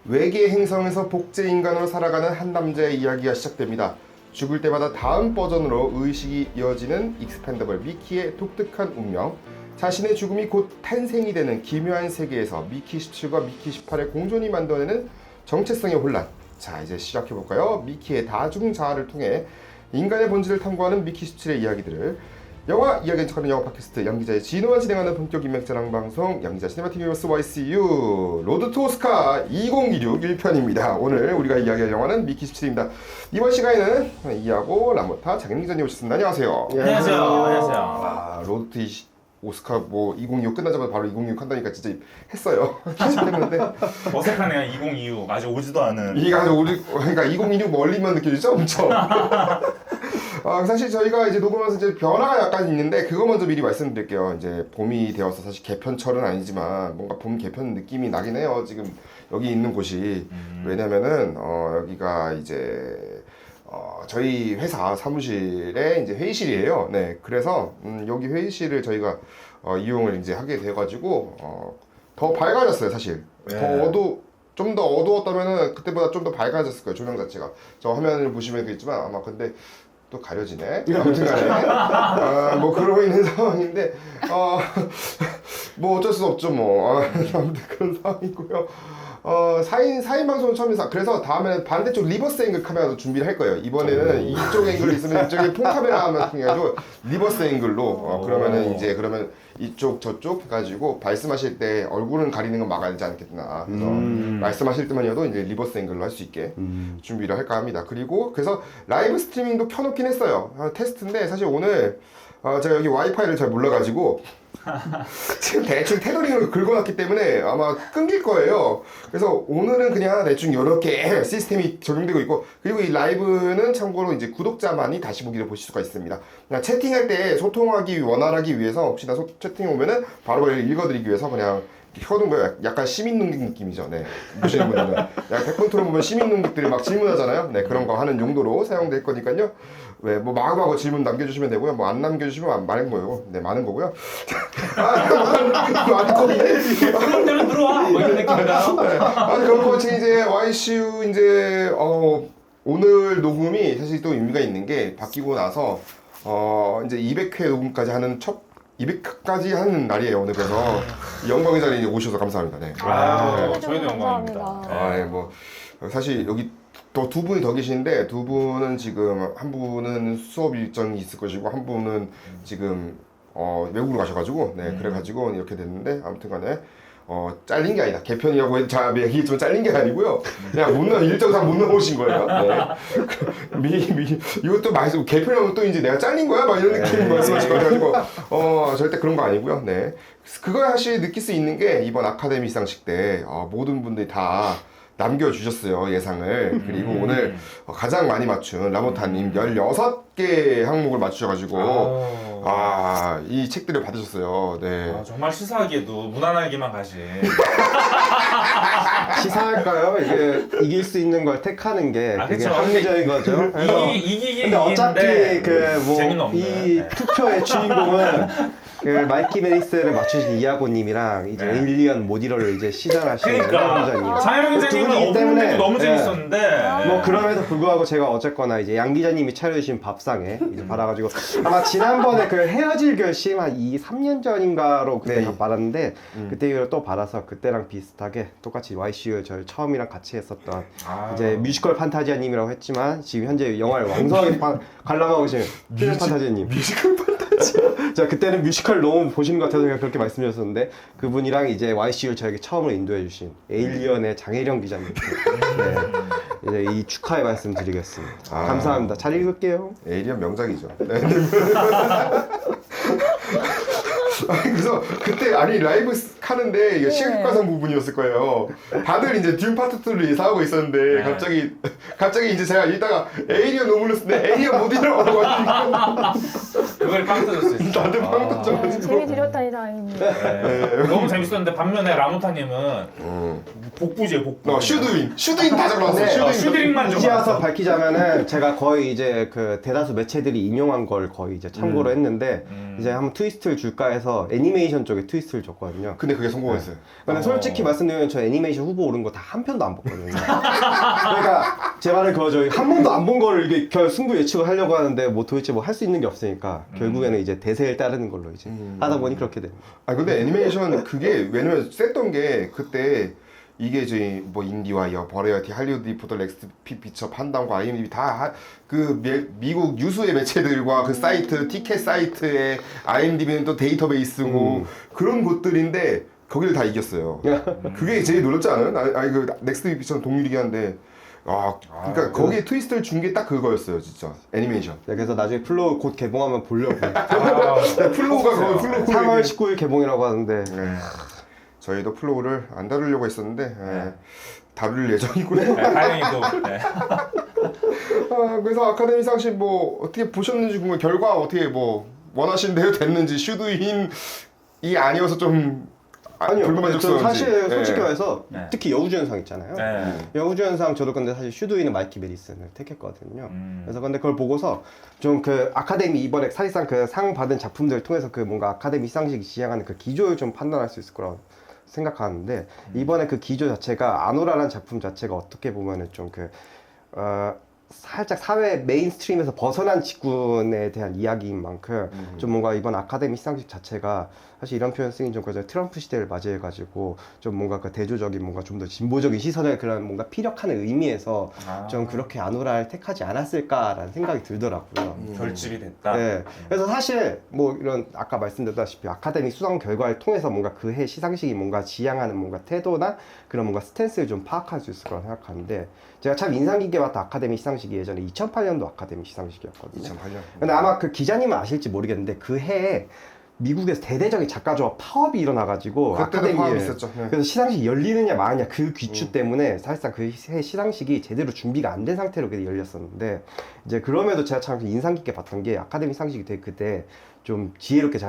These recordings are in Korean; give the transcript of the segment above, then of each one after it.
외계 행성에서 복제 인간으로 살아가는 한 남자의 이야기가 시작됩니다. 죽을 때마다 다음 버전으로 의식이 이어지는 익스펜더블 미키의 독특한 운명, 자신의 죽음이 곧 탄생이 되는 기묘한 세계에서 미키 17과 미키 18의 공존이 만들어내는 정체성의 혼란. 자, 이제 시작해볼까요? 미키의 다중자아를 통해 인간의 본질을 탐구하는 미키 17의 이야기들을 영화 이야기를 척하는 영화 팟캐스트 양기자의 진호가 진행하는 본격 인맥자랑 방송 양기자 시네마틱 유니버스 YCU 로드 투 오스카 2026 1편입니다. 오늘 우리가 이야기할 영화는 미키 17입니다. 이번 시간에는 이하고 라모타 장현 기자님 오셨습니다. 안녕하세요. 안녕하세요. 안녕하세요. 아, 로드 투 오스카 뭐 2026 끝나자마자 바로 2026 한다니까 진짜 했어요. 했는데 어색하네요. 2026 아직 오지도 않은. 이게 아주 우리 그러니까 2026 멀리만 느껴지죠, 엄청. 사실 저희가 이제 녹음하면서 이제 변화가 약간 있는데 그거 먼저 미리 말씀드릴게요. 이제 봄이 되어서 사실 개편철은 아니지만 뭔가 봄 개편 느낌이 나긴 해요. 지금 여기 있는 곳이 왜냐면은 여기가 이제 저희 회사 사무실에 이제 회의실이에요. 네, 그래서 여기 회의실을 저희가 이용을 이제 하게 돼가지고 더 밝아졌어요, 사실. 네. 좀 더 어두웠다면은 그때보다 좀 더 밝아졌을 거예요, 조명 자체가. 저 화면을 보시면 되겠지만 아마 근데 또 가려지네. 아무튼간에 뭐 그러고 있는 상황인데 뭐 어쩔 수 없죠 뭐. 아무튼 그런 상황이고요. 4인 방송은 처음이서 그래서 다음에는 반대쪽 리버스 앵글 카메라도 준비를 할 거예요. 이번에는 이쪽 앵글이 있으면 이쪽에 폰 카메라만 통해가지고 리버스 앵글로 그러면은 이제 그러면 이쪽 저쪽 해가지고 말씀하실 때 얼굴은 가리는 건 막아야 되지 않겠나. 그래서 말씀하실 때만이어도 이제 리버스 앵글로 할 수 있게 준비를 할까 합니다. 그리고 그래서 라이브 스트리밍도 켜놓긴 했어요. 테스트인데 사실 오늘 제가 여기 와이파이를 잘 몰라가지고 지금 대충 테더링을 긁어놨기 때문에 아마 끊길 거예요. 그래서 오늘은 그냥 대충 이렇게 시스템이 적용되고 있고, 그리고 이 라이브는 참고로 이제 구독자만이 다시 보기를 보실 수가 있습니다. 그냥 채팅할 때 소통하기 원활하기 위해서 혹시나 채팅 오면은 바로 읽어드리기 위해서 그냥 켜둔 거예요. 약간 시민 농객 느낌이죠. 네, 보시는 분들은 약간 백본토로 보면 시민 농객들이 막 질문하잖아요. 네, 그런 거 하는 용도로 사용될 거니까요. 왜 뭐 마구마구 질문 남겨주시면 되고요. 뭐 안 남겨주시면 많은 거예요. 네, 많은 거고요. 많은 거네. 그런 데로 들어와. 뭐 이런 느낌인가요? 네. 아니 그렇고 이제 YCU 이제 오늘 녹음이 사실 또 의미가 있는 게 바뀌고 나서 이제 200회 녹음까지 하는 200까지 하는 날이에요 오늘. 그래서 영광의 자리에 오셔서 감사합니다. 네. 저희도 영광입니다. 네, 뭐 사실 여기 또 두 분이 더 계시는데 두 분은 지금 한 분은 수업 일정이 있을 것이고 한 분은 지금 외국으로 가셔가지고 네 그래가지고 이렇게 됐는데 아무튼간에 잘린 게 아니다. 개편이라고 얘기했지만 잘린 게 아니고요. 그냥 일정상 못 나오신 거예요. 네. 이것도 말씀 개편이라고 또 이제 내가 잘린 거야? 막 이런 느낌 말씀하실 거 가지고 절대 그런 거 아니고요. 네. 그걸 사실 느낄 수 있는 게 이번 아카데미 시상식 때 모든 분들이 다 남겨주셨어요, 예상을. 그리고 오늘 가장 많이 맞춘 라모타님 16개 항목을 맞추셔가지고 이 책들을 받으셨어요. 네. 정말 시사하기에도 무난하게만 가지. 시사할까요? 이게 이길 수 있는 걸 택하는 게 되게 그쵸. 합리적인 거죠. 그래서 이기긴 근데 어차피 재미는 없네. 이 투표의 주인공은 마이키 메리스를 맞추신 이하고님이랑 이제 에일리언 모디러를 이제 시전하시는 그러니까 장혜영 기자님은 오프닝도 너무 재밌었는데 뭐 그럼에도 불구하고 제가 어쨌거나 이제 양 기자님이 차려주신 밥상에 이제 받아가지고 아마 지난번에 그 헤어질 결심 한 3년 전인가로 그때 받았는데 그때 이후로 또 받아서 그때랑 비슷하게 똑같이 YCU 저희 처음이랑 같이 했었던 이제 뮤지컬 판타지아님이라고 했지만 지금 현재 영화를 왕성하게 관람하고 계신 필름 판타지아님. 뮤지컬 판타지. 제가 그때는 뮤지컬 너무 보시는 것 같아서 그냥 그렇게 말씀드렸었는데 그분이랑 이제 YCU 저에게 처음으로 인도해주신 에일리언의 장혜령 기자님. 네. 이제 이 축하의 말씀 드리겠습니다. 감사합니다. 잘 읽을게요. 에일리언 명작이죠. 네. 그래서 그때 라이브 하는데 이게 시각과성 부분이었을 거예요. 다들 이제 듄 파트 2를 예상하고 있었는데 갑자기 이제 제가 읽다가 에일리언 노블레스인데 에일리언 못 읽으라고 하니까 그걸 빵 터졌어요. 다들 빵 터져가지고 재미 드렸다니 다행입니다. 너무 재밌었는데 반면에 라모타님은 복부지 복부. 슈드윙 다 적어놨어요. 슈드링만 좀. 이제 와서 밝히자면은 제가 거의 이제 그 대다수 매체들이 인용한 걸 거의 이제 참고로 했는데 이제 한번 트위스트를 줄까 해서 해서 애니메이션 쪽에 트위스트를 줬거든요. 근데 그게 성공했어요. 근데 솔직히 말씀드리면 저 애니메이션 후보 오른 거 다 한 편도 안 봤거든요. 그러니까 제 말은 그거죠. 한 번도 안 본 거를 이게 승부 예측을 하려고 하는데 뭐 도대체 뭐 할 수 있는 게 없으니까 결국에는 이제 대세를 따르는 걸로 이제 하다 보니 그렇게 됩니다. 아 근데 애니메이션 그게 왜냐면 셌던 게 그때 이게 저희 뭐 인디와이어, 버라이어티, 할리우드 리포터, 렉스 피처, 판단과 IMDb 다 그 미국 유수의 매체들과 그 사이트, 티켓 사이트에 IMDb는 또 데이터베이스고 그런 곳들인데 거기를 다 이겼어요. 그게 제일 놀랍지 않아요? 아니 그 넥스트 피처는 동률이긴 한데 그러니까 거기에 트위스트를 준 게 딱 그거였어요, 진짜 애니메이션. 네, 그래서 나중에 플로우 곧 개봉하면 보려고. 플로우가 거의 플로우 3월 19일 개봉이라고 하는데. 네. 저희도 플로우를 안 다루려고 했었는데 다룰 예정이고요. 다행히도. 네. 그래서 아카데미 상식 뭐 어떻게 보셨는지 궁금해. 결과 어떻게 뭐 원하신 대로 됐는지 슈드인이 아니어서 좀 아니요. 저는 불만족스러운지. 사실 솔직히 말해서 네. 특히 여우주연상 있잖아요. 네. 여우주연상 저도 근데 사실 슈드윈은 마이키 메디슨을 택했거든요. 그래서 근데 그걸 보고서 좀 그 아카데미 이번에 사실상 그 상 받은 작품들을 통해서 그 뭔가 아카데미 시상식이 지향하는 그 기조를 좀 판단할 수 있을 거라고 생각하는데 이번에 그 기조 자체가 아노라라는 작품 자체가 어떻게 보면은 좀 그 살짝 사회 메인스트림에서 벗어난 직군에 대한 이야기인 만큼 좀 뭔가 이번 아카데미 시상식 자체가 사실 이런 표현 쓰긴 좀 그래서 트럼프 시대를 맞이해가지고 좀 뭔가 그 대조적인 뭔가 좀 더 진보적인 시선을 그런 뭔가 피력하는 의미에서 좀 그렇게 아노라를 택하지 않았을까라는 생각이 들더라고요. 결집이 됐다. 네. 그래서 사실 뭐 이런 아까 말씀드렸다시피 아카데미 수상 결과를 통해서 뭔가 그 해 시상식이 뭔가 지향하는 뭔가 태도나 그런 뭔가 스탠스를 좀 파악할 수 있을 거라 생각하는데 제가 참 인상 깊게 봤던 아카데미 시상식이 예전에 2008년도 아카데미 시상식이었거든요. 2008년. 근데 아마 그 기자님은 아실지 모르겠는데 그 해에 미국에서 대대적인 작가조합 파업이 일어나가지고 그때도 파업이 있었죠. 네. 그래서 시상식이 열리느냐 마느냐 그 귀추 때문에 사실상 그 해 시상식이 제대로 준비가 안 된 상태로 그게 열렸었는데 이제 그럼에도 제가 참 인상 깊게 봤던 게 아카데미 시상식이 되게 그때 좀 지혜롭게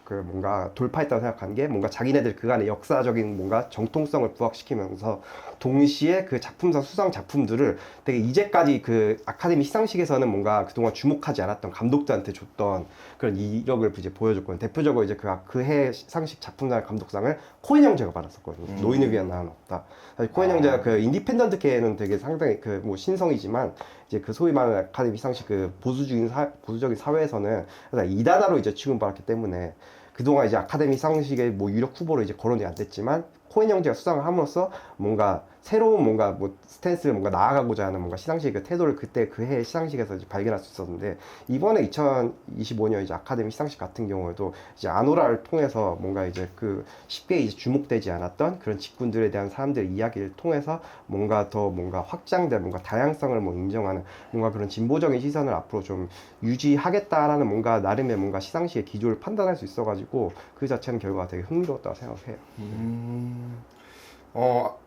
그 뭔가 돌파했다고 생각하는 게 뭔가 자기네들 그간의 역사적인 뭔가 정통성을 부각시키면서 동시에 그 작품상 수상 작품들을 되게 이제까지 그 아카데미 시상식에서는 뭔가 그동안 주목하지 않았던 감독들한테 줬던 그런 이력을 이제 보여줬거든요. 대표적으로 이제 그 해 시상식 작품상 감독상을 코엔 형제가 받았었거든요. 노인을 위한 나는 없다. 사실 코엔 형제가 그 인디펜던트계에는 되게 상당히 그 뭐 신성이지만 이제 그 소위 말하는 아카데미 시상식 그 보수적인 사회에서는 2단화로 이제 취급받았기 때문에 그동안 이제 아카데미 시상식의 뭐 유력 후보로 이제 거론이 안 됐지만 코엔 형제가 수상을 함으로써 뭔가 새로운 뭔가 뭐 스탠스를 뭔가 나아가고자 하는 뭔가 시상식 그 태도를 그때 그 해 시상식에서 이제 발견할 수 있었는데 이번에 2025년 이제 아카데미 시상식 같은 경우에도 이제 아노라를 통해서 뭔가 이제 그 쉽게 이제 주목되지 않았던 그런 직군들에 대한 사람들의 이야기를 통해서 뭔가 더 뭔가 확장된 뭔가 다양성을 뭐 인정하는 뭔가 그런 진보적인 시선을 앞으로 좀 유지하겠다라는 뭔가 나름의 뭔가 시상식의 기조를 판단할 수 있어가지고 그 자체는 결과가 되게 흥미로웠다고 생각해요.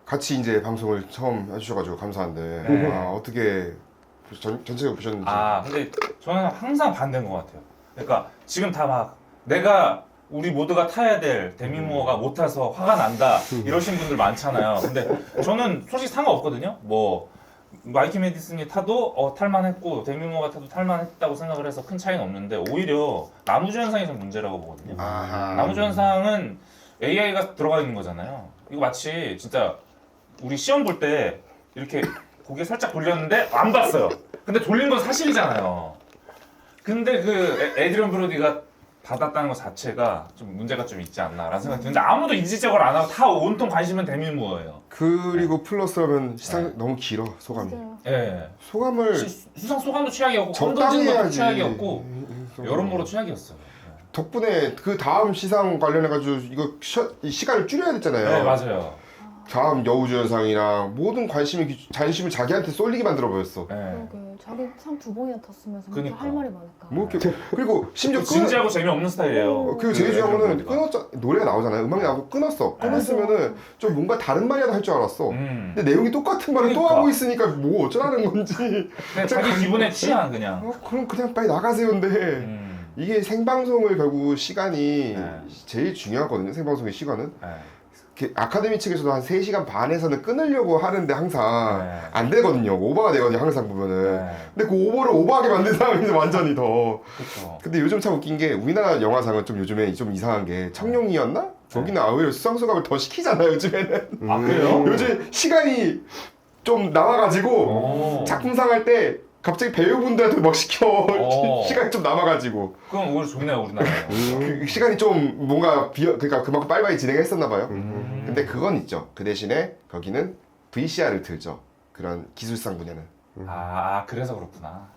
같이 이제 방송을 처음 해주셔가지고 감사한데 어떻게 전체적으로 보셨는지. 근데 저는 항상 반대인 것 같아요. 그러니까 지금 다 막 우리 모두가 타야 될 데미모어가 못 타서 화가 난다 이러신 분들 많잖아요. 근데 저는 솔직히 상관없거든요. 뭐 마이키 메디슨이 타도 탈만했고 데미모어가 타도 탈만했다고 생각을 해서 큰 차이는 없는데 오히려 나무주연상이 좀 문제라고 보거든요. 나무주연상은 AI가 들어가 있는 거잖아요. 이거 마치 진짜 우리 시험 볼 때 이렇게 고개 살짝 돌렸는데 안 봤어요. 근데 돌린 건 사실이잖아요. 근데 그 에드리언 브로디가 받았다는 것 자체가 좀 문제가 좀 있지 않나라는 생각이 드는데 아무도 인지적으로 안 하고 다 온통 관심은 데미무어예요. 그리고 플러스하면 시상 너무 길어 소감이. 맞아요. 예. 소감을 수상 소감도 최악이었고 건 적당히 던지는 것도 해야지. 최악이었고 여러모로 최악이었어요. 덕분에 그 다음 시상 관련해가지고 이거 시간을 줄여야 됐잖아요. 네 맞아요. 다음 여우주연상이랑 모든 관심을 자기한테 쏠리게 만들어 버렸어. 네. 그러게 자기 상 2번이나 탔으면서 그렇게 그니까. 할 말이 많을까? 뭐 그리고 심지어 진지하고 재미없는 스타일이에요. 그리고 제일 중요한 거는 에드리언 끊었죠. 노래가 나오잖아요. 음악이 나오고 끊었어. 끊었으면은 좀 뭔가 다른 말이라도 할 줄 알았어. 근데 내용이 똑같은 말을 또 그러니까. 하고 있으니까 뭐 어쩌라는 건지. 그냥 자기 기분에 취한 그냥. 그럼 그냥 빨리 나가세요인데 이게 생방송을 결국 시간이 네. 제일 중요하거든요. 생방송의 시간은. 네. 아카데미 측에서도 한 3시간 반에서는 끊으려고 하는데 항상 네. 안 되거든요. 오버가 되거든요. 항상 보면은. 네. 근데 그 오버를 오버하게 만든 사람이 완전히 더. 그렇죠. 근데 요즘 참 웃긴 게 우리나라 영화상은 좀 요즘에 좀 이상한 게 청룡이었나? 거기는 오히려 수상소감을 더 시키잖아요. 요즘에는. 아 그래요? 요즘 시간이 좀 남아가지고 오. 작품상 할 때 갑자기 배우분들한테 막 시켜. 오. 시간이 좀 남아가지고. 그럼 오히려 좋네요 우리나라에. 그 시간이 좀 뭔가 그러니까 그만큼 빨리빨리 진행했었나 봐요. 음. 근데 그건 있죠. 그 대신에 거기는 VCR을 틀죠. 그런 기술상 분야는 그래서 그렇구나.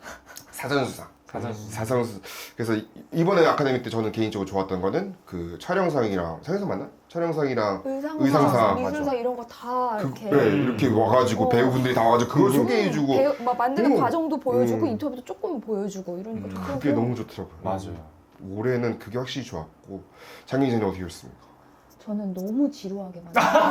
사전수상. 사전수상. 사전수. 그래서 이번에 아카데미 때 저는 개인적으로 좋았던 거는 그 촬영상이랑 촬영상 맞나? 촬영상이랑 의상상, 미술상 이런 거 다 이렇게 이렇게 와가지고 배우분들이 다 와가지고 그걸 소개해주고 배우, 막 만드는 음. 과정도 보여주고 음. 인터뷰도 조금 보여주고 이러니까 그런 그게 거- 너무 좋더라고요. 맞아요. 올해는 그게 확실히 좋았고 장기 기자님 어떻게 했습니까? 저는 너무 지루하게 만들었어요.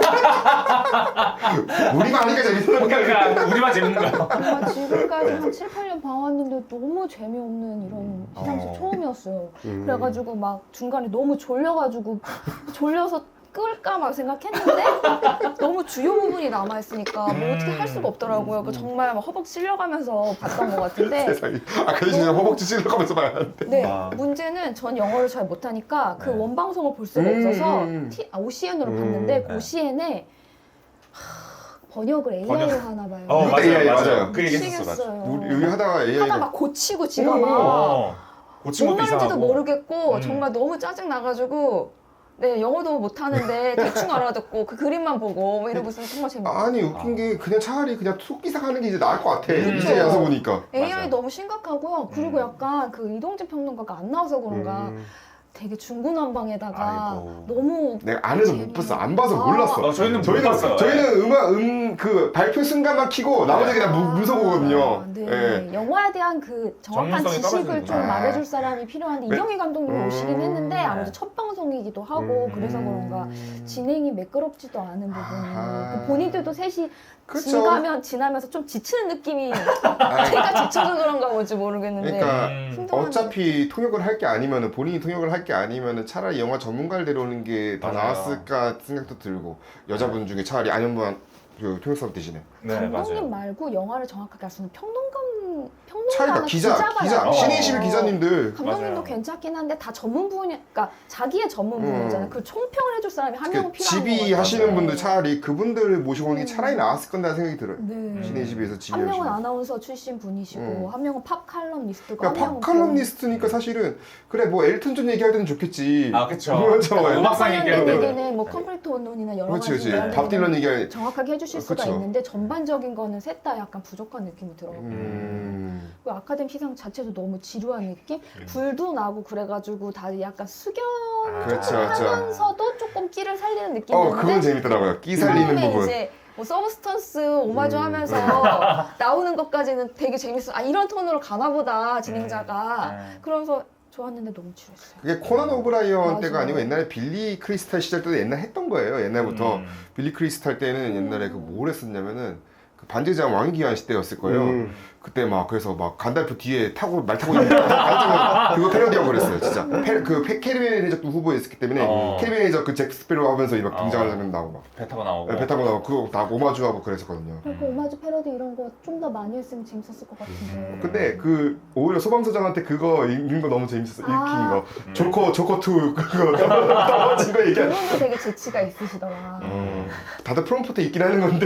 우리가 하니까 재밌는 거야. 그러니까 우리만 재밌는 거야. 정말 지금까지 한 7, 8년 봐왔는데 너무 재미없는 이런 시상식 어. 처음이었어요. 그래가지고 막 중간에 너무 졸려가지고 졸려서 끌까 막 생각했는데 너무 주요 부분이 남아있으니까 뭐 어떻게 할 수가 없더라고요. 그 정말 막 허벅지 찔려가면서 봤던 것 같은데 세상에. 아카데미 기자 허벅지 찔러가면서 봐야 하는데. 네, 아. 문제는 전 영어를 잘 못하니까 그 네. 원방송을 볼 수가 없어서 OCN으로 봤는데 그 네. OCN에 번역을 AI로 하나 봐요. 어 이것도 맞아요, AI 맞아요. 맞아요. 그 얘기 했었어, 맞아. 우리 여기 하다가 하다 AI가 막 고치고 지가 막 어. 고친 뭔 것도 말인지도 이상하고. 모르겠고 음. 정말 너무 짜증 나가지고 네 영어도 못하는데 대충 알아듣고 그 그림만 보고 뭐 이러고 있으면 정말 재밌어요. 아니 웃긴 게 그냥 차라리 그냥 속기사 하는 게 이제 나을 것 같아. 그쵸. 이제 와서 보니까. AI 맞아요. 너무 심각하고요. 그리고 약간 그 이동진 평론가가 안 나와서 그런가 되게 중구난방에다가 아이고. 너무 내가 안 해서 못 봤어. 안 봐서 아. 몰랐어. 저희는 못 봤어요. 저희는 그 발표 순간만 키고 나머지 그냥 문서보거든요. 아, 네. 예. 영화에 대한 그 정확한 전문성이 지식을 좀 떨어지는구나. 말해줄 사람이 필요한데 네. 이경희 감독님 오시긴 했는데 아무래도 첫 방송이기도 하고 그래서 그런가 진행이 매끄럽지도 않은 부분이 아하. 그 본인들도 셋이 그쵸. 지나면서 좀 지치는 느낌이 제가 지쳐서 그런가 뭔지 모르겠는데 그러니까 힘들어하는 어차피 통역을 할 게 아니면은 본인이 통역을 할 게 아니면은 차라리 영화 전문가를 데려오는 게 더 맞아요. 나았을까 생각도 들고 여자분 중에 차라리 아니면 그 통역사업 대신에 네 감독님 맞아요. 말고 영화를 정확하게 알 수 있는 차이가 평론가나 기자 기자가 신의 있어요. 21 기자님들 감독님도 맞아요. 괜찮긴 한데 다 전문 분야, 그러니까 자기의 전문 분야잖아요. 그 총평을 해줄 사람이 한 명은 필요한 집이 거거든요. 하시는 분들 차라리 그분들을 모시고 오는 게 차라리 나았을 건다는 생각이 들어요. 네. 신의 21에서 집이 한 명은 하시는 아나운서 출신 분이시고 한 명은 팝 칼럼니스트고 그러니까 한 명은 팝칼럼니스트니까 사실은 그래 뭐 엘튼 존 얘기할 때는 좋겠지. 아 그쵸. 그렇죠. 음악상 관련 얘기할 때. 얘기는 뭐 컴플리트 언론이나 여러 그렇지 가지 그렇지. 이야기는 밥 딜런 얘기할 정확하게 해주실 수가 그쵸. 있는데 전반적인 거는 셋 다 약간 부족한 느낌이 들어요. 그 아카데미 시상 자체도 너무 지루한 느낌? 불도 나고 그래가지고 다들 약간 수견 그렇죠, 조금 그렇죠. 하면서도 조금 끼를 살리는 느낌이었는데 그건 재밌더라고요. 끼 살리는 그다음에 부분. 이제 뭐 서브스턴스 오마주 하면서 나오는 것까지는 되게 재밌어. 아 이런 톤으로 가나보다 진행자가. 그러면서 좋았는데 너무 지루했어요. 그게 코난 오브라이언 맞아. 때가 아니고 옛날에 빌리 크리스탈 시절 때도 옛날 했던 거예요. 옛날부터 빌리 크리스탈 때는 옛날에 그 뭘 했었냐면은 그 반지의 왕의 기한 시대였을 거예요. 그때 막 그래서 막 간달프 뒤에 타고 말 타고 있는 그거 패러디하고 그랬어요. 진짜 캐리비안 해적 후보였기 때문에 캐리비안 해적 그 잭 스페로 하면서 막 등장하는 장면 나오고 막 배 타고 나오고. 배 타고 나오고 그거 다 오마주하고 그랬었거든요. 그리고 오마주 패러디 이런 거 좀 더 많이 했으면 재밌었을 것 같은데. 근데 그 오히려 소방서장한테 그거 읽는 거 너무 재밌었어. 읽힌 거. 조커 2 그거 떨어진 거 얘기한. 그분도 되게 재치가 있으시더라. 다들 프롬프트 있긴 하는 건데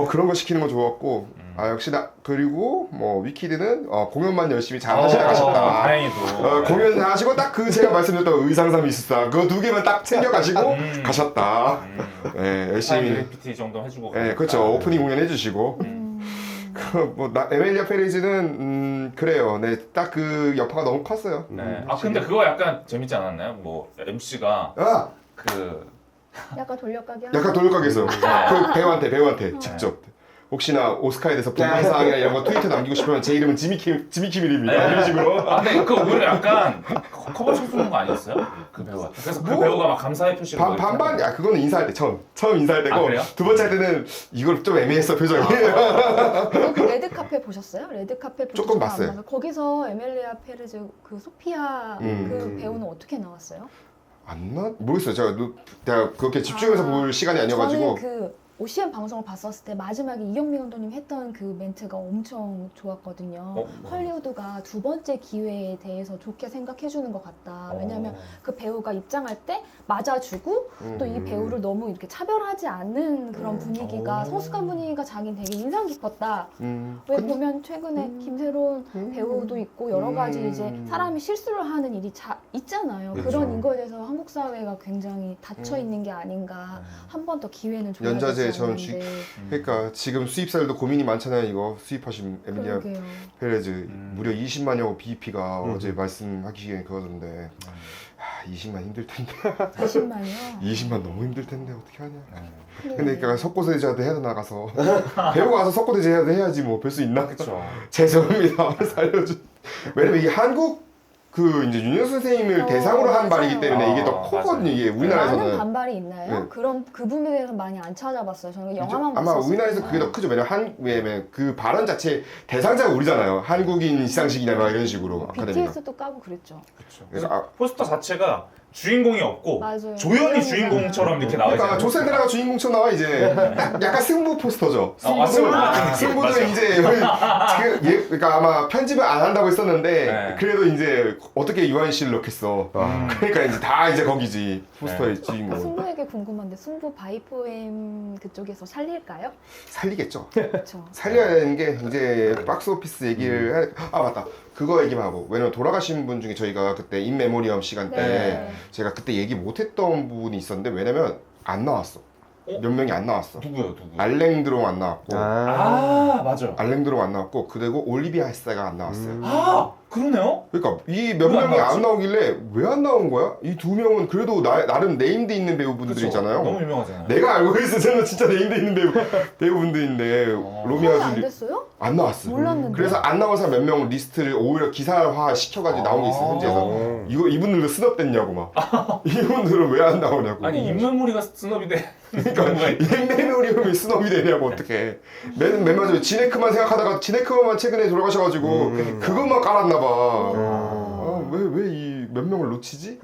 그런 거 시키는 거 좋았고 역시 그리고 뭐 위키드는 공연만 열심히 잘 하시다 다행히도. 공연 하시고 딱 그 제가 말씀드렸던 의상상 미스상 그거 2개만 딱 챙겨 가시고 가셨다. 네, 열심히. GPT 정도 해주고. 네, 그렇죠. 오프닝 공연 해주시고. 에멜리아 페레즈는 그래요. 네, 딱 그 여파가 너무 컸어요. 네. 아 근데 그거 약간 재밌지 않았나요? 뭐 MC가 그 약간 돌려가기 약간 돌려가겠어요. 네. 그 배우한테 직접. 혹시나 오스카에 대해서 불만사항이나 이런 거 트위터 남기고 싶으면 제 이름은 지미킴입니다. 네. 이런 식으로. 아 근데 그거 오히려 약간 커버 쳐주는 거 아니었어요? 그 배우가. 그래서 그 배우가 막 감사의 표시를. 뭐 이렇게 반반. 야 그거는 인사할 때 처음 인사할 때고 그래요? 두 번째 할 때는 이걸 좀 애매했어 표정이. 그 레드카페 보셨어요? 레드카페 조금 보셨어요? 안 봤어요. 봤어요? 거기서 에멜리아 페레즈 그 소피아 그 배우는 어떻게 나왔어요? 안 나? 모르겠어요. 내가 그렇게 집중해서 볼 시간이 아니어가지고. 저는 그 OCN 방송을 봤었을 때 마지막에 이경민 감독님 했던 그 멘트가 엄청 좋았거든요. 헐리우드가 두 번째 기회에 대해서 좋게 생각해주는 것 같다. 왜냐면 그 배우가 입장할 때 맞아주고 또 이 배우를 너무 이렇게 차별하지 않는 그런 분위기가 성숙한 분위기가 자기는 되게 인상 깊었다. 왜 보면 최근에 김새로운 배우도 있고 여러 가지 이제 사람이 실수를 하는 일이 있잖아요. 그렇죠. 그런 인거에 대해서 한국 사회가 굉장히 닫혀 있는 게 아닌가. 한 번 더 기회는 줘야 연자제 되지 전 않는데. 그러니까 지금 수입사들도 고민이 많잖아요. 이거 수입하신 에밀리아 그러게요. 페레즈 무려 20만여 BP가 어제 말씀하시기에 그러던데 20만 힘들 텐데 20만이요? 20만 너무 힘들 텐데 어떻게 하냐. 네. 근데 그러니까 석고대제도 해야 나가서 배우가 가서 석고대제도 해야지 뭐 별 수 있나? 그렇죠. 죄송합니다. 살려줘. 왜냐면 이게 한국 그 이제 윤여 선생님을 대상으로 한 맞아요. 말이기 때문에 이게 더 맞아요. 커거든요. 이게 많은 우리나라에서는. 반발이 있나요? 네. 그런 그 부분에 대해서 많이 안 찾아봤어요. 저는 영화만 아마 봤었어요. 우리나라에서 그게 더 크죠. 왜냐면 그 발언 자체 대상자가 우리잖아요. 한국인 시상식이냐 막 이런 식으로 아카데미가. BTS도 까고 그랬죠. 그렇죠. 그래서 포스터 자체가 주인공이 없고 맞아요. 조연이 주인공처럼 이렇게 나와 그러니까 있잖아요. 조센드라가 주인공처럼 나와 이제 약간 승부 포스터죠. 승부 같은 느낌. 승부도 맞아요. 이제 그러니까 아마 편집을 안 한다고 했었는데 네. 그래도 이제 어떻게 유한 씨를 넣겠어. 그러니까 이제 다 이제 거기지 포스터의 네. 주인공. 승부에게 궁금한데 승부 바이포엠 그쪽에서 살릴까요? 살리겠죠. 그렇죠. 살려야 되는 게 이제 박스 오피스 얘기를 아 맞다 그거 얘기만 하고 왜냐면 돌아가신 분 중에 저희가 그때 인메모리엄 시간 때 네. 제가 그때 얘기 못했던 부분이 있었는데 왜냐면 안 나왔어. 몇 명이 안 나왔어. 누구요? 알랭드롱 안 나왔고 맞아. 알랭드롱 안 나왔고 그리고 올리비아 헤스가 안 나왔어요. 그러네요? 그러니까 이 몇 왜 안 명이 나왔지? 안 나오길래 왜 안 나온 거야? 이 두 명은 그래도 나름 네임드 있는 그쵸. 배우분들이잖아요. 너무 유명하잖아요. 내가 알고 있어 저는 진짜 네임드 있는 배우분들인데 로미아 안 줄리 됐어요? 안 나왔어. 몰랐는데. 그래서 안 나온 사람 몇 명 리스트를 오히려 기사화 시켜가지고 나온 게 있어 현지에서. 이분들도 스낵됐냐고 막. 이분들은 왜 안 나오냐고. 아니 인물무리가 스너비 돼. 그러니까 인메모리엄이 스낵이 되냐고 어떻게. 맨 마지막에 지네크만 생각하다가 지네크만 최근에 돌아가셔가지고 그것만 깔았나 봐. 왜 이 몇 명을 놓치지?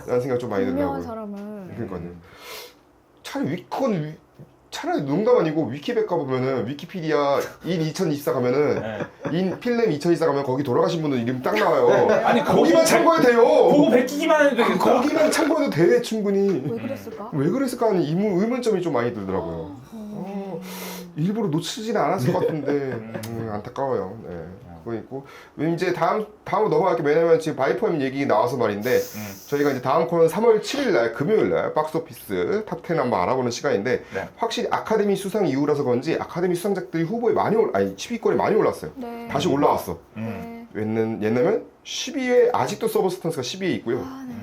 라는 생각 좀 많이 유명한 들더라고요. 사람을 그러니까요. 차라리 농담 아니고 위키백과 보면은 위키피디아 인 2024 가면은 네. 인 필름 2024 가면 거기 돌아가신 분들 이름 딱 나와요. 아니 거기만 참고해도 돼요. 보고 베끼기만 해도 되겠다. 거기만 참고해도 돼 충분히. 왜 그랬을까? 왜 그랬을까 하는 의문점이 좀 많이 들더라고요. 일부러 놓치지는 않았을 것 같은데 안타까워요. 네. 그거 있고 이제 다음으로 넘어갈게. 왜냐면 지금 바이포엠 얘기 나와서 말인데 저희가 이제 다음 코너는 3월 7일날 금요일날 박스오피스 탑10 한번 알아보는 시간인데 네. 확실히 아카데미 수상 이후라서 그런지 아카데미 수상작들이 후보에 많이 10위권에 많이 올랐어요. 네. 다시 올라왔어. 네. 왜냐면 10위에 아직도 서브스턴스가 10위에 있고요. 아, 네.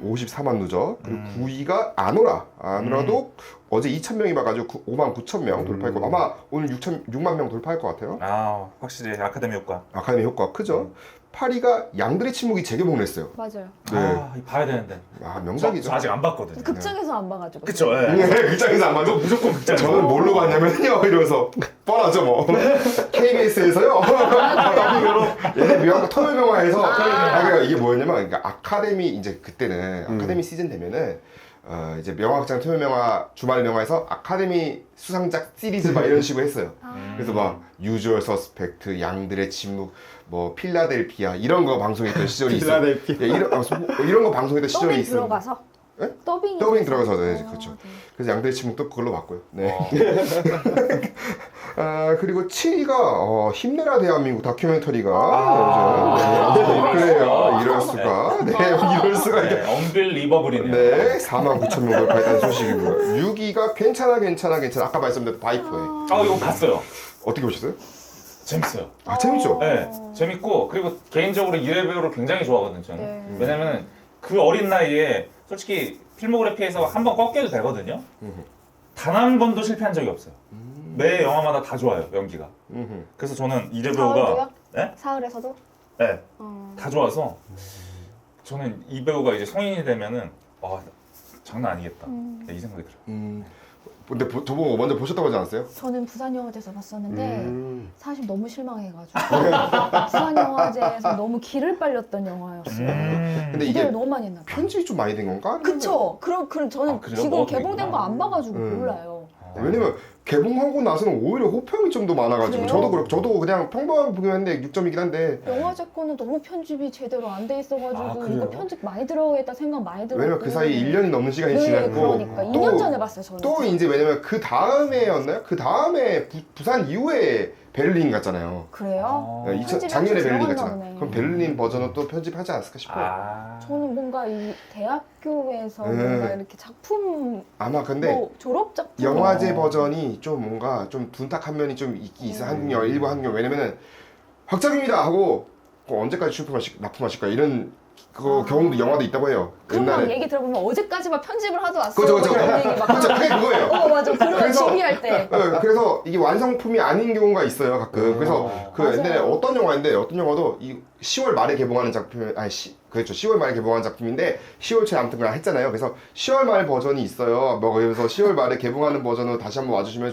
54만 누적. 그리고 9위가 아노라도 어제 2,000명이 봐가지고 5만 9천 명 돌파했고 아마 오늘 6만 명 돌파할 것 같아요. 확실히 아카데미 효과. 아카데미 효과가 크죠. 8위가 양들의 침묵이 재개봉을 했어요. 맞아요. 네. 봐야 되는데. 명작이죠. 저 아직 안 봤거든요. 극장에서 안 봐가지고. 그쵸. 네, 극장에서 안 봐도 무조건 극장에서. 저는 뭘로 봤냐면요 이러면서 뻔하죠 뭐 KBS에서요 더빙으로 얘네 묘한 토요명화에서 그러니까 이게 뭐였냐면 그러니까 아카데미 이제 그때는 아카데미 시즌 되면은 이제 명화극장 토요명화 주말 명화에서 아카데미 수상작 시리즈 막 이런 식으로 했어요. 그래서 막 유주얼 서스펙트, 양들의 침묵, 뭐 필라델피아 이런 거 방송했던 시절이 있어요. 필라델피아. 예, 이런 거 방송했던 시절이 더빙 있어요. 들어가서? 네? 더빙이 더빙 들어가서 네, 어, 그렇죠. 네. 그래서 양들의 침묵도 그걸로 봤고요. 네. 그리고 7위가 힘내라 대한민국 다큐멘터리가 그래요. 이럴 수가. 네, 이럴 수가. 네, 언빌리버블이네요. 네, 4만 9천 명 돌파했다는 소식이고요. 6위가 괜찮아. 아까 말씀드렸던 바이퍼예요. 이거 봤어요. 어떻게 보셨어요? 재밌어요. 재밌죠? 네, 재밌고 그리고 개인적으로 이래 배우를 굉장히 좋아하거든요. 저는. 네. 왜냐면 그 어린 나이에 솔직히 필모그래피에서 한 번 꺾여도 되거든요. 단 한 번도 실패한 적이 없어요. 매 영화마다 다 좋아요, 연기가. 그래서 저는 이래 배우가 사흘도요? 네? 사흘에서도? 네, 다 좋아서 저는 이 배우가 이제 성인이 되면은 장난 아니겠다. 네, 이 생각이 들어요. 근데 저보고 먼저 보셨다고 하지 않았어요? 저는 부산영화제에서 봤었는데 사실 너무 아, 실망해가지고 부산영화제에서 너무 기를 빨렸던 영화였어요. 근데 기대를 이게 너무 많이 했나 봐요. 편집이 좀 많이 된 건가? 그쵸? 그럼 저는 아, 그래요? 지금 뭐가 개봉된 되겠구나. 거 안 봐가지고 음. 몰라요. 왜냐면 개봉하고 나서는 오히려 호평이 좀 더 많아가지고 그래요? 저도 그냥 평범한 보긴 했는데 6점이긴 한데 영화제 거는 너무 편집이 제대로 안 돼 있어가지고 아, 그래요? 이거 편집 많이 들어가겠다 생각 많이 들었고 왜냐면 그 사이에 1년이 넘는 시간이 네, 지났고 그러니까 2년 전에 봤어요 저는. 또 이제 왜냐면 그 다음에였나요? 그 다음에 부산 이후에 베를린 갔잖아요. 그래요? 편집이 작년에 좀 베를린 들어갔나 갔잖아. 보네. 그럼 베를린 버전은 또 편집하지 않았을까 싶어요. 아. 저는 뭔가 이 대학교에서 네. 뭔가 이렇게 작품 아마 근데 뭐 졸업 작품 영화제 버전이 좀 뭔가 좀 둔탁한 면이 좀 있긴 있어. 한국 영화 일부 한국 영화 왜냐면은 확정입니다 하고 그거 언제까지 납품하실 거야 이런 그 경우도 영화도 있다고 해요. 그런 막 얘기 들어보면 어제까지만 편집을 하도 왔어. 그죠. 이런 얘기 막 그렇죠. 그게 그거예요. 맞아. 그런 그래서- 준비할 때. 그래서 이게 완성품이 아닌 경우가 있어요 가끔. 그래서 그 맞아요. 옛날에 어떤 영화인데 어떤 영화도 이 10월 말에 개봉하는 작품 그렇죠 10월 말에 개봉하는 작품인데 10월 초에 아무튼 그냥 했잖아요. 그래서 10월 말 버전이 있어요. 뭐 그래서 10월 말에 개봉하는 버전으로 다시 한번 와주시면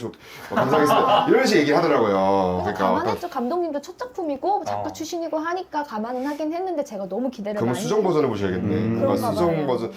감사하겠습니다. 이런 식으로 얘기를 하더라고요. 그래서 감안했죠. 감독님도 첫 작품이고 작가 어. 출신이고 하니까 감안은 하긴 했는데 제가 너무 기대를 그러면 많이 수정 버전을 보셔야겠네. 뭔가 그런가 수정 봐요. 버전.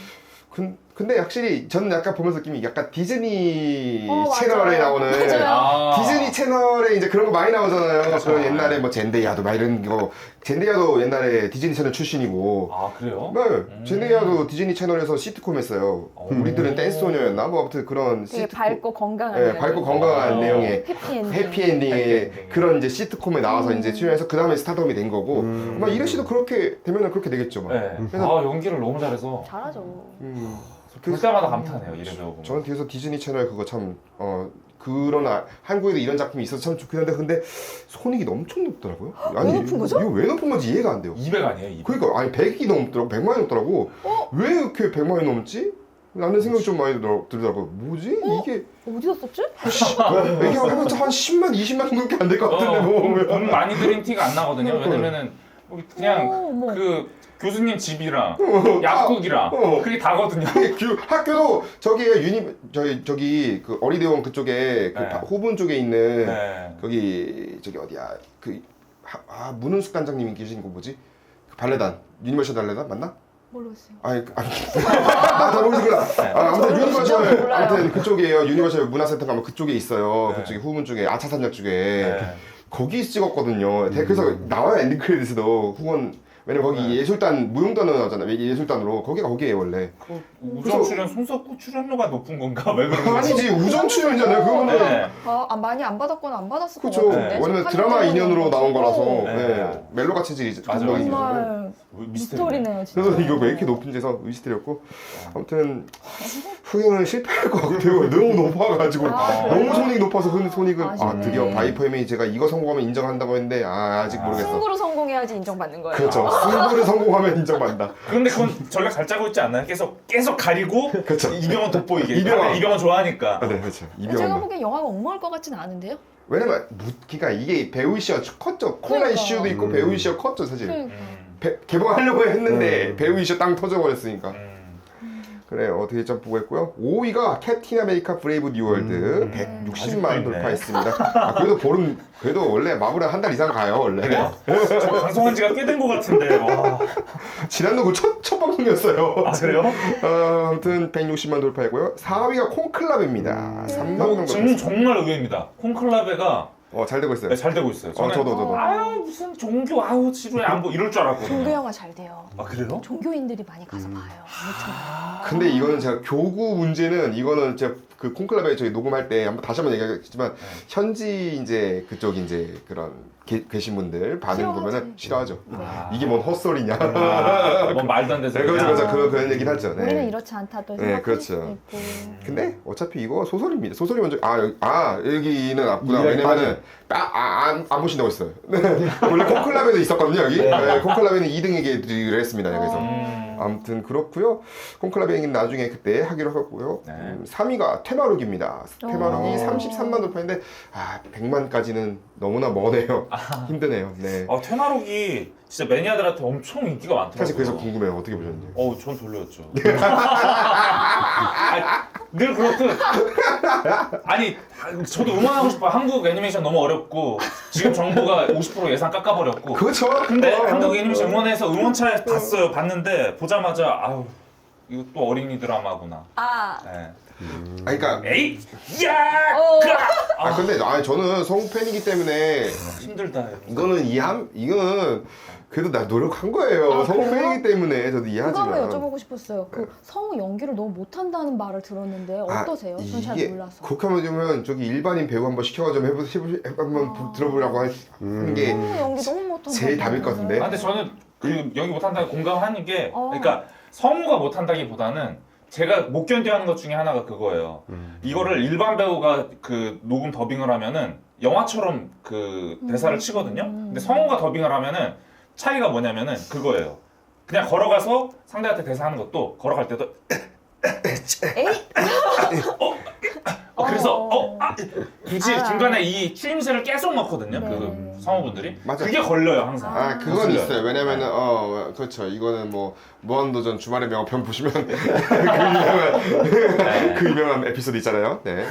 근데 확실히 저는 약간 보면서 느낌이 약간 디즈니 맞아요. 채널에 나오는 맞아요. 아. 디즈니 채널에 이제 그런 거 많이 나오잖아요. 그런 옛날에 뭐 젠데이아도 막 이런 거. 젠데이아도 옛날에 디즈니 채널 출신이고. 아 그래요? 네, 젠데이아도 디즈니 채널에서 시트콤 했어요. 우리들은 댄스 소녀였나? 뭐 아무튼 그런 되게 시트콤. 밝고 건강한 네, 밝고 건강한 내용의 해피엔딩. 해피엔딩의 해피엔딩. 그런 이제 시트콤에 나와서 이제 출연해서 그 다음에 스타덤이 된 거고. 아마 이래 씨도 그렇게 되면은 그렇게 되겠죠. 막. 네. 그래서- 아 연기를 너무 잘해서 잘하죠. 볼 때마다 감탄해요 이래 배우고. 저는 뒤에서 디즈니 채널 그거 참 그런 한국에도 이런 작품이 있어서 참 좋긴 한데 근데 손익이 엄청 높더라고요. 왜 높은 거죠? 이거 왜 높은 건지 이해가 안 돼요. 200 아니에요 200? 그러니까 아니 100이 넘더라고 100만이 넘더라고. 왜 이렇게 100만이 넘지? 라는 생각이 좀 많이 들더라고요. 뭐지? 이게 어디서 썼지? 이게 해봤자 한 10만 20만 정도밖에 안 될 것 같은데 뭐. 돈 많이 들인 티가 안 나거든요. 왜냐면은 그냥 어머. 그 교수님 집이랑 약국이랑 그게 다거든요. 학교도 저기 저기 그 어리대원 그쪽에 그 네. 호분 쪽에 있는 네. 거기 저기 어디야 문은숙 단장님이 계신 거 뭐지? 그 발레단 유니버셜 발레단 맞나? 모르겠어요. 다 모르시구나. 아무튼 저는 유니버셜 진짜 몰라요. 아무튼 그쪽이에요. 유니버셜 문화센터 가면 그쪽에 있어요. 네. 그쪽에 후문 쪽에 아차산역 쪽에 네. 거기 찍었거든요. 그래서 나와요 엔딩 크레딧에도 후원. 왜냐면 거기 네. 예술단 무용단으로 나오잖아. 예술단으로 거기에요 원래. 그 우정 출연 손석구 출연료가 높은 건가? 왜 그런 거지? 아니지 우정 출연이잖아요. 그거는. 네. 많이 안 받았거나 안 받았을 것 그렇죠. 같은데. 왜냐면 좀 드라마 한정적인 인연으로 나온 거라서 네. 네. 멜로가 체질이죠. 맞아요. 감독이죠. 정말 미스터리네요 진짜. 그래서 이거 왜 이렇게 높은지에서 미스터리였고 아무튼 흥행은 실패할 것 같아요. 너무 높아가지고 너무 손익이 높아서 손익은 아쉽네. 드디어 바이퍼엠이 제가 이거 성공하면 인정한다고 했는데 아직 모르겠어. 승부로 성공해야지 인정받는 거예요. 그렇죠. 승부를 성공하면 인정받는다. 그런데 그건 전략 잘 짜고 있지 않나요? 계속 가리고 그렇죠. 이병헌 돋보이게. 이병헌. 이병헌 좋아하니까. 네, 그렇죠. 제가 이병헌. 보기엔 영화가 엉망할 것 같지는 않은데요. 왜냐면 그러니까 이게 배우 이슈가 컸죠. 코로나 그러니까. 이슈도 있고 배우 이슈가 컸죠 사실. 그러니까. 개봉하려고 했는데 배우 이슈 땅 터져버렸으니까. 음. 그래 어떻게 좀 보고 했고요. 5위가 캡틴 아메리카 브레이브 뉴월드 160만 아직도 있네. 돌파했습니다. 그래도 원래 마블은 한 달 이상 가요 원래. 그래요? 저 방송한 지가 꽤 된 것 같은데. 와. 지난도 그 첫 방송이었어요. 아 그래요? 아무튼 160만 돌파했고요. 4위가 콩클럽입니다. 3만 명 지금 돌파. 정말 의외입니다. 콩클라베가 잘 되고 있어요. 네, 잘 되고 있어요. 저는 저도. 아유 무슨 종교 아우 지루해 안 보 이럴 줄 알았거든요. 종교 영화 잘 돼요. 아 그래요? 종교인들이 많이 가서 봐요. 아무튼. 근데 이거는 제가 교구 문제는 이거는 제가 그 콩클럽에 저희 녹음할 때 다시 한번 얘기하겠지만 현지 이제 그쪽 이제 그런 계신 분들 반응 싫어하지. 보면은 싫어하죠. 아. 이게 뭔 헛소리냐. 뭐 말도 안 돼서 네, 그냥. 그렇죠. 그런 얘기는 하죠. 우리는 네. 이렇지 않다 또 네, 생각할 그렇죠. 수도 있고. 근데 어차피 이거 소설입니다. 소설이 먼저 여기는 앞구나. 이게 왜냐면은 안 보신다고 했어요. 원래 콩클럽에도 있었거든요 여기. 네, 콩클럽에는 2등에게 드리기로 했습니다 여기서. 아무튼 그렇고요. 콩클럽 얘기는 나중에 그때 하기로 하고요. 네. 3위가 테마룩입니다. 테마룩이 33만 돌파인데 100만까지는 너무나 머네요. 힘드네요. 네. 테마록이 진짜 매니아들한테 엄청 인기가 많더라고요. 사실 그래서 궁금해요. 어떻게 보셨는지. 전 별로였죠. 늘 그렇듯 아니 저도 응원하고 싶어요. 한국 애니메이션 너무 어렵고 지금 정부가 50% 예산 깎아버렸고 그렇죠. 근데 한국 애니메이션 응원해서 응원차에 봤어요. 봤는데 보자마자 아유 이거 또 어린이 드라마구나. 아, 네. 아니, 그러니까 에이 야 근데 저는 성우 팬이기 때문에 힘들다. 이거는 이거는 그래도 나 노력한 거예요. 아, 성우 그래요? 팬이기 때문에 저도 그거 이해하지만. 한번 여쭤보고 싶었어요. 그 성우 연기를 너무 못한다는 말을 들었는데 어떠세요? 전 잘 몰라서. 그렇게 하면 저기 일반인 배우 한번 시켜가지고 한번 들어보려고 하는 게 성우 연기 너무 못한다. 제일 답일 것 같은데? 아, 근데 저는 그 연기 못한다고 공감하는 게 어. 그러니까 성우가 못한다기보다는 제가 못 견뎌하는 것 중에 하나가 그거예요. 이거를 일반 배우가 그 녹음 더빙을 하면은 영화처럼 그 대사를 치거든요. 근데 성우가 더빙을 하면은 차이가 뭐냐면은 그거예요. 그냥 걸어가서 상대한테 대사하는 것도 걸어갈 때도 에이? 그래서 굳이 아. 중간에 이 추임새를 계속 넣거든요. 네. 그 성우분들이 맞아. 그게 걸려요 항상. 그건 거슬려요. 있어요. 왜냐면은 그렇죠. 이거는 뭐 무한도전 주말의 명화편 보시면 그 유명한 에피소드 있잖아요. 네.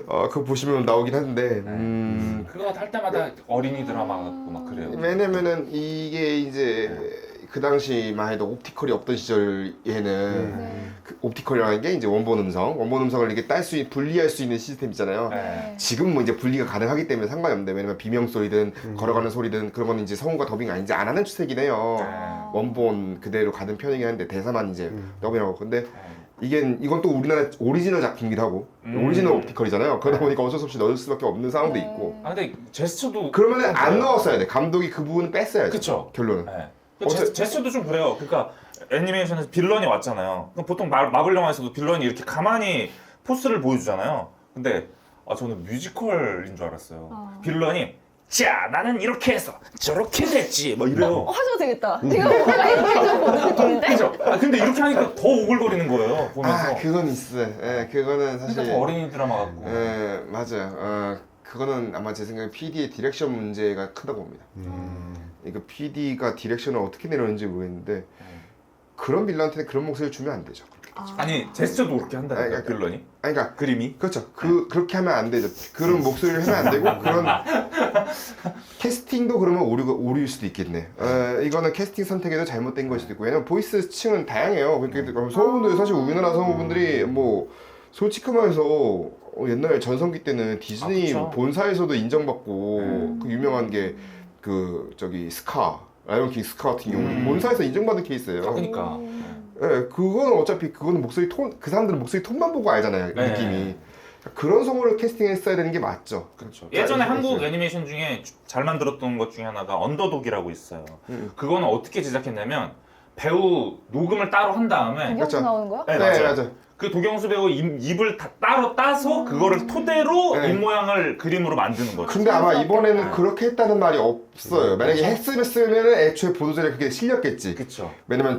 그거 보시면 나오긴 하는데 그거 할 때마다 어린이 드라마 같고 막 그래요. 왜냐면은 이게 이제 그 당시만 해도 옵티컬이 없던 시절에는 네. 그 옵티컬이라는 게 이제 원본 음성을 이렇게 분리할 수 있는 시스템 있잖아요. 네. 지금 뭐 이제 분리가 가능하기 때문에 상관이 없는데 왜냐면 비명 소리든 걸어가는 소리든 그런 건 이제 성우가 더빙 이제 안 하는 추세긴 해요. 원본 그대로 가는 편이긴 한데 대사만 이제 더빙하고 근데 이건 또 우리나라 오리지널 작품이기도 하고 오리지널 옵티컬이잖아요. 그러다 보니까 어쩔 수 없이 넣을 수밖에 없는 상황도 네. 있고 아 근데 제스처도 그러면은 안 넣었어야 돼. 감독이 그 부분은 뺐어야지. 그쵸. 결론은. 네. 제스처도 좀 그래요. 그러니까 애니메이션에서 빌런이 왔잖아요. 그럼 보통 마블 영화에서도 빌런이 이렇게 가만히 포스를 보여주잖아요. 근데 저는 뮤지컬인 줄 알았어요. 빌런이 자 나는 이렇게 해서 저렇게 됐지 뭐 이래요. 하셔도 되겠다. 이거 뭔가 애니메이션 보는 느낌인데? 그죠? 근데 이렇게 하니까 더 오글거리는 거예요. 보면서. 그건 있어요. 그거는 사실. 그러니까 더 어린이 드라마 같고. 맞아요. 그거는 아마 제 생각에 PD의 디렉션 문제가 크다고 봅니다. 이거 PD가 디렉션을 어떻게 내려는지 모르겠는데 그런 빌런한테 그런 목소리를 주면 안 되죠. 아니 제스처도 그렇게 한다니까 아니, 빌런이. 그러니까 그림이. 그렇죠. 그렇게 하면 안 되죠. 그런 목소리를 하면 안 되고 그런 캐스팅도 그러면 오류일 수도 있겠네. 이거는 캐스팅 선택에도 잘못된 걸 수도 있고 왜냐면 보이스 층은 다양해요. 그러니까 성우분들 사실 우리나라 성우분들이 뭐 솔직히 말해서 옛날 전성기 때는 디즈니 그쵸. 본사에서도 인정받고 그 유명한 게 그 저기 라이온킹 스카 같은 경우는 본사에서 인정받은 케이스예요. 그러니까. 그거는 어차피 그거는 목소리 톤, 그 사람들은 목소리 톤만 보고 알잖아요. 네. 느낌이. 그런 성우를 캐스팅했어야 되는 게 맞죠. 그렇죠. 예전에 그러니까 한국 애니메이션 중에 잘 만들었던 것 중에 하나가 언더독이라고 있어요. 그거는 어떻게 제작했냐면 배우 녹음을 따로 한 다음에 이경수 그렇죠. 나오는 거야? 네, 맞아요. 그 도경수 배우 입을 다 따로 따서 그거를 토대로 네. 입 모양을 그림으로 만드는 거죠. 근데 아마 이번에는 네. 그렇게 했다는 말이 없어요. 만약에 했으면 애초에 보도자료에 그게 실렸겠지. 그렇죠. 왜냐면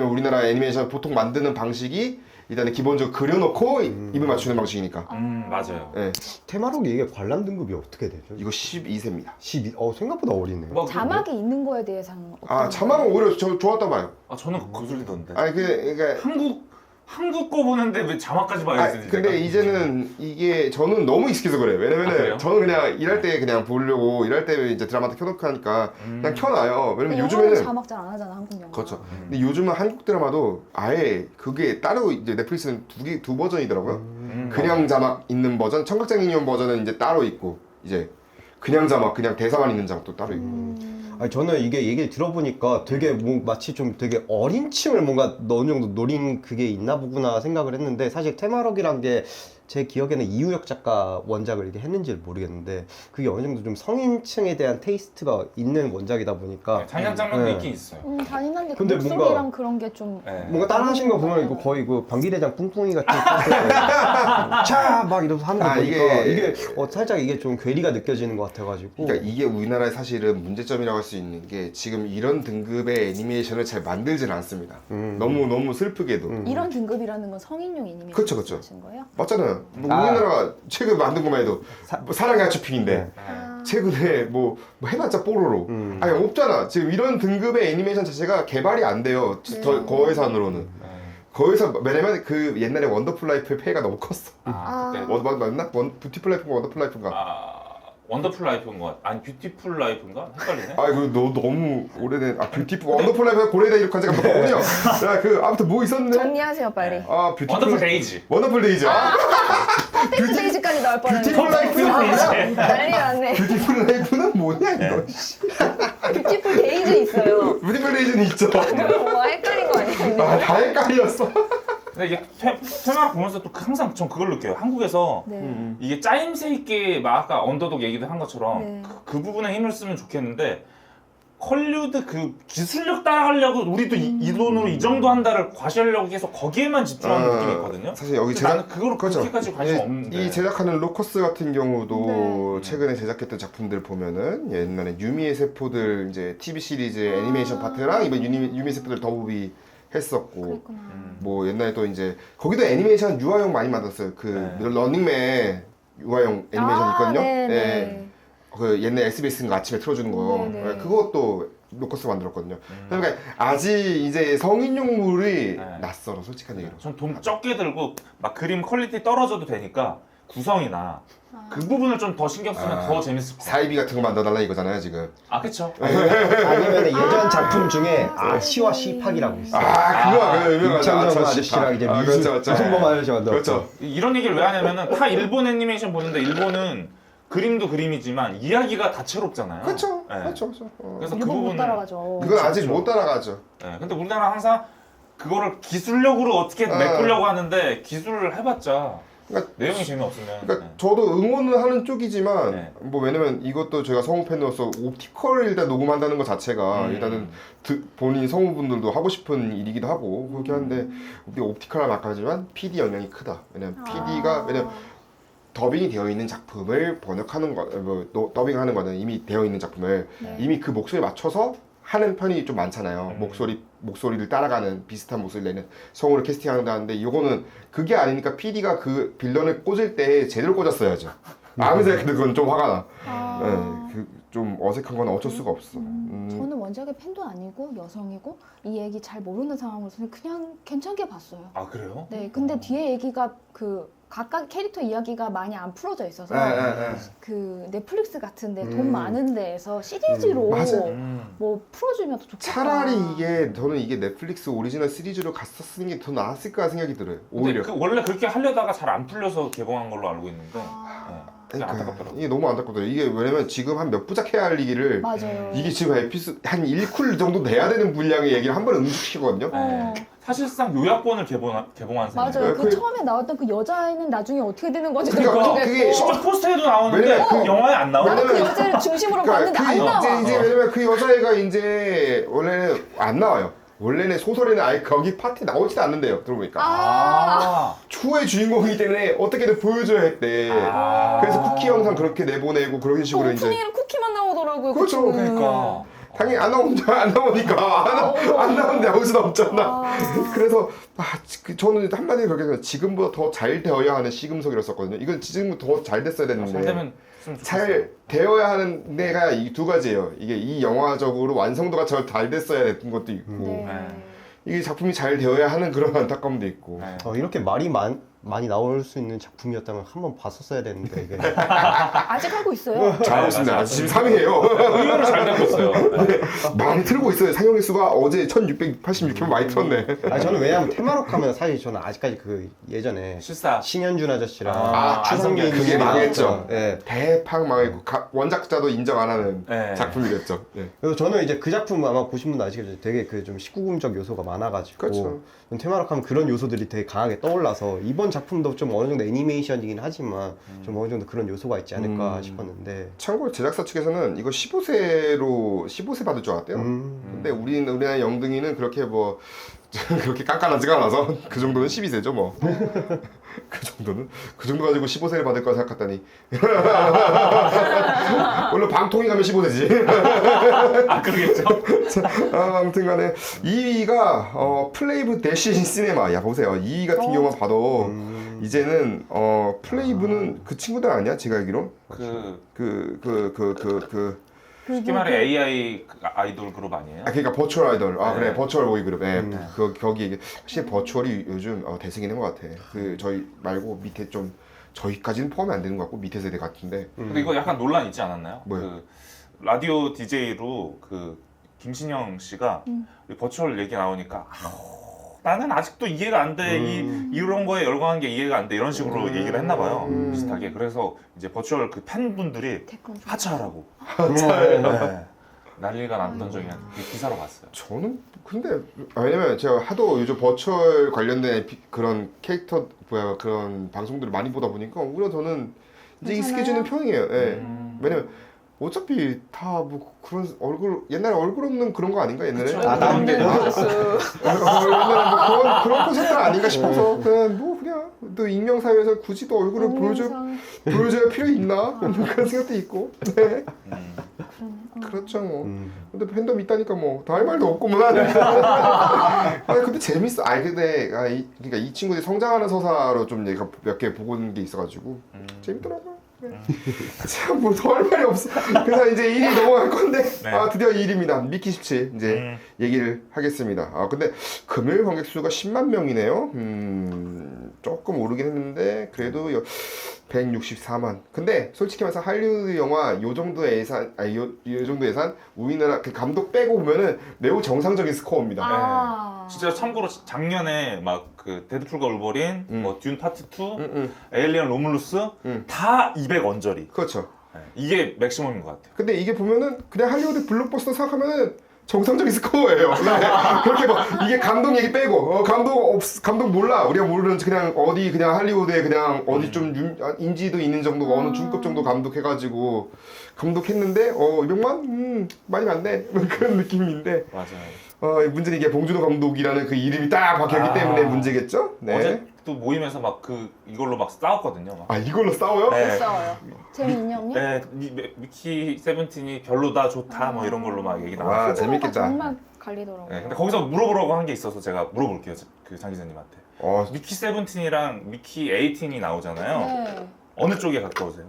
우리나라 애니메이션 보통 만드는 방식이 일단은 기본적으로 그려놓고 입을 맞추는 방식이니까. 맞아요. 네. 테마록이 이게 관람 등급이 어떻게 되죠? 이거 12세입니다. 12. 생각보다 어리네. 뭐, 자막이 있는 거에 대해서는 어떤 자막은 오히려 좋았다 봐요. 저는 거슬리던데. 그러니까 한국 거 보는데 왜 자막까지 봐야 되지? 근데 이제는 이게 저는 너무 익숙해서 그래요. 왜냐면은 그래요? 저는 그냥 일할 때 그냥 보려고 일할 때 이제 드라마 켜놓고 하니까 그냥 켜놔요. 왜냐면 영화는 요즘에는 자막 잘 안 하잖아, 한국 영화. 그렇죠. 근데 요즘은 한국 드라마도 아예 그게 따로 이제 넷플릭스는 두 버전이더라고요. 그냥 자막 있는 버전, 청각장애인 버전은 이제 따로 있고 이제 그냥 자막, 그냥 대사만 있는 자막도 따로 있고. 아니, 저는 이게 얘기를 들어보니까 되게 마치 좀 되게 어린 층을 뭔가 어느 정도 노린 그게 있나 보구나 생각을 했는데 사실 테마록이란 게 제 기억에는 이우혁 작가 원작을 이렇게 했는지를 모르겠는데 그게 어느 정도 좀 성인층에 대한 테이스트가 있는 원작이다 보니까 장난 장면도 네. 있긴 있어요. 잔인한데 근데 목소리랑 그런 게 좀 네. 뭔가 따라하신 거 보면 이거 거의 그 방귀대장 뿡뿡이 같은 차막 이러면서 하는 거 보니까 이게 살짝 이게 좀 괴리가 느껴지는 것 같아가지고 그러니까 이게 우리나라의 사실은 문제점이라고 할 수 있는 게 지금 이런 등급의 애니메이션을 잘 만들진 않습니다. 너무 슬프게도. 이런 등급이라는 건 성인용 애니메이션 그쵸. 말씀하신 거예요? 맞잖아요. 우리나라가 최근 만든 것만 해도 사랑의 하츄핑인데 네. 최근에 뭐 해봤자 뽀로로. 아니 없잖아. 지금 이런 등급의 애니메이션 자체가 개발이 안 돼요. 거회산으로는. 거기서 왜냐면 그 옛날에 원더풀 라이프의 폐해가 너무 컸어. 그때 맞나? 뷰티풀 라이프인가 원더풀 라이프인가? 원더풀 라이프인가? 아니 뷰티풀 라이프인가? 헷갈리네. 아이고 너 너무 오래된 뷰티풀 원더풀 라이프가 고레다 이렇게 관계가 없군요. 그 아무튼 뭐 있었네? 정리하세요 빨리. 뷰티풀 원더풀 데이지. 원더풀 데이즈. 팩트 데이지까지 나올 뻔했네. 뷰티풀 라이프. 난리 났네. 뷰티풀 라이프는 뭐냐 이거? 뷰티풀 데이즈 있어요. 뷰티풀 데이즈는 있죠. 그럼 뭐 헷갈린 거 아니에요? 다 헷갈렸어. 근데 이게 테마를 보면서 또 항상 전 그걸 느껴요. 한국에서 네. 이게 짜임새 있게 막 아까 언더독 얘기도 한 것처럼 네. 그 부분에 힘을 쓰면 좋겠는데 헐리우드 그 기술력 따라가려고 우리도 이 돈으로 이 정도 한다를 과시하려고 계속 거기에만 집중하는 느낌이 있거든요. 사실 여기 근데 나는 그거로 그렇게까지 관심 없는데. 이 제작하는 로커스 같은 경우도 네. 최근에 제작했던 작품들 보면은 옛날에 유미의 세포들 이제 TV 시리즈 애니메이션 파트랑 이번 유미의 세포들 더보비 했었고 그랬구나. 뭐 옛날에 또 이제 거기도 애니메이션 유아용 많이 만들었어요. 그 네. 러닝맨 유아용 애니메이션 있거든요. 네, 예. 네. 그 옛날 SBS인가 아침에 틀어주는 거. 네, 네. 예, 그것도 로커스 만들었거든요. 그러니까 아직 이제 성인용물이 네. 낯설어 솔직한 얘기로. 전 돈 적게 들고 막 그림 퀄리티 떨어져도 되니까 구성이나 그 부분을 좀 더 신경 쓰면 더 재밌을 것 같아요. 사이비 같은 거 만들어달라 이거잖아요 지금. 아 그쵸? 아니면 예전 작품 중에 아시와 시팍이라고 있어요. 그거 유명하죠. 이창정 아저 아저씨랑 이제 그렇죠, 그렇죠. 미술범 아저씨 만들었죠. 그렇죠. 이런 얘기를 왜 하냐면은 다 일본 애니메이션 보는데 일본은 그림도 그림이지만 이야기가 다채롭잖아요. 그렇죠. 네. 그렇죠. 그래서 그 일본 못 부분을 따라가죠. 그건 아직 그렇죠. 못 따라가죠. 네. 근데 우리나라 항상 그거를 기술력으로 어떻게 메꾸려고 하는데 기술을 해봤자 그러니까 내용이 재미없으면. 그러니까 네. 저도 응원은 하는 쪽이지만 네. 뭐 왜냐면 이것도 제가 성우 팬으로서 옵티컬을 일단 녹음한다는 것 자체가 일단은 본인 성우분들도 하고 싶은 일이기도 하고 그렇게 하는데 우리 옵티컬은 아까 하지만 PD 영향이 크다. 왜냐면 PD가 왜냐면 더빙이 되어 있는 작품을 번역하는 거, 뭐 더빙하는 거는 이미 되어 있는 작품을 네. 이미 그 목소리에 맞춰서 하는 편이 좀 많잖아요. 목소리를 따라가는 비슷한 목소리를 내는 성우를 캐스팅한다는데 이거는 그게 아니니까 PD가 그 빌런을 꽂을 때 제대로 꽂았어야죠. 아무리 생각해도 그건 좀 화가 나. 좀 어색한 건 어쩔 수가 없어. 저는 원작의 팬도 아니고 여성이고 이 얘기 잘 모르는 상황으로서는 그냥 괜찮게 봤어요. 아 그래요? 네, 근데 뒤에 얘기가 그 각각 캐릭터 이야기가 많이 안 풀어져 있어서 그 넷플릭스 같은데 돈 많은 데에서 시리즈로 맞아. 뭐 풀어주면 더 좋겠다. 차라리 저는 이게 넷플릭스 오리지널 시리즈로 갔었으는 게 더 나았을까 생각이 들어요. 근데 오히려. 원래 그렇게 하려다가 잘 안 풀려서 개봉한 걸로 알고 있는데 네. 그게 안타깝더라고요. 이게 너무 안타깝더라고요. 이게 왜냐면 지금 한 몇 부작 해야 할 얘기를 맞아요. 이게 지금 에피소드 한 1쿨 정도 돼야 되는 분량의 얘기를 한 번에 응축시거든요. 어, 사실상 요약본을 개봉한 셈이에요. 맞아요. 그 그- 처음에 나왔던 그 여자애는 나중에 어떻게 되는 건지 그러니까 모르겠고. 그게 진짜 포스터에도 나오는데 왜냐면 그- 영화에 안 나와. 나는 그 왜냐면- 여자를 중심으로 봤는데 안 나와. 이제 왜냐면 그 여자애가 이제 원래는 안 나와요. 원래는 소설에는 아예 거기 파트에 나오지도 않는데요. 들어보니까 아. 초의 주인공이기 때문에 어떻게든 보여줘야 했대. 그래서 쿠키 영상 그렇게 내보내고 그런 식으로 이제 오프닝에는 쿠키만 나오더라고요. 그 그렇죠. 친구는. 그러니까. 당연히 안 나오니까 안 나오는데 나올 수는 없잖아. 그래서 저는 한마디로 그렇게 해서 지금보다 더 잘 되어야 하는 시금석이라 썼거든요. 이건 지금보다 더 잘 됐어야 잘 됐는데 되면 좀 잘 되어야 하는 데가 이 두 가지예요. 이게 이 영화적으로 완성도가 잘 됐어야 됐던 것도 있고 네. 이게 작품이 잘 되어야 하는 그런 안타까움도 있고 네. 이렇게 말이 많이 나올 수 있는 작품이었다면 한번 봤었어야 되는데 이게 아직 하고 있어요. 잘 없습니다. 지금 3위에요. 의외로 잘 되고 있어요. 네. 많이 틀고 있어요. 상영일 수가 어제 1686회 많이 틀었네. 저는 왜냐면 테마록 하면 사실 저는 아직까지 그 예전에 실사. 신현준 아저씨랑 안성기 그게 망했죠. 예. 대팍 망했고 원작자도 인정 안 하는 네. 작품이 됐죠. 예. 그래서 저는 이제 그 작품 아마 보신 분도 아시겠지만 되게 그 좀 19금적 요소가 많아가지고 그렇죠. 테마록 하면 그런 요소들이 되게 강하게 떠올라서 이번 작품도 좀 어느 정도 애니메이션이긴 하지만 좀 어느 정도 그런 요소가 있지 않을까 싶었는데 참고로 제작사 측에서는 이거 15세 받을 줄 알았대요. 근데 우리나라 영등이는 그렇게 뭐 그렇게 깐깐하지가 않아서 그 정도는 12세죠 뭐. 그 정도 가지고 15세를 받을 거라 생각했더니 원래 방통위 가면 15세지. 아 그러겠죠. 아무튼간에 2위가 플레이브 대시 시네마. 야 보세요. 2위 같은 경우만 봐도 이제는 플레이브는 그 친구들 아니야? 제가 알기로 그 그 쉽게 말해 AI 아이돌 그룹 아니에요? 아, 그러니까 버추얼 아이돌. 아 네. 그래 버추얼 보이 그룹. 예. 음. 거기 사실 버추얼이 요즘 대세기는 것 같아. 그 저희 말고 밑에 좀 저희까지는 포함이 안 되는 것 같고 밑에 세대 같은데. 근데 이거 약간 논란 있지 않았나요? 뭐요? 그 라디오 DJ로 그 김신영 씨가 이 버추얼 얘기 나오니까 나는 아직도 이해가 안 돼. 이런 거에 열광한 게 이해가 안 돼. 이런 식으로 얘기를 했나 봐요. 비슷하게. 그래서 이제 버추얼 그 팬분들이 댓글 좀- 하차하라고. 네. 네. 난리가 났던 적이 그 기사로 봤어요. 저는 근데 왜냐면 제가 하도 요즘 버추얼 관련된 그런 캐릭터 그런 방송들을 많이 보다 보니까 오히려 저는 이제 괜찮아요? 익숙해지는 편이에요. 예. 왜냐면 어차피 다 뭐 그런 얼굴 옛날에 얼굴 없는 그런 거 아닌가 옛날에? 그쵸. 아, 그런 게 남들 가수. 옛날에 뭐 그런 콘셉트 아닌가 싶어서 그냥 또 익명 사회에서 굳이 또 얼굴을 동영상. 보여줘야 필요 있나 그런 생각도 있고. 네. 그러네. 그렇죠 뭐. 근데 팬덤 있다니까 뭐 더 할 말도 없구만. 아 근데 재밌어. 아 근데 그러니까 이 친구들이 성장하는 서사로 좀 얘가 몇 개 보고 있는 게 있어가지고 재밌더라고요. 참 뭐 더 할 말이 없어. 그래서 이제 1위 넘어갈 건데 네. 아 드디어 1위입니다. 미키 17 이제 얘기를 하겠습니다. 아 근데 금요일 관객 수가 10만 명이네요. 조금 오르긴 했는데 그래도 164만. 근데 솔직히 말해서 할리우드 영화 요 정도의 예산, 요 정도 예산 우리나라 그 감독 빼고 보면은 매우 정상적인 스코어입니다. 아. 진짜 참고로 작년에 막 그 데드풀과 울버린, 뭐 듄 파트 2, 에일리언 로물루스 다 200 언저리. 그렇죠. 네. 이게 맥시멈인 것 같아요. 근데 이게 보면은 그냥 할리우드 블록버스터 생각하면은 정상적인 스코어예요. 네. 그렇게 뭐 이게 감독 얘기 빼고 감독 몰라 우리가 모르는 그냥 어디 그냥 할리우드에 그냥 어디 좀 인지도 있는 정도 어느 중급 정도 감독해가지고 감독했는데 200만 많이 안 돼. 그런 느낌인데 맞아요. 문제는 이게 봉준호 감독이라는 그 이름이 딱 박혀있기 때문에 문제겠죠? 네. 어제 또 모임에서 막 이걸로 막 싸웠거든요. 막. 아 이걸로 싸워요? 네. 싸워요. 재미있냐 없냐? 네, 미키 세븐틴이 별로다 좋다 뭐 이런 걸로 막 얘기 와, 나왔어요. 재밌겠다. 정말 갈리더라고요. 네, 근데 거기서 물어보라고 한 게 있어서 제가 물어볼게요. 그 장 기자님한테. 미키 세븐틴이랑 미키 에이틴이 나오잖아요. 네. 어느 쪽에 가까우세요?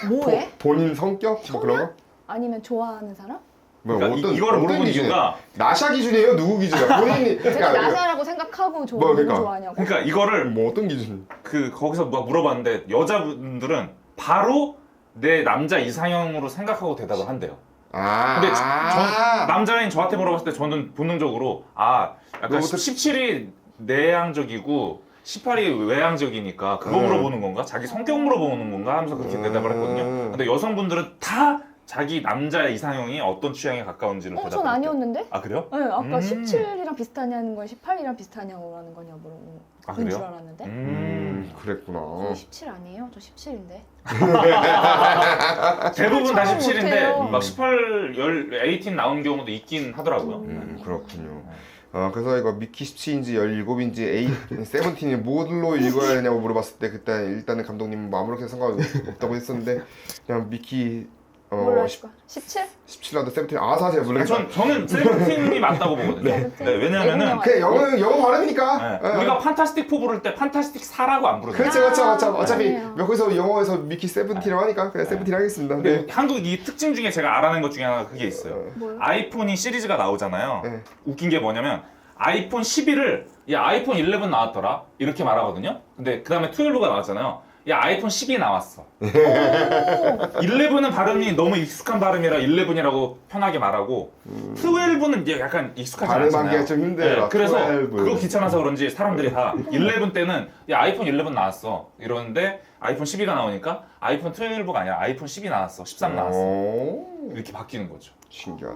뭐해? 본인 성격? 뭐 그런 거? 아니면 좋아하는 사람? 뭐 그러니까 이거를 물어본 기준이에요? 이유가 나샤 기준이에요? 누구 기준이야? 본인이 제가 나사라고 생각하고 뭐, 그러니까. 좋아하냐고? 그러니까 이거를 뭐 어떤 기준? 거기서 막 물어봤는데 여자분들은 바로 내 남자 이상형으로 생각하고 대답을 한대요. 근데 남자인 저한테 물어봤을 때 저는 본능적으로 약간 너부터 17이 내향적이고 18이 외향적이니까 그거 물어보는 건가? 자기 성격 물어보는 건가? 하면서 그렇게 대답을 했거든요. 근데 여성분들은 다 자기 남자 이상형이 어떤 취향에 가까운지를 전 대답을 했대요. 아니었는데? 아 그래요? 네, 아까 17이랑 비슷하냐는 건 18이랑 비슷하냐고 하는 거냐 물어보는 아, 줄 그래요? 알았는데. 그랬구나. 저 17 아니에요? 저 17인데. 대부분 다 잘 17인데 못해요. 막 18, 18 나온 경우도 있긴 하더라고요. 그렇군요. 그래서 이거 미키 17인지 17인지 17인지 뭐로 읽어야 되냐고 물어봤을 때 그때 일단은 감독님은 뭐 아무렇게나 상관없다고 했었는데 그냥 미키 뭘로 할까? 17? 17라도 17 사실 모르겠어. 저는 세븐틴이 맞다고 보거든요. 네, 왜냐하면은 그냥 영어 발음이니까. 네, 우리가 판타스틱 4 부를 때 판타스틱 4라고 안 부르잖아요. 그렇죠. 어차피 아니에요. 여기서 영어에서 미키 17이라고 하니까 그냥 17 하겠습니다. 근데 네. 한국 이 특징 중에 제가 알아낸 것 중에 하나가 그게 있어요. 뭐요? 아이폰이 시리즈가 나오잖아요. 네. 웃긴 게 뭐냐면 아이폰 11을 야 아이폰 11 나왔더라 이렇게 말하거든요. 근데 그 다음에 12가 나왔잖아요. 야 아이폰 10이 나왔어. 11은 발음이 너무 익숙한 발음이라 11이라고 편하게 말하고 12는 이제 약간 익숙하지 않잖아요. 발음하기가 좀 힘들어. 그래서 12. 그거 귀찮아서 그런지 사람들이 다 11 때는 야 아이폰 11 나왔어 이러는데 아이폰 12가 나오니까 아이폰 12가 아니라 아이폰 10이 나왔어 13 나왔어 이렇게 바뀌는 거죠. 신기하네.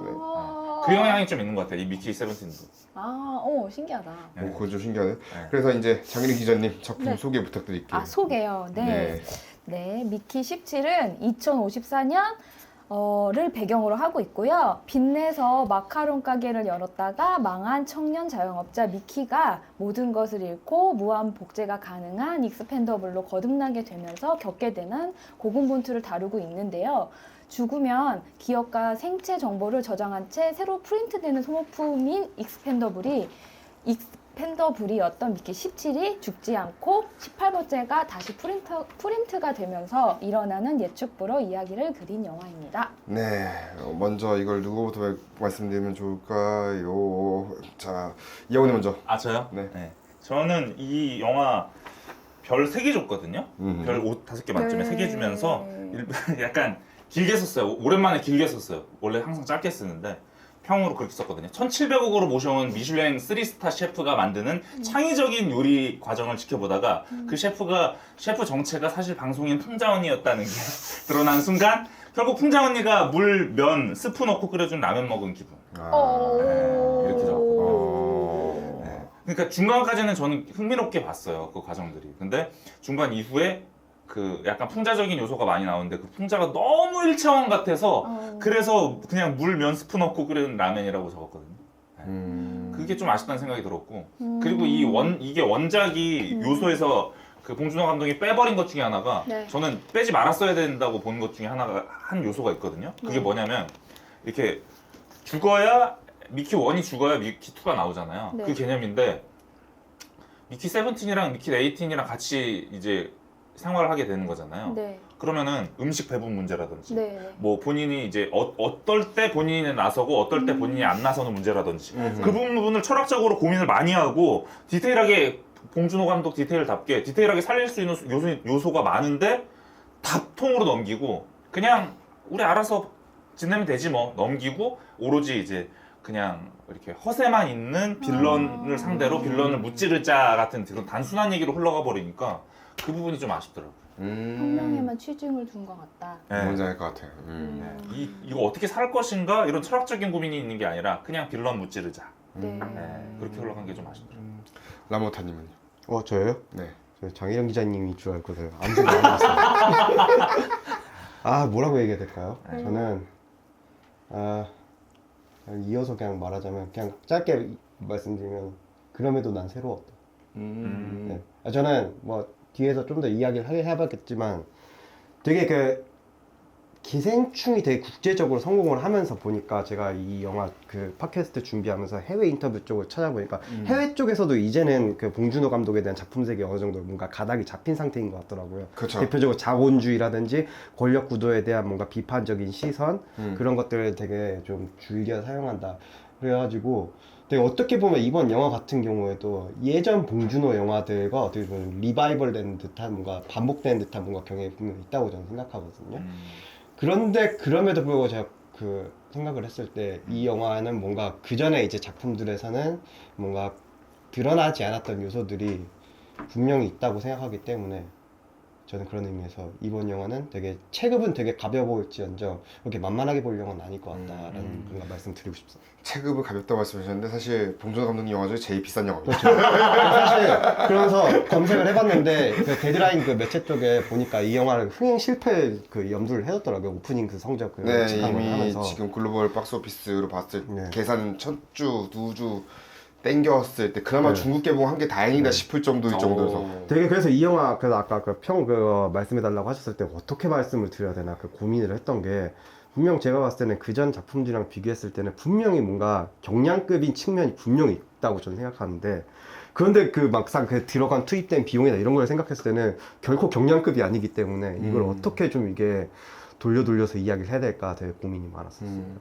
그 영향이 좀 있는 것 같아요. 이 미키 세븐틴도. 신기하다. 그거 좀 신기하네. 그래서 이제 장인희 기자님 작품 소개 부탁드릴게요. 소개요. 네, 미키 17은 2054년을 배경으로 하고 있고요. 빚내서 마카롱 가게를 열었다가 망한 청년 자영업자 미키가 모든 것을 잃고 무한 복제가 가능한 익스펜더블로 거듭나게 되면서 겪게 되는 고군분투를 다루고 있는데요. 죽으면 기억과 생체 정보를 저장한 채 새로 프린트되는 소모품인 익스펜더블이 팬더블이었던 미키 17이 죽지 않고 18번째가 다시 프린트가 되면서 일어나는 예측부로 이야기를 그린 영화입니다. 네, 먼저 이걸 누구부터 말씀드리면 좋을까요? 자, 이영훈이 먼저. 아 저요? 네. 저는 이 영화 별 3개 줬거든요. 별 5-5개 만점에 네. 3개 주면서 약간 길게 썼어요. 오랜만에 길게 썼어요. 원래 항상 짧게 쓰는데 평으로 그렇게 썼거든요. 1,700억으로 모셔온 미슐랭 3스타 셰프가 만드는 창의적인 요리 과정을 지켜보다가 그 셰프 정체가 사실 방송인 풍자 언니였다는 게 드러난 순간 결국 풍자 언니가 물, 면, 스프 넣고 끓여준 라면 먹은 기분. 이렇게 적었거든요. 그러니까 중간까지는 저는 흥미롭게 봤어요. 그 과정들이. 근데 중간 이후에 그 약간 풍자적인 요소가 많이 나오는데 그 풍자가 너무 1차원 같아서 그래서 그냥 물, 면, 스프 넣고 끓이는 라면이라고 적었거든요. 그게 좀 아쉽다는 생각이 들었고 그리고 이게 원작이 요소에서 그 봉준호 감독이 빼버린 것 중에 하나가 네. 저는 빼지 말았어야 된다고 본 것 중에 하나가 한 요소가 있거든요. 그게 뭐냐면 이렇게 죽어야 미키 1이 죽어야 미키 2가 나오잖아요. 네. 그 개념인데 미키 17이랑 미키 18이랑 같이 이제 생활을 하게 되는 거잖아요. 네. 그러면은 음식 배분 문제라든지 네. 뭐 본인이 이제 어떨 때 본인이 나서고 어떨 때 본인이 안 나서는 문제라든지 그 부분을 철학적으로 고민을 많이 하고 디테일하게 봉준호 감독 디테일답게 디테일하게 살릴 수 있는 요소가 많은데 답통으로 넘기고 그냥 우리 알아서 지내면 되지 뭐 넘기고 오로지 이제 그냥 이렇게 허세만 있는 빌런을 상대로 빌런을 무찌르자 같은 그런 단순한 얘기로 흘러가 버리니까 그 부분이 좀 아쉽더라고요. 한 명에만 치중을 둔 것 같다. 뭔지 알 것 같아요. 이거 어떻게 살 것인가 이런 철학적인 고민이 있는 게 아니라 그냥 빌런 무찌르자. 네. 그렇게 흘러간 게 좀 아쉽더라고요. 라모타님은요? 저요? 네. 저 장희령 기자님이 줄 알고서요. 아무 생각 안 해봤어요. 아, 뭐라고 얘기해야 될까요? 저는 그냥 이어서 그냥 말하자면 그냥 짧게 말씀드리면 그럼에도 난 새로웠다. 네. 저는 뭐 뒤에서 좀 더 이야기를 해봤겠지만 되게 그 기생충이 되게 국제적으로 성공을 하면서 보니까 제가 이 영화 그 팟캐스트 준비하면서 해외 인터뷰 쪽을 찾아보니까 해외 쪽에서도 이제는 그 봉준호 감독에 대한 작품색이 어느 정도 뭔가 가닥이 잡힌 상태인 것 같더라고요. 그쵸. 대표적으로 자본주의라든지 권력 구도에 대한 뭔가 비판적인 시선 그런 것들을 되게 좀 즐겨 사용한다. 그래가지고 되게 어떻게 보면 이번 영화 같은 경우에도 예전 봉준호 영화들과 어떻게 보면 리바이벌된 듯한 뭔가 반복되는 듯한 뭔가 경향이 분명히 있다고 저는 생각하거든요. 그런데 그럼에도 불구하고 제가 그 생각을 했을 때 이 영화는 뭔가 그 전에 이제 작품들에서는 뭔가 드러나지 않았던 요소들이 분명히 있다고 생각하기 때문에 저는 그런 의미에서 이번 영화는 되게 체급은 되게 가벼워 보일지언정 그렇게 만만하게 볼 영화는 아닐 것 같다라는 뭔가 말씀 드리고 싶습니다. 체급을 가볍다고 말씀하셨는데 사실 봉준호 감독님 영화 중에 제일 비싼 영화입니다. 사실 그러면서 검색을 해봤는데 그 데드라인 그 매체 쪽에 보니까 이 영화를 흥행 실패 그 염두를 해뒀더라고요. 오프닝 그 성적 그 네, 예측한 걸 이미 하면서. 지금 글로벌 박스오피스로 봤을 때 네. 계산 첫 주, 두 주 땡겼을 때 그나마 네. 중국 개봉한 게 다행이다 싶을 정도일 정도여서 되게 그래서 이 영화 그래서 아까 그 말씀해달라고 하셨을 때 어떻게 말씀을 드려야 되나 그 고민을 했던 게 분명 제가 봤을 때는 그전 작품들이랑 비교했을 때는 분명히 뭔가 경량급인 측면이 분명히 있다고 저는 생각하는데 그런데 그 막상 그 들어간 투입된 비용이나 이런 걸 생각했을 때는 결코 경량급이 아니기 때문에 이걸 어떻게 좀 이게 돌려서 이야기를 해야 될까 되게 고민이 많았었어요.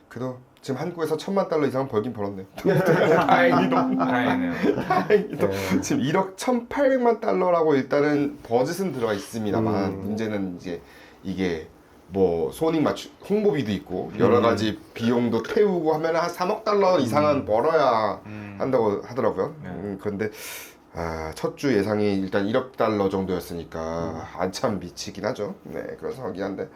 그래도 지금 한국에서 $1,000만 이상은 벌긴 벌었네요. 다행히도. 다행이네요. 다행히도. 지금 1억 1,800만 달러라고 일단은 버짓은 들어가 있습니다만 문제는 이제 이게 뭐 손익 홍보비도 있고 여러 가지 비용도 태우고 하면 한 3억 달러 이상은 벌어야 한다고 하더라고요. 그런데 첫 주 예상이 일단 1억 달러 정도였으니까 한참 미치긴 하죠. 네, 그런 상황이긴 한데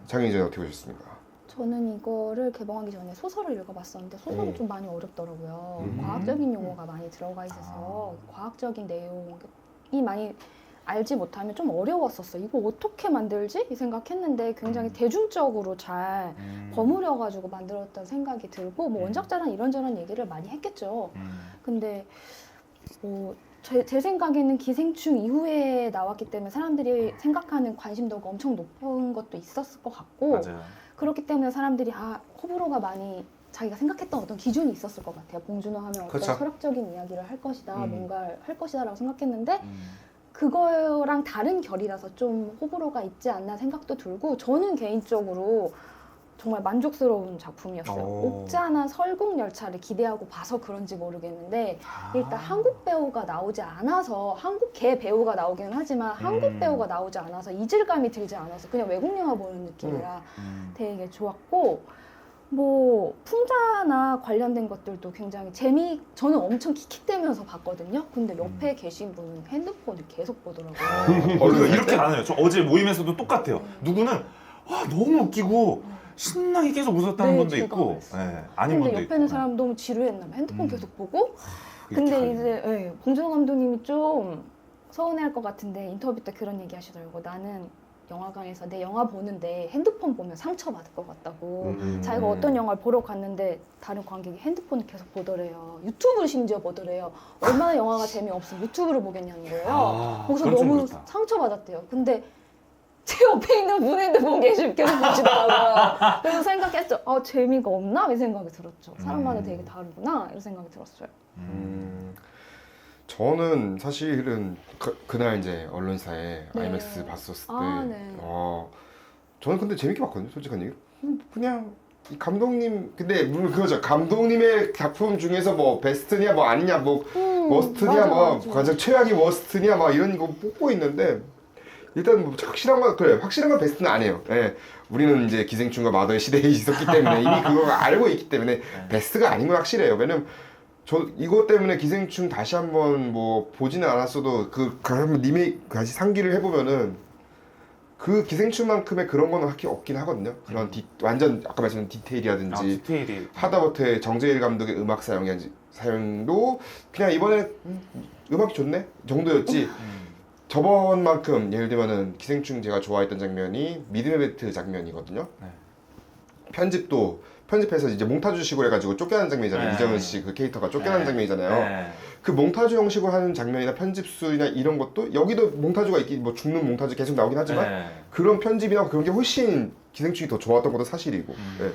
장윤희 전에 어떻게 보셨습니까? 저는 이거를 개봉하기 전에 소설을 읽어봤었는데 소설이 좀 많이 어렵더라고요. 과학적인 용어가 많이 들어가 있어서 과학적인 내용이 많이 알지 못하면 좀 어려웠었어요. 이거 어떻게 만들지? 이 생각했는데 굉장히 대중적으로 잘 버무려가지고 만들었던 생각이 들고 뭐 원작자랑 이런저런 얘기를 많이 했겠죠. 근데 뭐 제 생각에는 기생충 이후에 나왔기 때문에 사람들이 생각하는 관심도가 엄청 높은 것도 있었을 것 같고 맞아요. 그렇기 때문에 사람들이 호불호가 많이 자기가 생각했던 어떤 기준이 있었을 것 같아요. 봉준호 하면 어떤 그쵸. 철학적인 이야기를 할 것이다, 음. 뭔가 할 것이다라고 생각했는데 그거랑 다른 결이라서 좀 호불호가 있지 않나 생각도 들고 저는 개인적으로 정말 만족스러운 작품이었어요. 오. 옥자나 설국열차를 기대하고 봐서 그런지 모르겠는데 아. 일단 한국 배우가 나오지 않아서 한국계 배우가 나오기는 하지만 한국 배우가 나오지 않아서 이질감이 들지 않아서 그냥 외국 영화 보는 느낌이라 되게 좋았고 뭐 풍자나 관련된 것들도 굉장히 저는 엄청 킥킥대면서 봤거든요. 근데 옆에 계신 분은 핸드폰을 계속 보더라고요. 이렇게 안 해요. 저 어제 모임에서도 똑같아요. 누구는 와 너무 웃기고 신나게 계속 웃었다는 네, 분도 제가 있고, 그랬어요. 예, 아닌 근데 분도 옆에 있고. 있는 사람 너무 지루했나 봐. 핸드폰 계속 보고. 이렇게 근데 하는. 이제 봉준호 감독님이 좀 서운해할 것 같은데 인터뷰 때 그런 얘기 하시더라고. 나는 영화관에서 내 영화 보는데 핸드폰 보면 상처받을 것 같다고. 자기가 어떤 영화를 보러 갔는데 다른 관객이 핸드폰을 계속 보더래요. 유튜브를 심지어 보더래요. 얼마나 영화가 재미없으면 유튜브를 보겠냐는 거예요. 거기서 그건 좀 너무 그렇다. 상처받았대요. 근데 제 옆에 있는 분 핸드폰 계속 보시더라고요. 그래서 생각했죠. 재미가 없나? 이 생각이 들었죠. 사람마다 되게 다르구나. 이런 생각이 들었어요. 저는 사실은 그날 이제 언론사에 네. 아이맥스 봤었을 때 네. 저는 근데 재밌게 봤거든요. 솔직한 얘기. 그냥 이 감독님 근데 물론 그거죠. 감독님의 작품 중에서 뭐 베스트냐 뭐 아니냐 뭐 워스트냐 맞아, 뭐 맞아. 가장 최악이 워스트냐 막 이런 거 뽑고 있는데 일단 뭐 확실한 건 그래 확실한 건 베스트는 아니에요. 예. 우리는 이제 기생충과 마더의 시대에 있었기 때문에 이미 그거 알고 있기 때문에 베스트가 아닌 건 확실해요. 왜냐면 저 이것 때문에 기생충 다시 한번 뭐 보지는 않았어도 한번 리메이크 다시 상기를 해보면은 그 기생충만큼의 그런 거는 확실히 없긴 하거든요. 그런 완전 아까 말씀드린 디테일이라든지 디테일이 하다못해 정재일 감독의 음악 사용도 그냥 이번에 음악이 좋네 정도였지. 저번만큼 예를 들면은 기생충 제가 좋아했던 장면이 믿음의 배트 장면이거든요. 네. 편집해서 이제 몽타주식으로 해가지고 쫓겨나는 장면이잖아요. 네. 이정은 씨 그 캐릭터가 쫓겨나는 네. 장면이잖아요. 네. 그 몽타주 형식으로 하는 장면이나 편집수나 이런 것도 여기도 몽타주가 있긴 뭐 죽는 몽타주 계속 나오긴 하지만 네. 그런 편집이나 그런 게 훨씬 기생충이 더 좋았던 것도 사실이고 예.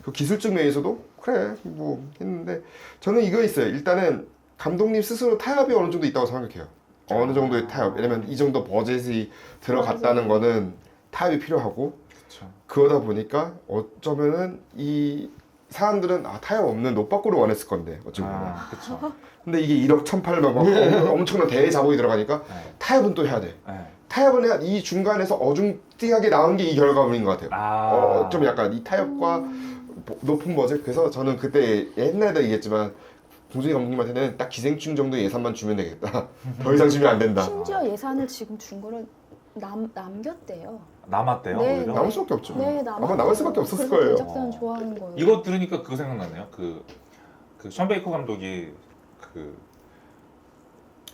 그 기술적 면에서도 그래 뭐 했는데 저는 이거 있어요. 일단은 감독님 스스로 타협이 어느 정도 있다고 생각해요. 어느 정도의 타협. 왜냐면 이 정도 버젯이 들어갔다는 거는 타협이 필요하고 그쵸. 그러다 보니까 어쩌면은 이 사람들은 타협 없는 노빠꾸를 원했을 건데 어쩌면 그쵸. 근데 이게 1억 1,800만 엄청난 대자본이 들어가니까 네. 타협은 또 해야 돼. 네. 타협은 해야 이 중간에서 어중띵하게 나온 게 이 결과물인 것 같아요. 좀 약간 이 타협과 높은 버젯. 그래서 저는 그때 옛날에도 얘기했지만 봉준호 감독님한테는 딱 기생충 정도 예산만 주면 되겠다. 더 이상 주면 안 된다. 심지어 예산을 지금 준 거를 남겼대요. 남았대요. 네, 오히려. 남을 수밖에 없죠. 네, 아마 남을 수밖에 없었을 그래서 거예요. 제작사는 좋아하는 거예요. 이거 들으니까 그거 생각나네요. 션 베이커 감독이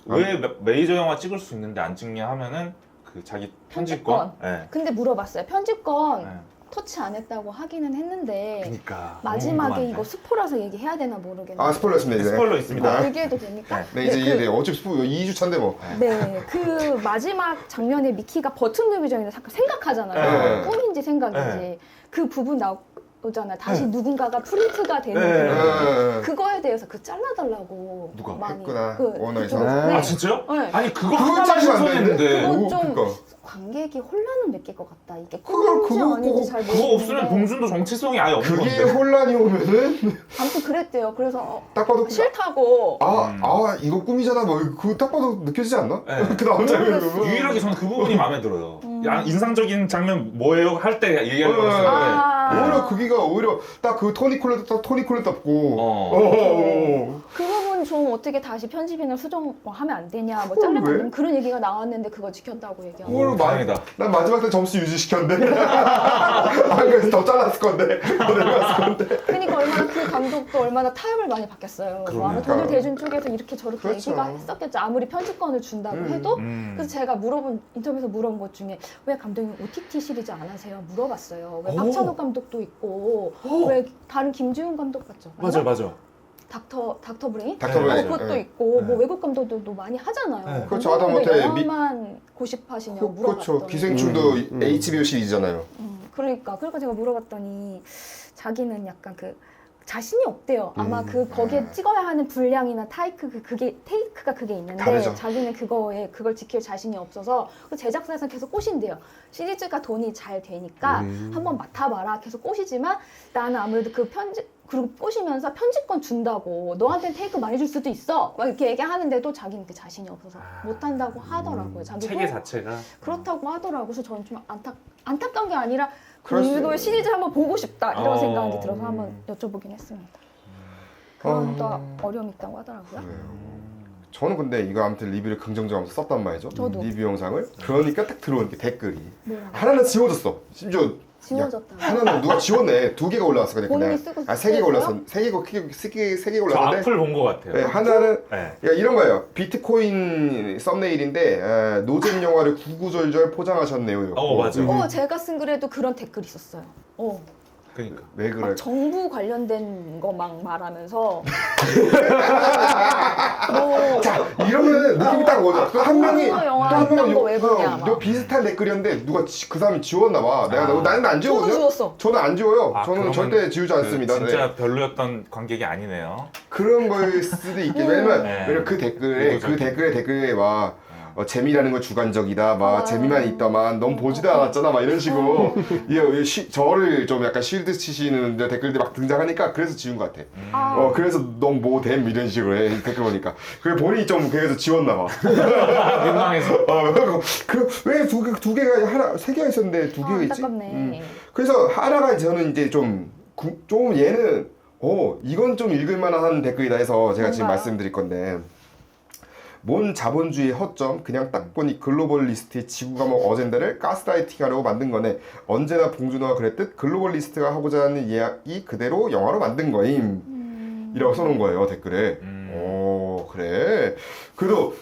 왜 메이저 영화 찍을 수 있는데 안 찍냐 하면은 자기 편집권. 네. 근데 물어봤어요. 편집권 네. 터치 안 했다고 하기는 했는데 그러니까 마지막에 이거 스포라서 얘기해야 되나 모르겠네요. 스포일러였습니다. 이제. 스포일러 있습니다. 얘기해도 됩니까? 네, 이제 이해돼요. 어차피 스포 2주 차인데 뭐. 네, 그 마지막 장면에 미키가 버튼 누르기 전에 생각하잖아요. 네. 꿈인지 생각인지. 네. 그 부분 나오잖아요. 다시 누군가가 프린트가 되는 네. 부분. 네. 그거에 대해서 잘라달라고 누가 많이 했구나. 그 원어에서. 그쪽에서. 네. 아 진짜요? 네. 아니 그거 그거 하나만 잘리면 안 되는데? 신선했는데 그건 오, 좀 그러니까. 관객이 혼란을 느낄 것 같다. 이게 그걸 꿈인지 그거 아닌지 잘 그거 모르겠는데. 없으면 봉준도 정체성이 아예 없는 그게 건데. 혼란이 오면은 아무튼 그랬대요. 그래서 딱 봐도 싫다고. 이거 꿈이잖아. 뭐 그거 딱 봐도 느껴지지 않나? 네. 그 다음 장면은. 유일하게 저는 그 부분이 마음에 들어요. 야, 인상적인 장면 뭐예요? 할 때 얘기하는 거였는데. 오히려 그기가 오히려 딱 그 토니 콜렛 없고. 그 부분 좀 어떻게 다시 편집인을 수정하면 안 되냐, 뭐 왜? 잘라버리면 그런 얘기가 나왔는데 그거 지켰다고 얘기하고. 다행이다. 난 마지막 때 점수 유지시켰는데. 안 그래서 더 잘랐을 건데. 더 내려갔을 건데. 그러니까 얼마나 그 감독도 얼마나 타협을 많이 받겠어요. 뭐 아마 돈을 대준 쪽에서 이렇게 저렇게 그렇죠. 얘기가 했었겠죠. 아무리 편집권을 준다고 해도. 그래서 제가 인터뷰에서 물어본 것 중에 왜 감독님 OTT 시리즈 안 하세요? 물어봤어요. 왜 박찬욱 감독도 있고 왜 다른 김지훈 감독 같죠? 맞아. 닥터 브레인? 닥터 브레인. 그것도 네. 있고 네. 뭐 외국 감독들도 많이 하잖아요. 네. 그렇죠. 왜 하다못해 영화만 고집하시냐고 물어봤더니 그렇죠. 기생충도 HBO 시리즈잖아요. 그러니까 제가 물어봤더니 자기는 약간 그 자신이 없대요. 아마 거기에 찍어야 하는 분량이나 테이크가 그게 있는데 다르죠. 자기는 그걸 지킬 자신이 없어서 그 제작사에서 계속 꼬신대요. 시리즈가 돈이 잘 되니까 한번 맡아봐라. 계속 꼬시지만 나는 아무래도 그리고 꼬시면서 편집권 준다고 너한테는 테이크 많이 줄 수도 있어. 막 이렇게 얘기하는데도 자기는 그 자신이 없어서 못한다고 하더라고요. 자기도 체계 자체가 그렇다고 하더라고요. 그래서 저는 좀 안타까운 게 아니라 그럴 수 이거 시리즈 한번 보고 싶다 이런 어. 생각이 들어서 한번 여쭤보긴 했습니다. 그런 또 어려움이 있다고 하더라고요. 저는 근데 이거 아무튼 리뷰를 긍정적으로 썼단 말이죠. 저도. 리뷰 영상을. 그러니까 딱 들어오는 게 댓글이 뭐라고? 하나는 지워졌어. 심지어 지워졌다. 하나는 누가 지웠네. 2개가 올라왔어. 그냥 본인이 쓰고 3개가 쓰고요? 올랐어. 3개가 저 올랐는데 앞을 본 것 같아요. 네, 하나는 네. 이런 거예요. 비트코인 썸네일인데 노잼 영화를 구구절절 포장하셨네요. 맞아요. 제가 쓴 글에도 그런 댓글이 있었어요. 그러니까 왜 막 그래? 정부 관련된 거 막 말하면서 자 이러면 느낌이 딱 오죠. 또 한 명이 영화 이딴 거 왜 보냐 막. 요 비슷한 댓글이었는데 누가 그 사람이 지웠나 봐. 나는 안 저도 지웠거든요. 지웠어. 저는 안 지워요. 저는 그러면 절대 지우지 않습니다. 진짜 네. 별로였던 관객이 아니네요. 그런 거일 수도 있겠죠. 왜냐면 네. 그 댓글에 의도적인. 댓글에 막 재미라는 건 주관적이다. 막 아. 재미만 있다만 넌 보지도 않았잖아. 막 이런 식으로 저를 좀 약간 실드 치시는 댓글들이 막 등장하니까 그래서 지운 것 같아. 그래서 넌 뭐 됨 이런 식으로 해 댓글 보니까. 그래 본인이 좀 그래서 지웠나 봐. 민망해서. 왜 두 개가 하나 세 개가 있었는데 2개가 있지? 안타깝네. 그래서 하나가 저는 이제 좀 얘는 이건 좀 읽을만한 댓글이다 해서 제가 지금 뭔가요? 말씀드릴 건데. 뭔 자본주의 허점 그냥 딱 보니 글로벌리스트의 지구과목 어젠다를 가스라이팅하려고 만든 거네. 언제나 봉준호가 그랬듯 글로벌리스트가 하고자 하는 이야기 그대로 영화로 만든 거임. 이라고 써놓은 거예요 댓글에. 그래. 그래도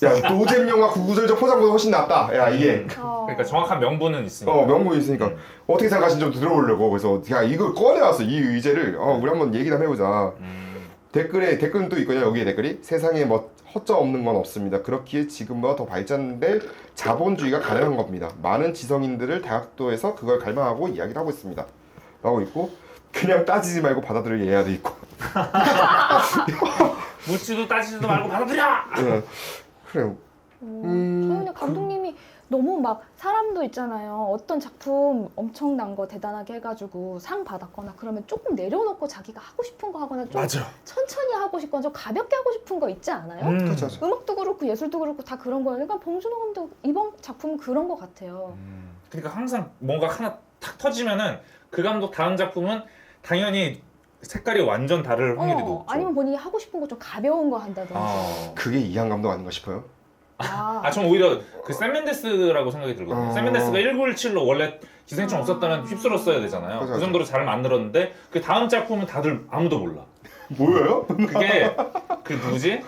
야 노잼 영화 구구절절 포장보다 훨씬 낫다. 야 이게 그러니까 정확한 명분은 있으니까. 명분이 있으니까 어떻게 생각하시는지 좀 들어보려고. 그래서 야 이걸 꺼내왔어 이 의제를. 우리 한번 얘기 좀 해보자. 댓글은 또 있거든요. 여기에 댓글이 세상에 뭐 허점 없는 건 없습니다. 그렇기에 지금보다 더 발전될 자본주의가 가능한 겁니다. 많은 지성인들을 대학도에서 그걸 갈망하고 이야기를 하고 있습니다. 라고 있고 그냥 따지지 말고 받아들일 예야도 있고. 묻지도 따지지도 말고 받아들여! 그래요. 저는 감독님이 너무 막 사람도 있잖아요. 어떤 작품 엄청난 거 대단하게 해가지고 상 받았거나 그러면 조금 내려놓고 자기가 하고 싶은 거 하거나 좀 맞아. 천천히 하고 싶거나 좀 가볍게 하고 싶은 거 있지 않아요? 그렇죠. 음악도 그렇고 예술도 그렇고 다 그런 거예요. 그러니까 봉준호 감독 이번 작품은 그런 거 같아요. 그러니까 항상 뭔가 하나 탁 터지면은 그 감독 다음 작품은 당연히 색깔이 완전 다를 확률이 높죠. 아니면 본인이 하고 싶은 거 좀 가벼운 거 한다든지. 그게 이한 감독 아닌가 싶어요. 전 오히려 그 샘 맨데스라고 생각이 들거든요. 샘 맨데스가 1917로 원래 기생충 없었다면 휩쓸었어야 되잖아요. 그렇죠, 그 정도로 잘 만들었는데 그 다음 작품은 다들 아무도 몰라. 뭐예요? 그게 그 누구지?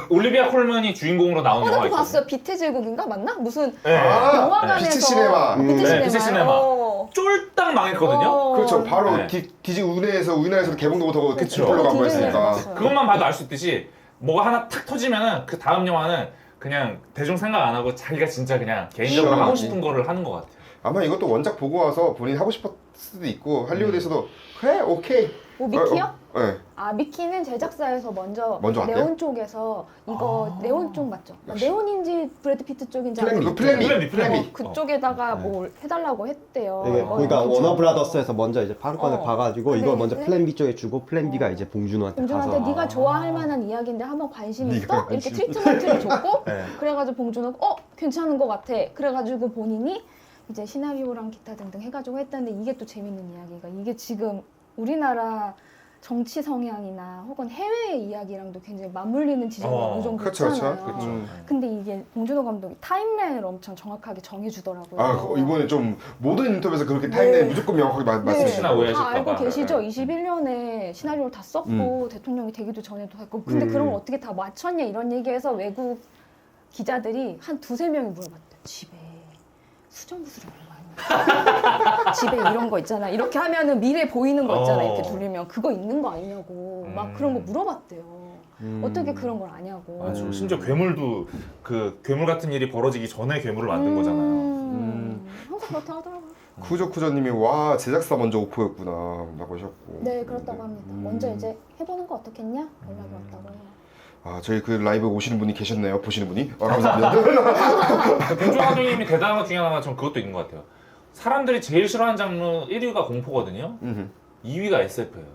올리비아 콜먼이 주인공으로 나온 영화 나도 있거든요. 봤어요. 빛의 제국인가 맞나? 무슨 네. 영화관에서 빛의 시네마. 빛의 시네마. 쫄딱 망했거든요. 그렇죠. 바로 네. 디지 우리나라에서도 개봉도 못하고 그쵸. 디플로 가고 디즈니에서 했으니까. 봤어요. 그것만 봐도 알 수 있듯이 뭐가 하나 탁 터지면은 그 다음 영화는 그냥 대중 생각 안 하고 자기가 진짜 그냥 개인적으로 시원하지. 하고 싶은 거를 하는 것 같아요. 아마 이것도 원작 보고 와서 본인이 하고 싶었을 수도 있고 할리우드에서도 그래 오케이. 미키요? 네. 미키는 제작사에서 먼저 왔대요? 네온 쪽에서 이거 네온 쪽 맞죠? 네온인지 브래드 피트 쪽인지 플랜비. 그쪽에다가 뭘 해달라고 했대요. 이게 이거 그러니까 엄청 워너브라더스에서 먼저 이제 판권을 봐가지고 그래, 이걸 먼저 그래? 플랜 B 쪽에 주고 플랜 B가 이제 봉준호한테 봉준호한테 가서 네가 좋아할 만한 이야기인데 한번 관심 있어? 네가 이렇게 관심 트리트먼트를 줬고 네. 그래가지고 봉준호가 괜찮은 것 같아. 그래가지고 본인이 이제 시나리오랑 기타 등등 해가지고 했다는데 이게 또 재밌는 이야기가 이게 지금 우리나라 정치 성향이나 혹은 해외의 이야기랑도 굉장히 맞물리는 지점이 어느 정도 그렇죠, 있잖아요. 그렇죠. 근데 이게 봉준호 감독이 타임라인을 엄청 정확하게 정해주더라고요. 이번에 좀 모든 인터뷰에서 그렇게 타임라인 무조건 명확하게 말씀해 혹시나 주시고. 오해하실까 다 알고 봐. 계시죠? 21년에 시나리오를 다 썼고 대통령이 되기도 전에도 했고 근데 그런 걸 어떻게 다 맞췄냐 이런 얘기해서 외국 기자들이 한 2-3명이 물어봤대요. 집에 수정구슬이 얼마 있나? 집에 이런 거 있잖아. 이렇게 하면은 미래 보이는 거 있잖아. 이렇게 돌리면 그거 있는 거 아니냐고 막 그런 거 물어봤대요. 어떻게 그런 걸 아냐고. 맞아. 심지어 괴물도 그 괴물 같은 일이 벌어지기 전에 괴물을 만든 거잖아요. 항상 그렇다 하더라고요. 쿠조쿠조님이 와 제작사 먼저 오퍼였구나 라고 하셨고. 네, 그렇다고 합니다. 먼저 이제 해보는 거 어떻겠냐? 연락이 왔다고 해요. 아 저희 그 라이브 오시는 분이 계셨네요. 보시는 분이. 감사합니다. 봉준호 감독님이 대단한 것 중에 하나가 전 그것도 있는 것 같아요. 사람들이 제일 싫어하는 장르 1위가 공포거든요. 2위가 SF예요.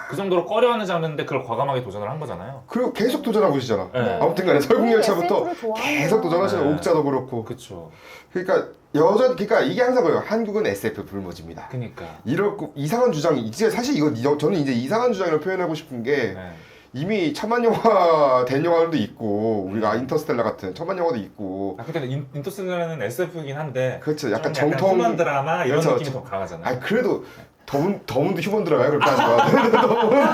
그 정도로 꺼려하는 장르인데 그걸 과감하게 도전을 한 거잖아요. 그리고 계속 도전하고 계시잖아. 네. 아무튼간에 설국열차부터 SF를 좋아하네요. 계속 도전하시는 네. 옥자도 그렇고. 그렇죠. 그러니까 그러니까 이게 항상 그래요. 한국은 SF 불모지입니다. 그러니까. 이렇고 이상한 주장이 이제 사실 저는 이제 이상한 주장이라고 표현하고 싶은 게 네. 이미 천만 영화 된 영화들도 있고 우리가 인터스텔라 같은 천만 영화도 있고. 아 근데 인터스텔라는 SF이긴 한데 그렇죠. 약간 좀 정통 휴먼 드라마 이런 그렇죠. 느낌이 더 강하잖아요. 아니 그래도 더문도 휴먼 드라마야 그렇게 하니까.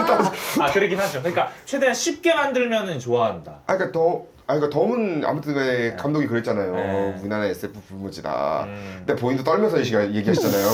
아 그러긴 하죠. 그러니까 최대한 쉽게 만들면은 좋아한다. 그러니까 덤은 아무튼 간에 감독이 그랬잖아요. 네. 우리나라 SF 불모지다. 근데 본인도 떨면서 얘기하시잖아요.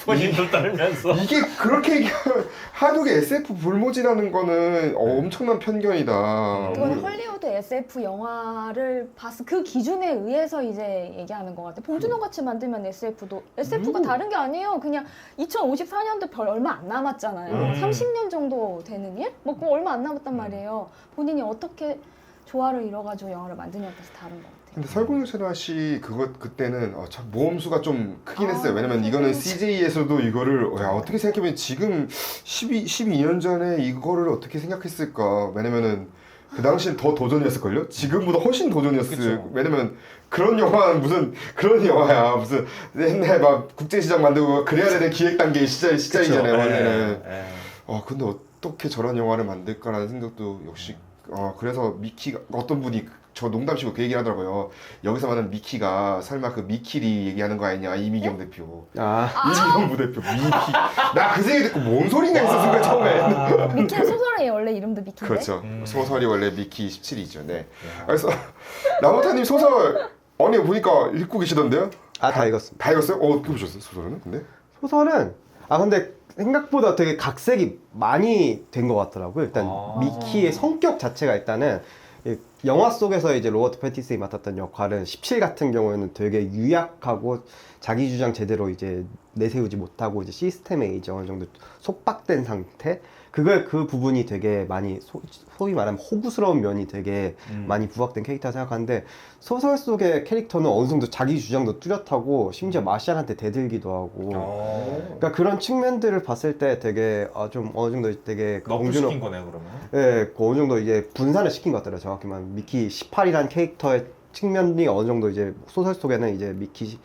본인도 떨면서. 이게 그렇게 얘기하면 한국의 SF 불모지라는 거는 엄청난 편견이다. 그건 헐리우드 SF 영화를 봤을 그 기준에 의해서 이제 얘기하는 것 같아요. 봉준호 같이 만들면 SF가 다른 게 아니에요. 그냥 2054년도 별 얼마 안 남았잖아요. 30년 정도 되는 일? 뭐 그거 얼마 안 남았단 말이에요. 본인이 어떻게 조화를 이뤄가지고 영화를 만드냐에 따라서 다른 것 같아요. 근데 설국열차 씨 그때는 참 모험수가 좀 크긴 했어요. 왜냐면 설국열차. 이거는 CJ에서도 이거를 어떻게 생각해보면 지금 12년 전에 이거를 어떻게 생각했을까. 왜냐면은 그 당시엔 더 도전이었을걸요? 지금보다 훨씬 도전이었어요. 그쵸. 왜냐면 그런 영화는 무슨 그런 영화야. 무슨 옛날 막 국제시장 만들고 그래야 되는 기획 단계 시작이잖아요. 원래는. 근데 어떻게 저런 영화를 만들까라는 생각도 역시 그래서 미키가 어떤 분이 저 농담치고 그 얘기를 하더라고요. 여기서 말하는 미키가 설마 그 미키리 얘기하는 거 아니냐 이미경 대표. 이미경 부대표 미키. 나 그 생각이 듣고 뭔 소린가 했었을 거야 처음에. 미키는 소설이에요. 원래 이름도 미키인데. 그렇죠. 소설이 원래 미키 17이죠. 네. 그래서 나무타님 소설 보니까 읽고 계시던데요? 다 읽었습니다. 다 읽었어요? 어떻게 보셨어요 소설은? 근데? 소설은 근데 생각보다 되게 각색이 많이 된 것 같더라고요. 일단 미키의 성격 자체가 일단은 영화 속에서 이제 로버트 패티슨이 맡았던 역할은 17 같은 경우에는 되게 유약하고 자기 주장 제대로 이제 내세우지 못하고 이제 시스템에 이제 어느 정도 속박된 상태. 그 부분이 되게 많이 소위 말하면 호구스러운 면이 되게 많이 부각된 캐릭터라 생각하는데 소설 속의 캐릭터는 어느 정도 자기 주장도 뚜렷하고 심지어 마샬한테 대들기도 하고 그러니까 그런 측면들을 봤을 때 되게 좀 어느 정도 되게 너프시킨 거네요 그러면. 그 어느 정도 이제 분산을 시킨 것 같더라고요. 정확히 말하면 미키 18이라는 캐릭터의 측면이 어느 정도 이제 소설 속에는 이제 미키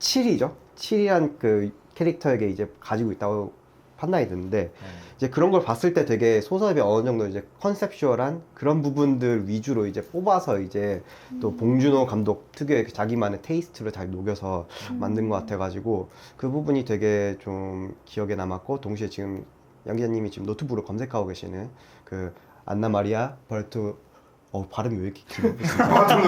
7이죠. 7이란 그 캐릭터에게 이제 가지고 있다고 판단이 드는데 이제 그런 걸 봤을 때 되게 소설이 어느 정도 이제 컨셉슈얼한 그런 부분들 위주로 이제 뽑아서 이제 또 봉준호 감독 특유의 자기만의 테이스트를 잘 녹여서 만든 것 같아가지고 그 부분이 되게 좀 기억에 남았고 동시에 지금 양 기자님이 지금 노트북으로 검색하고 계시는 그 안나 마리아 벌트 발음이 왜 이렇게 길어?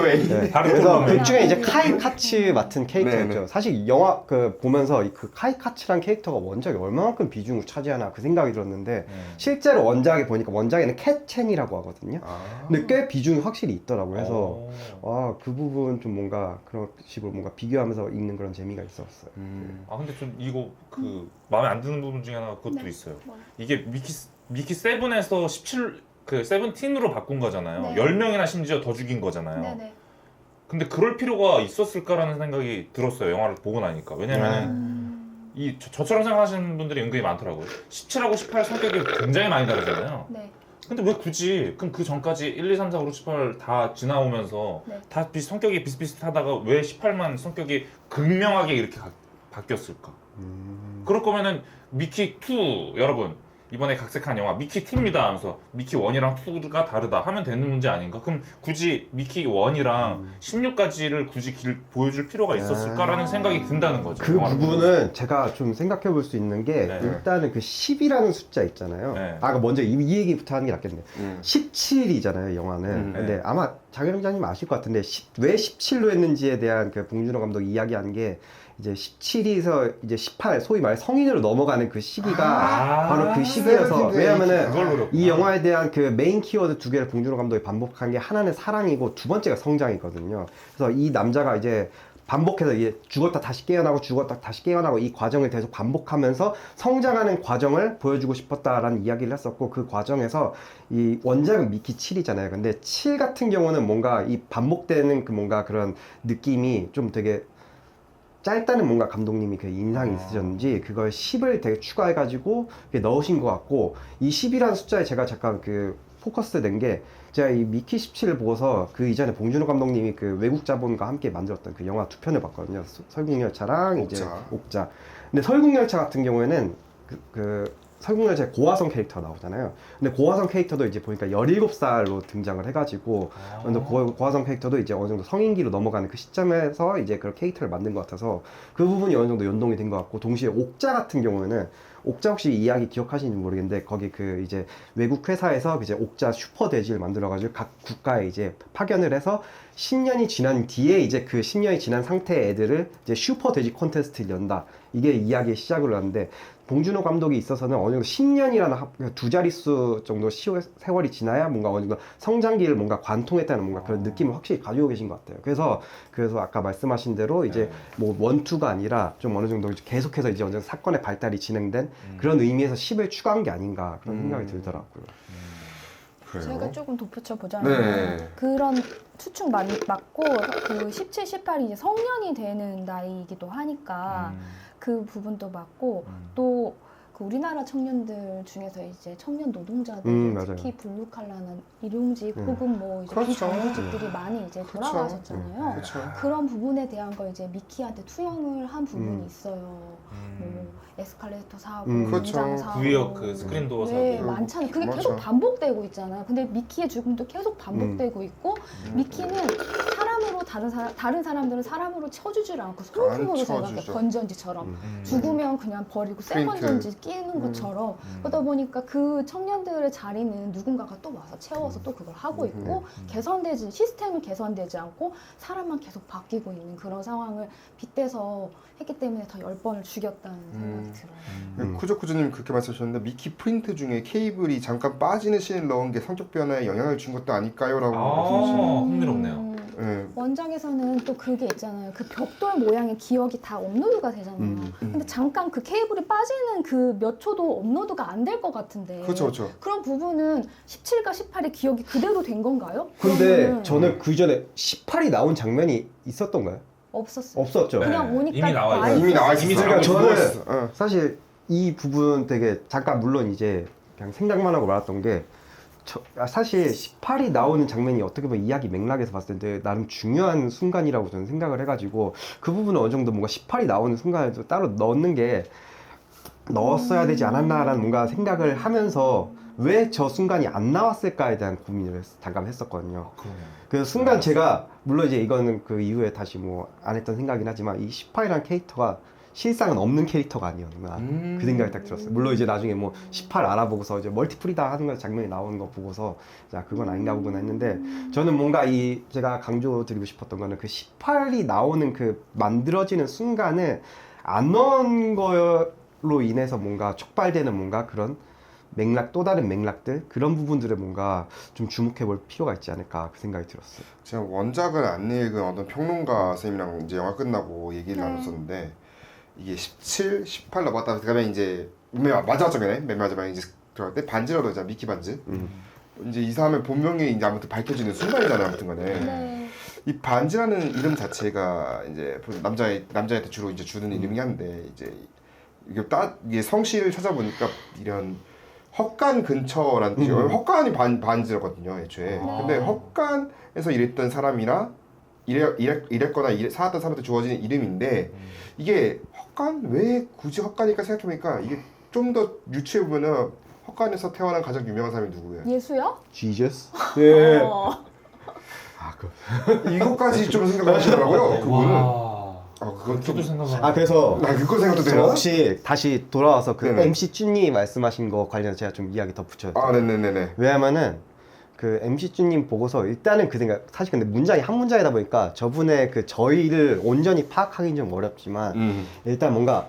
네. 그래서 그 중에 이제 카이 카츠 맡은 캐릭터였죠. 네네. 사실 영화 보면서 그 카이 카츠란 캐릭터가 원작에 얼마만큼 비중을 차지하나 그 생각이 들었는데 실제로 원작에 보니까 원작에는 캣첸이라고 하거든요. 근데 꽤 비중이 확실히 있더라고요. 그래서 그 부분 좀 뭔가 그런 식으로 뭔가 비교하면서 읽는 그런 재미가 있었어요. 근데 좀 이거 마음에 안 드는 부분 중에 하나가 그것도 있어요. 뭐요? 이게 미키 7에서 17 17으로 바꾼 거잖아요. 네. 10명이나 심지어 더 죽인 거잖아요. 네네. 근데 그럴 필요가 있었을까라는 생각이 들었어요. 영화를 보고 나니까. 왜냐면은 저처럼 생각하시는 분들이 은근히 많더라고요. 17하고 18 성격이 굉장히 많이 다르잖아요. 네. 근데 왜 굳이 그럼 그 전까지 1, 2, 3, 4, 5, 6, 18 다 지나오면서 네. 다 성격이 비슷비슷하다가 왜 18만 성격이 극명하게 이렇게 바뀌었을까? 그럴 거면은 미키 2 여러분 이번에 각색한 영화 미키 2입니다 하면서 미키 1이랑 2가 다르다 하면 되는 문제 아닌가? 그럼 굳이 미키 1이랑 16까지를 굳이 보여줄 필요가 있었을까라는 생각이 든다는 거죠. 그 영화를 부분은 제가 좀 생각해 볼 수 있는 게 네. 일단은 그 10이라는 숫자 있잖아요. 네. 먼저 이 얘기부터 하는 게 낫겠네. 17이잖아요, 영화는. 근데 네. 아마 장현웅 기자님 아실 것 같은데 왜 17로 했는지에 대한 그 봉준호 감독이 이야기한 게 이제 17에서 이제 18 소위 말 성인으로 넘어가는 그 시기가 바로 그 시기여서 왜냐면은 이 영화에 대한 그 메인 키워드 두 개를 봉준호 감독이 반복한 게 하나는 사랑이고 두 번째가 성장이거든요. 그래서 이 남자가 이제 반복해서 이제 죽었다 다시 깨어나고 죽었다 다시 깨어나고 이 과정을 계속 반복하면서 성장하는 과정을 보여주고 싶었다라는 이야기를 했었고, 그 과정에서 이 원작은 미키 7이잖아요. 근데 7 같은 경우는 뭔가 이 반복되는 그 뭔가 그런 느낌이 좀 되게 짧다는 뭔가 감독님이 그 인상이 있으셨는지 그걸 10을 되게 추가해가지고 넣으신 것 같고, 이 10이라는 숫자에 제가 잠깐 그 포커스 된 게, 제가 이 미키 17을 보고서 그 이전에 봉준호 감독님이 그 외국 자본과 함께 만들었던 그 영화 2편을 봤거든요. 설국열차랑 이제 옥자. 근데 설국열차 같은 경우에는 그 설국열차에 고화성 캐릭터가 나오잖아요. 근데 고화성 캐릭터도 이제 보니까 17살로 등장을 해가지고, 근데 고화성 캐릭터도 이제 어느 정도 성인기로 넘어가는 그 시점에서 이제 그런 캐릭터를 만든 것 같아서 그 부분이 어느 정도 연동이 된 것 같고, 동시에 옥자 같은 경우에는, 옥자 혹시 이야기 기억하시는지 모르겠는데, 거기 그 이제 외국 회사에서 이제 옥자 슈퍼 돼지를 만들어가지고 각 국가에 이제 파견을 해서 10년이 지난 뒤에 이제 그 10년이 지난 상태의 애들을 이제 슈퍼 돼지 콘테스트를 연다. 이게 이야기의 시작을 하는데, 봉준호 감독이 있어서는 어느 정도 10년이라는 두 자릿수 정도 세월이 지나야 뭔가 어느 정도 성장기를 뭔가 관통했다는 뭔가 그런 느낌을 확실히 가지고 계신 것 같아요. 그래서 아까 말씀하신 대로 이제 뭐 원투가 아니라 좀 어느 정도 계속해서 이제 어느 정도 사건의 발달이 진행된 그런 의미에서 10을 추가한 게 아닌가 그런 생각이 들더라고요. 그래요? 제가 조금 덧붙여 보자면 네. 그런 추측 맞고 그 17, 18이 이제 성년이 되는 나이이기도 하니까 그 부분도 맞고 또 그 우리나라 청년들 중에서 이제 청년 노동자들 맞아요. 특히 블루 칼라나 일용직 혹은 뭐 이제 그렇죠. 비정규직들이 많이 이제 그렇죠. 돌아가셨잖아요. 그렇죠. 그런 부분에 대한 걸 이제 미키한테 투영을 한 부분이 있어요. 뭐 에스컬레이터 사고, 그렇죠. 공장 사고, 구역 그 스크린 도어 사고. 네, 많잖아요. 그게 맞아. 계속 반복되고 있잖아요. 근데 미키의 죽음도 계속 반복되고 있고, 미키는 사람으로 다른 사람들은 사람으로 쳐주질 않고 소품으로 안 생각해. 쳐주죠. 건전지처럼 죽으면 그냥 버리고 새 프린트. 건전지 끼는 것처럼. 그러다 보니까 그 청년들의 자리는 누군가가 또 와서 채워서 또 그걸 하고 있고, 시스템은 개선되지 않고 사람만 계속 바뀌고 있는 그런 상황을 빗대서 했기 때문에 더 10번을 죽였다는 생각이 들어요. 쿠조쿠조님 그렇게 말씀하셨는데, 미키 프린트 중에 케이블이 잠깐 빠지는 씬을 넣은 게 성격 변화에 영향을 준 것도 아닐까요? 라고 말씀하셨어요. 흥미롭네요. 네. 원작에서는 또 그게 있잖아요. 그 벽돌 모양의 기억이 다 업로드가 되잖아요. 근데 잠깐 그 케이블이 빠지는 그 몇 초도 업로드가 안 될 것 같은데. 그렇죠, 그렇죠. 그런 부분은 17과 18의 기억이 그대로 된 건가요? 근데 그러면은 저는 그 이전에 18이 나온 장면이 있었던가요? 없었어요. 없었죠. 그냥 네. 오니까 이미 나와 있어요. 많이 이미 나와 이미 있어요. 그러니까 저는 어. 사실 이 부분 되게 잠깐 물론 이제 그냥 생각만 하고 말았던 게, 사실 18이 나오는 장면이 어떻게 보면 이야기 맥락에서 봤을 때 나름 중요한 순간이라고 저는 생각을 해가지고, 그 부분은 어느 정도 뭔가 18이 나오는 순간에 또 따로 넣는 게 넣었어야 되지 않았나라는 뭔가 생각을 하면서 왜 저 순간이 안 나왔을까에 대한 고민을 잠깐 했었거든요. 그 순간 제가 물론 이제 이거는 그 이후에 다시 뭐 안 했던 생각이긴 하지만, 이 18이라는 캐릭터가 실상은 없는 캐릭터가 아니었나 그 생각이 딱 들었어요. 물론 이제 나중에 뭐 18 알아보고서 이제 멀티플이다 하는 거 장면이 나오는 거 보고서 자 그건 아닌가 보구나 했는데, 저는 뭔가 이 제가 강조드리고 싶었던 거는 그 18이 나오는 그 만들어지는 순간을 안 넣은 거로 인해서 뭔가 촉발되는 뭔가 그런 맥락, 또 다른 맥락들, 그런 부분들에 뭔가 좀 주목해 볼 필요가 있지 않을까 그 생각이 들었어요. 제가 원작을 안 읽은 어떤 평론가 선생님이랑 이제 영화 끝나고 얘기를 네. 나눴었는데, 이게 17, 18 넘었다 그다음에 이제 마지막 장면에 맨 마지막에 이제 들어갈 때 반지라고 하잖아, 미키 반지. 이제 이 사람의 본명이 이제 아무튼 밝혀지는 순간이잖아요, 아무튼 간에. 네. 이 반지라는 이름 자체가 이제 남자한테 주로 이제 주는 이름이긴 한데, 이제 이게 성씨를 찾아보니까 이런 헛간 근처라는 뜻이에요. 헛간이 반지거든요, 애초에. 근데 헛간에서 일했던 사람이나 일했거나 살았던 사람한테 주어지는 이름인데, 이게 헛간? 왜 굳이 헛간일까 생각해보니까 이게 좀 더 유추해 보면은 헛간에서 태어난 가장 유명한 사람이 누구예요? 예수야? 지저스? 예. 이것까지 좀 생각하시더라고요, 그분은. 그건 저도 좀. 생각을. 그래서 그거 생각도 저 돼요? 혹시 다시 돌아와서 그 네네. MC 쭈님 말씀하신 거 관련해서 제가 좀 이야기 덧붙여요. 네네네네. 왜냐면은 그 MC 쭈님 보고서 일단은 그 생각, 사실 근데 문장이 한 문장이다 보니까 저분의 그 저희를 온전히 파악하기는 좀 어렵지만, 일단 뭔가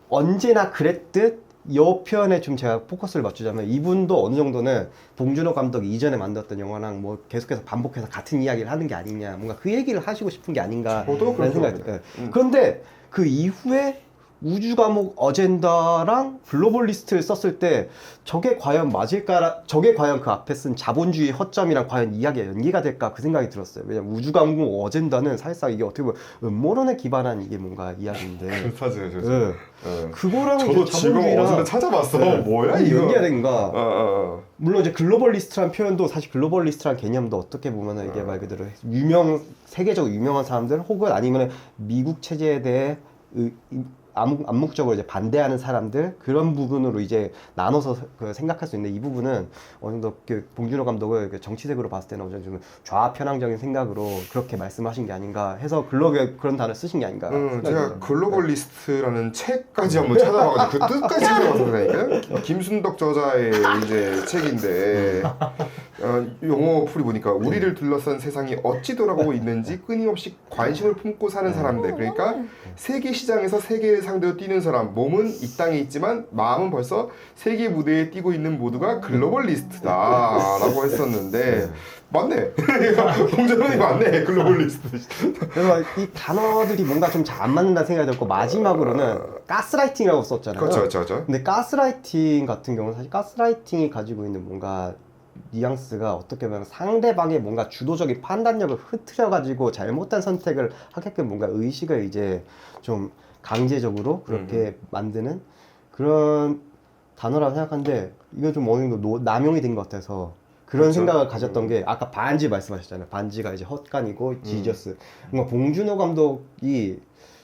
언제나 그랬듯 이 편에 좀 제가 포커스를 맞추자면 이분도 어느 정도는 봉준호 감독이 이전에 만들었던 영화랑 뭐 계속해서 반복해서 같은 이야기를 하는 게 아니냐, 뭔가 그 얘기를 하시고 싶은 게 아닌가 저도 라는 그렇게 생각이 봅니다. 들어요. 그런데 그 이후에 우주 감옥 어젠다랑 글로벌 리스트를 썼을 때 저게 과연 맞을까? 저게 과연 그 앞에 쓴 자본주의 허점이랑 과연 이야기가 연계가 될까? 그 생각이 들었어요. 왜냐면 우주 감옥 어젠다는 사실상 이게 어떻게 보면 음모론에 기반한 이게 뭔가 이야기인데 맞아요. 예. 그거랑 저도 이제 지금 자본주의랑 어제 찾아봤어. 네. 뭐야 이게 이거? 연계가 된가? 어. 물론 이제 글로벌 리스트란 표현도 사실 글로벌 리스트란 개념도 어떻게 보면은 이게 말 그대로 세계적으로 유명한 사람들 혹은 아니면 미국 체제에 대해 암묵적으로 이제 반대하는 사람들 그런 부분으로 이제 나눠서 생각할 수 있는데 이 부분은 어느 정도 그 봉준호 감독을 그 정치색으로 봤을 때는 어느 정도 좀 좌편향적인 생각으로 그렇게 말씀하신 게 아닌가 해서 글로벌 그런 단어를 쓰신 게 아닌가. 생각이 제가 들어요. 글로벌리스트라는 책까지 한번 찾아봐가지고 그 뜻까지 찾아봤다니까요. 김순덕 저자의 이제 책인데 영어 풀이 보니까 우리를 둘러싼 세상이 어찌 돌아가고 있는지 끊임없이 관심을 품고 사는 사람들, 그러니까 세계 시장에서 세계를 상대로 뛰는 사람, 몸은 이 땅에 있지만 마음은 벌써 세계 무대에 뛰고 있는 모두가 글로벌리스트다라고 했었는데 맞네. 봉준호이 맞네. 글로벌리스트. 그래서 이 단어들이 뭔가 좀 잘 안 맞는다 생각이 들고 마지막으로는 가스라이팅이라고 썼잖아요. 그렇죠. 근데 가스라이팅 같은 경우는 사실 가스라이팅이 가지고 있는 뭔가 뉘앙스가 어떻게 보면 상대방의 뭔가 주도적인 판단력을 흐트려가지고 잘못된 선택을 하게끔 뭔가 의식을 이제 좀 강제적으로 그렇게 만드는 그런 단어라고 생각하는데 이건 좀 어느 정도 남용이 된 것 같아서 그런 그렇죠. 생각을 가졌던 게 아까 반지 말씀하셨잖아요. 반지가 이제 헛간이고 지저스. 뭔가 봉준호 감독이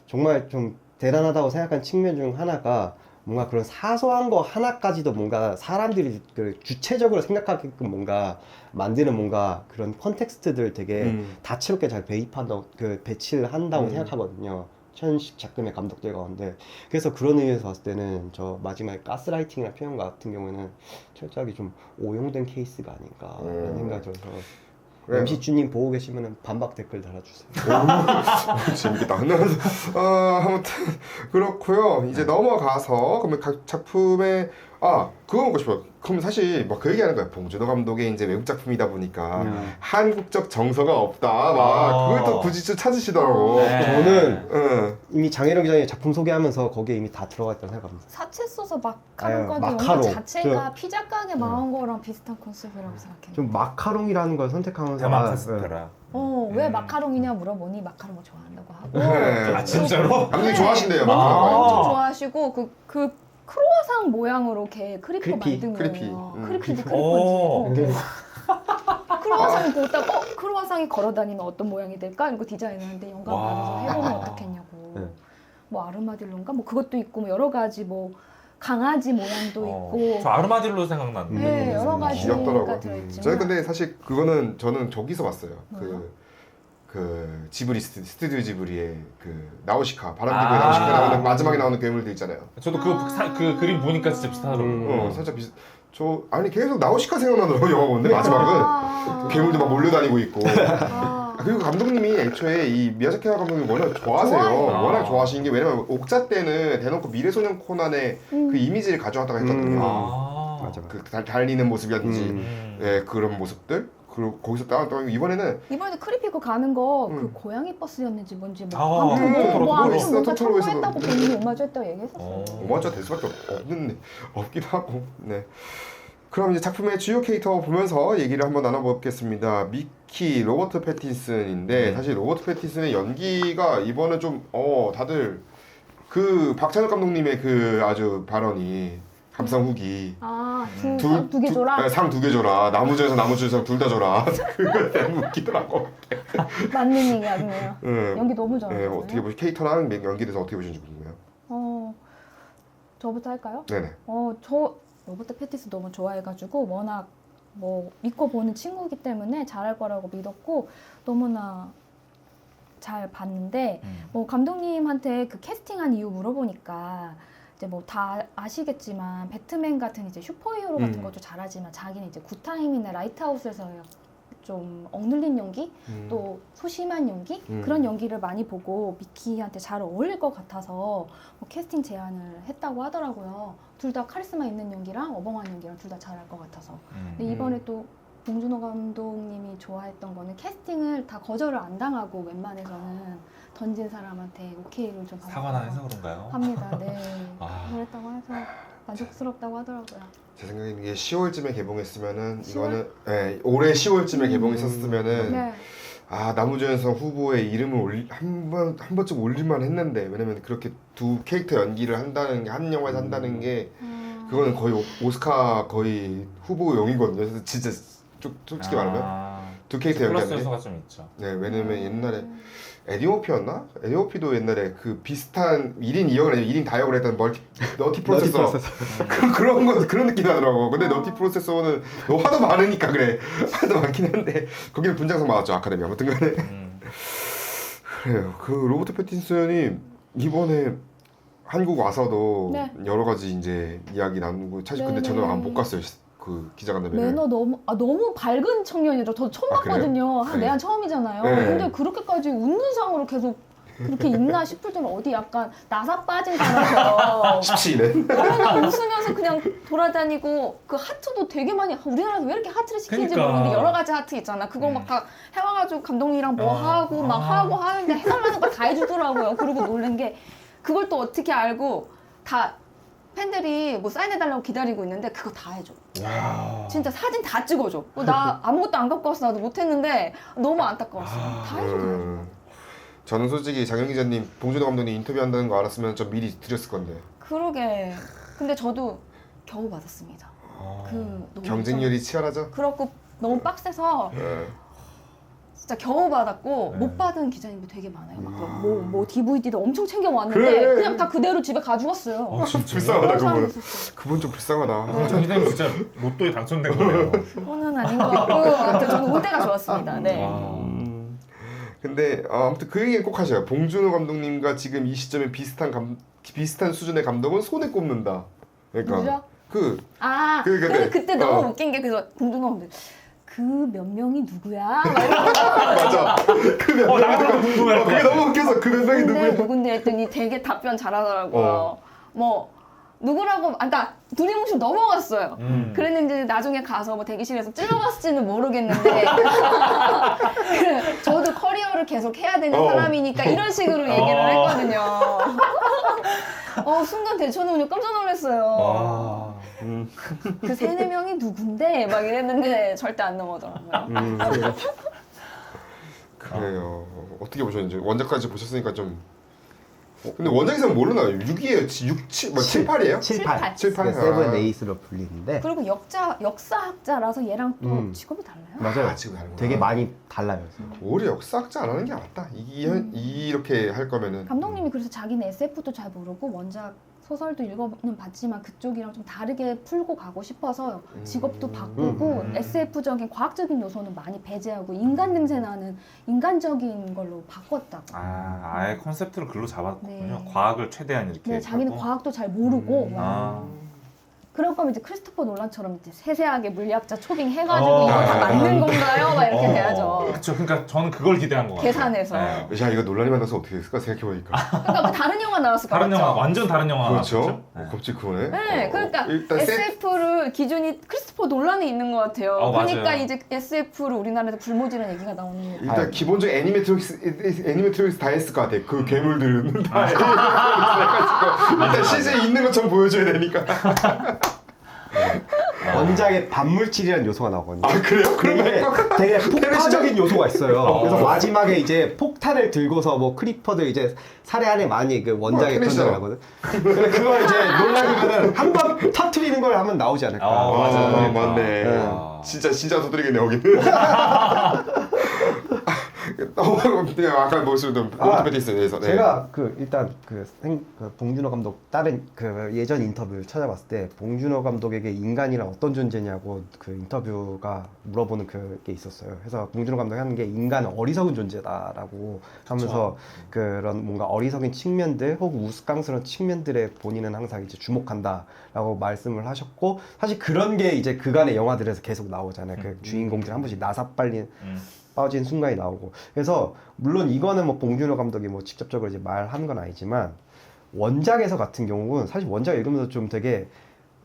정말 좀 대단하다고 생각한 측면 중 하나가 뭔가 그런 사소한 거 하나까지도 뭔가 사람들이 그 주체적으로 생각하게끔 뭔가 만드는 뭔가 그런 컨텍스트들 되게 다채롭게 잘 배입한다고 배치를 한다고 생각하거든요. 천식 작금의 감독들 가운데. 그래서 그런 의미에서 봤을 때는 저 마지막에 가스라이팅이라는 표현 같은 경우에는 철저하게 좀 오용된 케이스가 아닌가 라는 생각이 들어서 그래요. MC 주님 보고 계시면 반박 댓글 달아주세요. 재밌겠다. 아무튼 그렇고요. 이제 넘어가서 그러면 각 작품의 그거 먹고 싶어요. 그럼 사실 막 그 얘기하는 거야. 봉준호 감독의 이제 외국 작품이다 보니까 한국적 정서가 없다. 막 그걸 또 굳이 좀 찾으시더라고. 네. 저는 이미 장혜령 기자님 작품 소개하면서 거기에 이미 다 들어가 있다고 생각합니다. 사채 써서 마카롱 가게 마카롱. 영화 자체가 피자 가게 망한 거랑 비슷한 컨셉이라고 생각해요. 좀 마카롱이라는 걸 선택하면서 대만 카스테라. 왜 마카롱이냐 물어보니 마카롱을 좋아한다고 하고. 네. 아 진짜로? 감독님 좋아하시대요. 엄청 막 좋아하시고 그 크로와상 모양으로 걔 크리퍼 크리피, 만든 크리피. 거예요. 크리피지 오. 크리퍼지. 크로와상을 보다가 크로와상이 걸어다니면 어떤 모양이 될까? 이거 디자인하는데 영감 와. 받아서 해보면 어떻겠냐고. 네. 뭐 아르마딜로인가? 뭐 그것도 있고 뭐 여러 가지 뭐 강아지 모양도 있고. 저 아르마딜로 생각났는데. 네, 여러 가지가 귀엽더라고요. 들어있지만. 저는 근데 사실 그거는 저는 저기서 봤어요. 그 지브리 스튜디오 지브리의 그 나우시카 바람기구의 나우시카 나오는 마지막에 나오는 괴물들 있잖아요. 저도 그 그림 보니까 진짜 비슷하더라고요. 살짝 아니 계속 나우시카 생각나더라고 영화 보는데 마지막은 괴물들 막 몰려다니고 있고. 그리고 감독님이 애초에 이 미야자키 하야 감독님 워낙 좋아하세요. 좋아해요. 워낙 좋아하시는 게 왜냐면 옥자 때는 대놓고 미래소년 코난의 그 이미지를 가져왔다고 했거든요. 맞아. 그 달리는 모습이라든지 예, 그런 모습들. 그리고 거기서 따왔던 이번에는 크리피고 가는 거 그 고양이 버스였는지 뭔지 뭐 아, 아무튼 토토로 아무튼 있어, 뭔가 토토로에서도. 참고했다고 본인이 오마주했다고 얘기했었어요. 오마주가 될 수밖에 없기도 하고. 네. 그럼 이제 작품의 주요 캐릭터 보면서 얘기를 한번 나눠보겠습니다. 미키 로버트 패틴슨인데 사실 로버트 패틴슨의 연기가 이번에 좀 다들 그 박찬욱 감독님의 그 아주 발언이 감상 후기 두 개 줘라? 상 두 개 줘라. 나무주에서 나무주에서 둘 다 줘라. 그거 너무 웃기더라고. 맞는 얘기 아니에요. 연기 너무 잘하는 어떻게 보시 캐릭터랑 연기에 대해서 어떻게 보시는지 궁금해요. 저부터 할까요? 네네. 저 로버트 패티슨 너무 좋아해가지고 워낙 뭐 믿고 보는 친구이기 때문에 잘할 거라고 믿었고 너무나 잘 봤는데 뭐 감독님한테 그 캐스팅한 이유 물어보니까 이제 뭐 다 아시겠지만 배트맨 같은 이제 슈퍼히어로 같은 것도 잘하지만 자기는 이제 굿타임이나 라이트하우스에서 좀 억눌린 연기 또 소심한 연기 그런 연기를 많이 보고 미키한테 잘 어울릴 것 같아서 뭐 캐스팅 제안을 했다고 하더라고요. 둘 다 카리스마 있는 연기랑 어벙한 연기랑 둘 다 잘할 것 같아서. 음. 근데 이번에 또 봉준호 감독님이 좋아했던 거는 캐스팅을 다 거절을 안 당하고 웬만해서는 던진 사람한테 오케이를 좀 사과나 해서 그런가요? 합니다. 네. 아. 그랬다고 해서 만족스럽다고 하더라고요. 제 생각에는 이게 10월쯤에 개봉했으면은 10월? 이거는 예, 올해 10월쯤에 개봉했었으면은 네. 아 남우주연상 후보의 이름을 한 번쯤 올릴만 했는데 왜냐면 그렇게 두 캐릭터 연기를 한다는 게 한 영화에서 한다는 게 그거는 거의 오스카 거의 후보용이거든요. 그래서 진짜 솔직히 말하면 두 캐릭터 플러스 연기하는 게 요소가 좀 있죠. 네 왜냐면 옛날에 에디오피였나? 에디오피도 옛날에 그 비슷한 1인 2역을 아니고 1인 다역을 했던 너티 프로세서 그런 느낌 나더라고. 근데 너티 프로세서는 너 하도 많으니까 그래. 하도 많긴 한데 거기는 분장성 맞았죠 아카데미 아무튼 간에. 그래요. 그 로버트 패틴슨이 이번에 한국 와서도 네. 여러 가지 이제 이야기 나누고 사실 근데 저는 네네. 못 갔어요. 그 기자간담회를. 매너 너무 밝은 청년이라 저 처음 아, 그래요? 봤거든요. 한 네. 내한 처음이잖아요. 네. 근데 그렇게까지 웃는 상으로 계속 그렇게 있나 싶을 정도 어디 약간 나사 빠진 사람처럼 십시이네. 그냥 웃으면서 그냥 돌아다니고 그 하트도 되게 많이 우리나라에서 왜 이렇게 하트를 시키는지 그러니까. 모르겠는데 여러 가지 하트 있잖아. 그거 막 다 해와가지고 감독님이랑 뭐 하고 막 하고 하는데 해달라는 거 다 해주더라고요. 그리고 놀란 게 그걸 또 어떻게 알고 다 팬들이 뭐 사인해달라고 기다리고 있는데 그거 다 해줘. 진짜 사진 다 찍어줘. 나 아무것도 안 갖고 왔어. 나도 못했는데 너무 안타까웠어. 다 해줘. 저는 솔직히 장영 기자님, 봉준호 감독님 인터뷰한다는 거 알았으면 좀 미리 드렸을 건데. 그러게. 근데 저도 겨우 받았습니다. 너무 경쟁률이 치열하죠? 그렇고 너무 빡세서 네. 진짜 겨우 받았고 네. 못 받은 기자님도 되게 많아요. 뭐 DVD도 엄청 챙겨 왔는데 그래. 그냥 다 그대로 집에 가져갔어요. 진짜. 불쌍하다 그런 사람도 그분. 있었어요. 그분 좀 불쌍하다. 정 기자님 진짜 로또에 당첨된 거네요. 그거는 아닌 것 같고 아무튼 저는 올 때가 좋았습니다. 네. 근데 아무튼 그 얘기는 꼭 하셔요. 봉준호 감독님과 지금 이 시점에 비슷한 수준의 감독은 손에 꼽는다. 그러니까 누구죠? 근데, 그때 너무 웃긴 게 그래서 봉준호 감독 그 몇 명이 누구야? 막 맞아. 그몇 나도 궁금해. 그게 너무 웃겨서 그 몇 명이 누구야? 누군데 했더니 되게 답변 잘하더라고요. 뭐 누구라고 아까 두리뭉실 넘어갔어요. 그랬는데 나중에 가서 뭐 대기실에서 찔러봤을지는 모르겠는데 저도 커리어를 계속 해야 되는 사람이니까 이런 식으로 얘기를 했거든요. 순간 대처는 깜짝 놀랐어요. 그 3-4명이 누군데 막 이랬는데 절대 안 넘어더라고요. 그래요. 어떻게 보셨는지 원작까지 보셨으니까 좀. 근데 원작에서는 뭘로 나와요? 6이에요? 6, 7, 뭐 7, 8이에요? 7, 8. 7, 8. 세븐 에이스로 불리는데 그리고 역사학자라서 얘랑 또 직업이 달라요? 맞아요. 지금 다른 되게 많이 달라면서. 오히려 역사학자 안 하는 게 맞다. 이렇게 할 거면은. 감독님이 그래서 자기는 SF도 잘 모르고 원작 소설도 읽어는 봤지만 그쪽이랑 좀 다르게 풀고 가고 싶어서 직업도 바꾸고 SF적인 과학적인 요소는 많이 배제하고 인간 냄새 나는 인간적인 걸로 바꿨다고. 아예 컨셉트를 글로 잡았군요. 네. 과학을 최대한 이렇게. 네, 자기는 하고. 과학도 잘 모르고 그럴 거면 이제 크리스토퍼 놀란처럼 이제 세세하게 물리학자 초빙 해가지고 이거 다 맞는 건가요? 막 이렇게 돼야죠. 그렇죠. 그러니까 저는 그걸 기대한 것 같아요. 계산해서. 네. 야 이거 논란이 많아서 어떻게 됐을까 생각해보니까. 그러니까 그 다른 영화 나왔을 것 다른 같죠? 영화 완전 다른 영화 그렇죠. 나왔죠? 갑자기 그거네. 네, 그러니까 일단 SF를 기준이 크리스토퍼 놀란이 있는 것 같아요. 맞아요. 그러니까 이제 SF를 우리나라에서 불모지라는 얘기가 나오는 거예요. 일단 기본적인 애니메트릭스 다 했을 것 같아. 그 괴물들은 다 애니메트릭스 일단 실제 있는 것처럼 보여줘야 되니까. 원작에 반물질이라는 요소가 나오거든요. 아 그래요? 되게, 되게 폭파적인 요소가 있어요. 그래서 마지막에 이제 폭탄을 들고서 뭐 크리퍼들 이제 살해안에 많이 그 원작에 테니스죠. 던져을 하거든. 근데 그걸 이제 논란이면은 한 번 터트리는 걸 하면 나오지 않을까. 맞아요. 맞네. 네. 진짜 도드리겠네 여기는. 아까 모습던 로버트 패틴슨에 대해서. 네. 제가 그 일단 그 봉준호 감독 다른 그 예전 인터뷰를 찾아봤을 때 봉준호 감독에게 인간이란 어떤 존재냐고 그 인터뷰가 물어보는 그게 있었어요. 그래서 봉준호 감독이 하는 게 인간은 어리석은 존재다라고 하면서 그런 뭔가 어리석은 측면들 혹은 우스꽝스러운 측면들에 본인은 항상 이제 주목한다라고 말씀을 하셨고 사실 그런 게 이제 그간의 영화들에서 계속 나오잖아요. 그 주인공들이 한 번씩 나사 빨린 빠진 순간이 나오고 그래서 물론 이거는 뭐 봉준호 감독이 뭐 직접적으로 이제 말하는 건 아니지만 원작에서 같은 경우는 사실 원작 읽으면서 좀 되게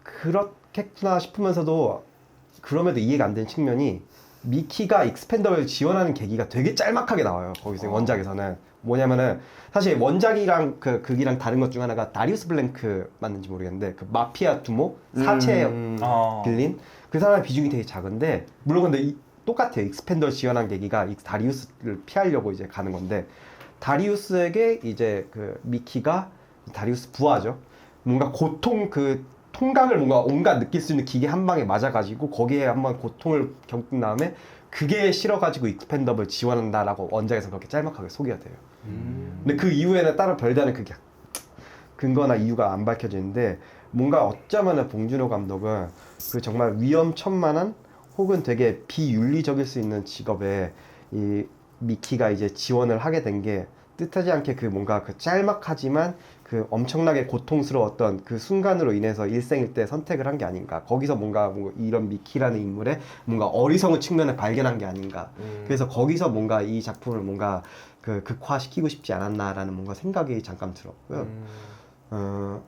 그렇겠구나 싶으면서도 그럼에도 이해가 안 되는 측면이 미키가 익스펜더블 지원하는 계기가 되게 짤막하게 나와요. 거기서 원작에서는 뭐냐면은 사실 원작이랑 그 극이랑 다른 것 중 하나가 다리우스 블랭크 맞는지 모르겠는데 그 마피아 두모 사체 빌린 그 사람의 비중이 되게 작은데 물론 근데 똑같아요. 익스펜더 지원한 계기가 이 다리우스를 피하려고 이제 가는 건데 다리우스에게 이제 그 미키가 다리우스 부하죠. 뭔가 고통 그 통감을 뭔가 온갖 느낄 수 있는 기계 한 방에 맞아가지고 거기에 한번 고통을 겪은 다음에 그게 싫어가지고 익스펜더블 지원한다라고 원작에서 그렇게 짤막하게 소개가 돼요. 근데 그 이후에는 따로 별다른 그게 근거나 이유가 안 밝혀지는데 뭔가 어쩌면은 봉준호 감독은 그 정말 위험천만한 혹은 되게 비윤리적일 수 있는 직업에 이 미키가 이제 지원을 하게 된 게 뜻하지 않게 그 뭔가 그 짤막하지만 그 엄청나게 고통스러웠던 그 순간으로 인해서 일생일대 선택을 한 게 아닌가. 거기서 뭔가 이런 미키라는 인물의 뭔가 어리석은 측면을 발견한 게 아닌가. 그래서 거기서 뭔가 이 작품을 뭔가 그 극화시키고 싶지 않았나라는 뭔가 생각이 잠깐 들었고요.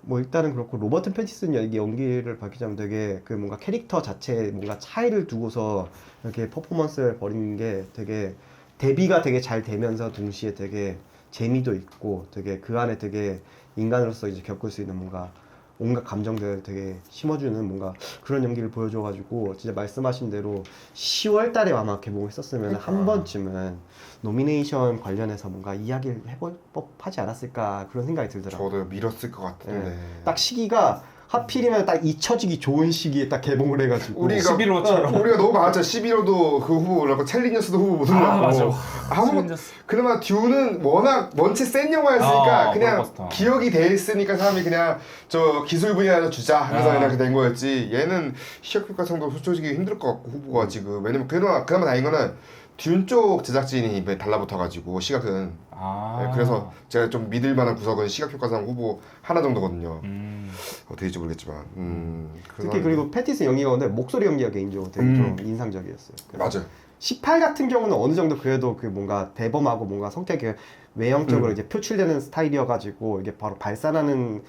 뭐 일단은 그렇고 로버트 패티슨 연기를 밝히자면 되게 그 뭔가 캐릭터 자체에 뭔가 차이를 두고서 이렇게 퍼포먼스를 벌이는 게 되게 대비가 되게 잘 되면서 동시에 되게 재미도 있고 되게 그 안에 되게 인간으로서 이제 겪을 수 있는 뭔가 온갖 감정들을 되게 심어주는 뭔가 그런 연기를 보여줘가지고 진짜 말씀하신 대로 10월 달에 아마 개봉했었으면 한 번쯤은 노미네이션 관련해서 뭔가 이야기를 해볼 법하지 않았을까 그런 생각이 들더라고요. 저도 밀었을 것 같은데. 딱 시기가 하필이면 딱 잊혀지기 좋은 시기에 딱 개봉을 해가지고 우리가 11호처럼. 우리가 너무 많았죠. 11호도 그 후보 그렇고 챌린저스도 후보 못 올라가고. 맞아. 아무 그나마 듀는 워낙 원체 센 영화였으니까 그냥 블록버스터. 기억이 돼 있으니까 사람이 그냥 저 기술 분야에서 주자 하면서 그냥 된 거였지. 얘는 시각 효과성도 솔직히 힘들 것 같고 후보가 지금 왜냐면 그나마 다행인 거는 듀 쪽 제작진이 달라붙어가지고 시각은 네, 그래서 제가 좀 믿을 만한 구석은 시각 효과상 후보 하나 정도거든요. 어떻게 될지 모르겠지만 특히 그리고 패티슨 연기가 근데 목소리 연기가 개인적으로 되게 좀 인상적이었어요. 맞아요. 18 같은 경우는 어느 정도 그래도 그 뭔가 대범하고 뭔가 성격이 외형적으로 이제 표출되는 스타일이어가지고 이게 바로 발산하는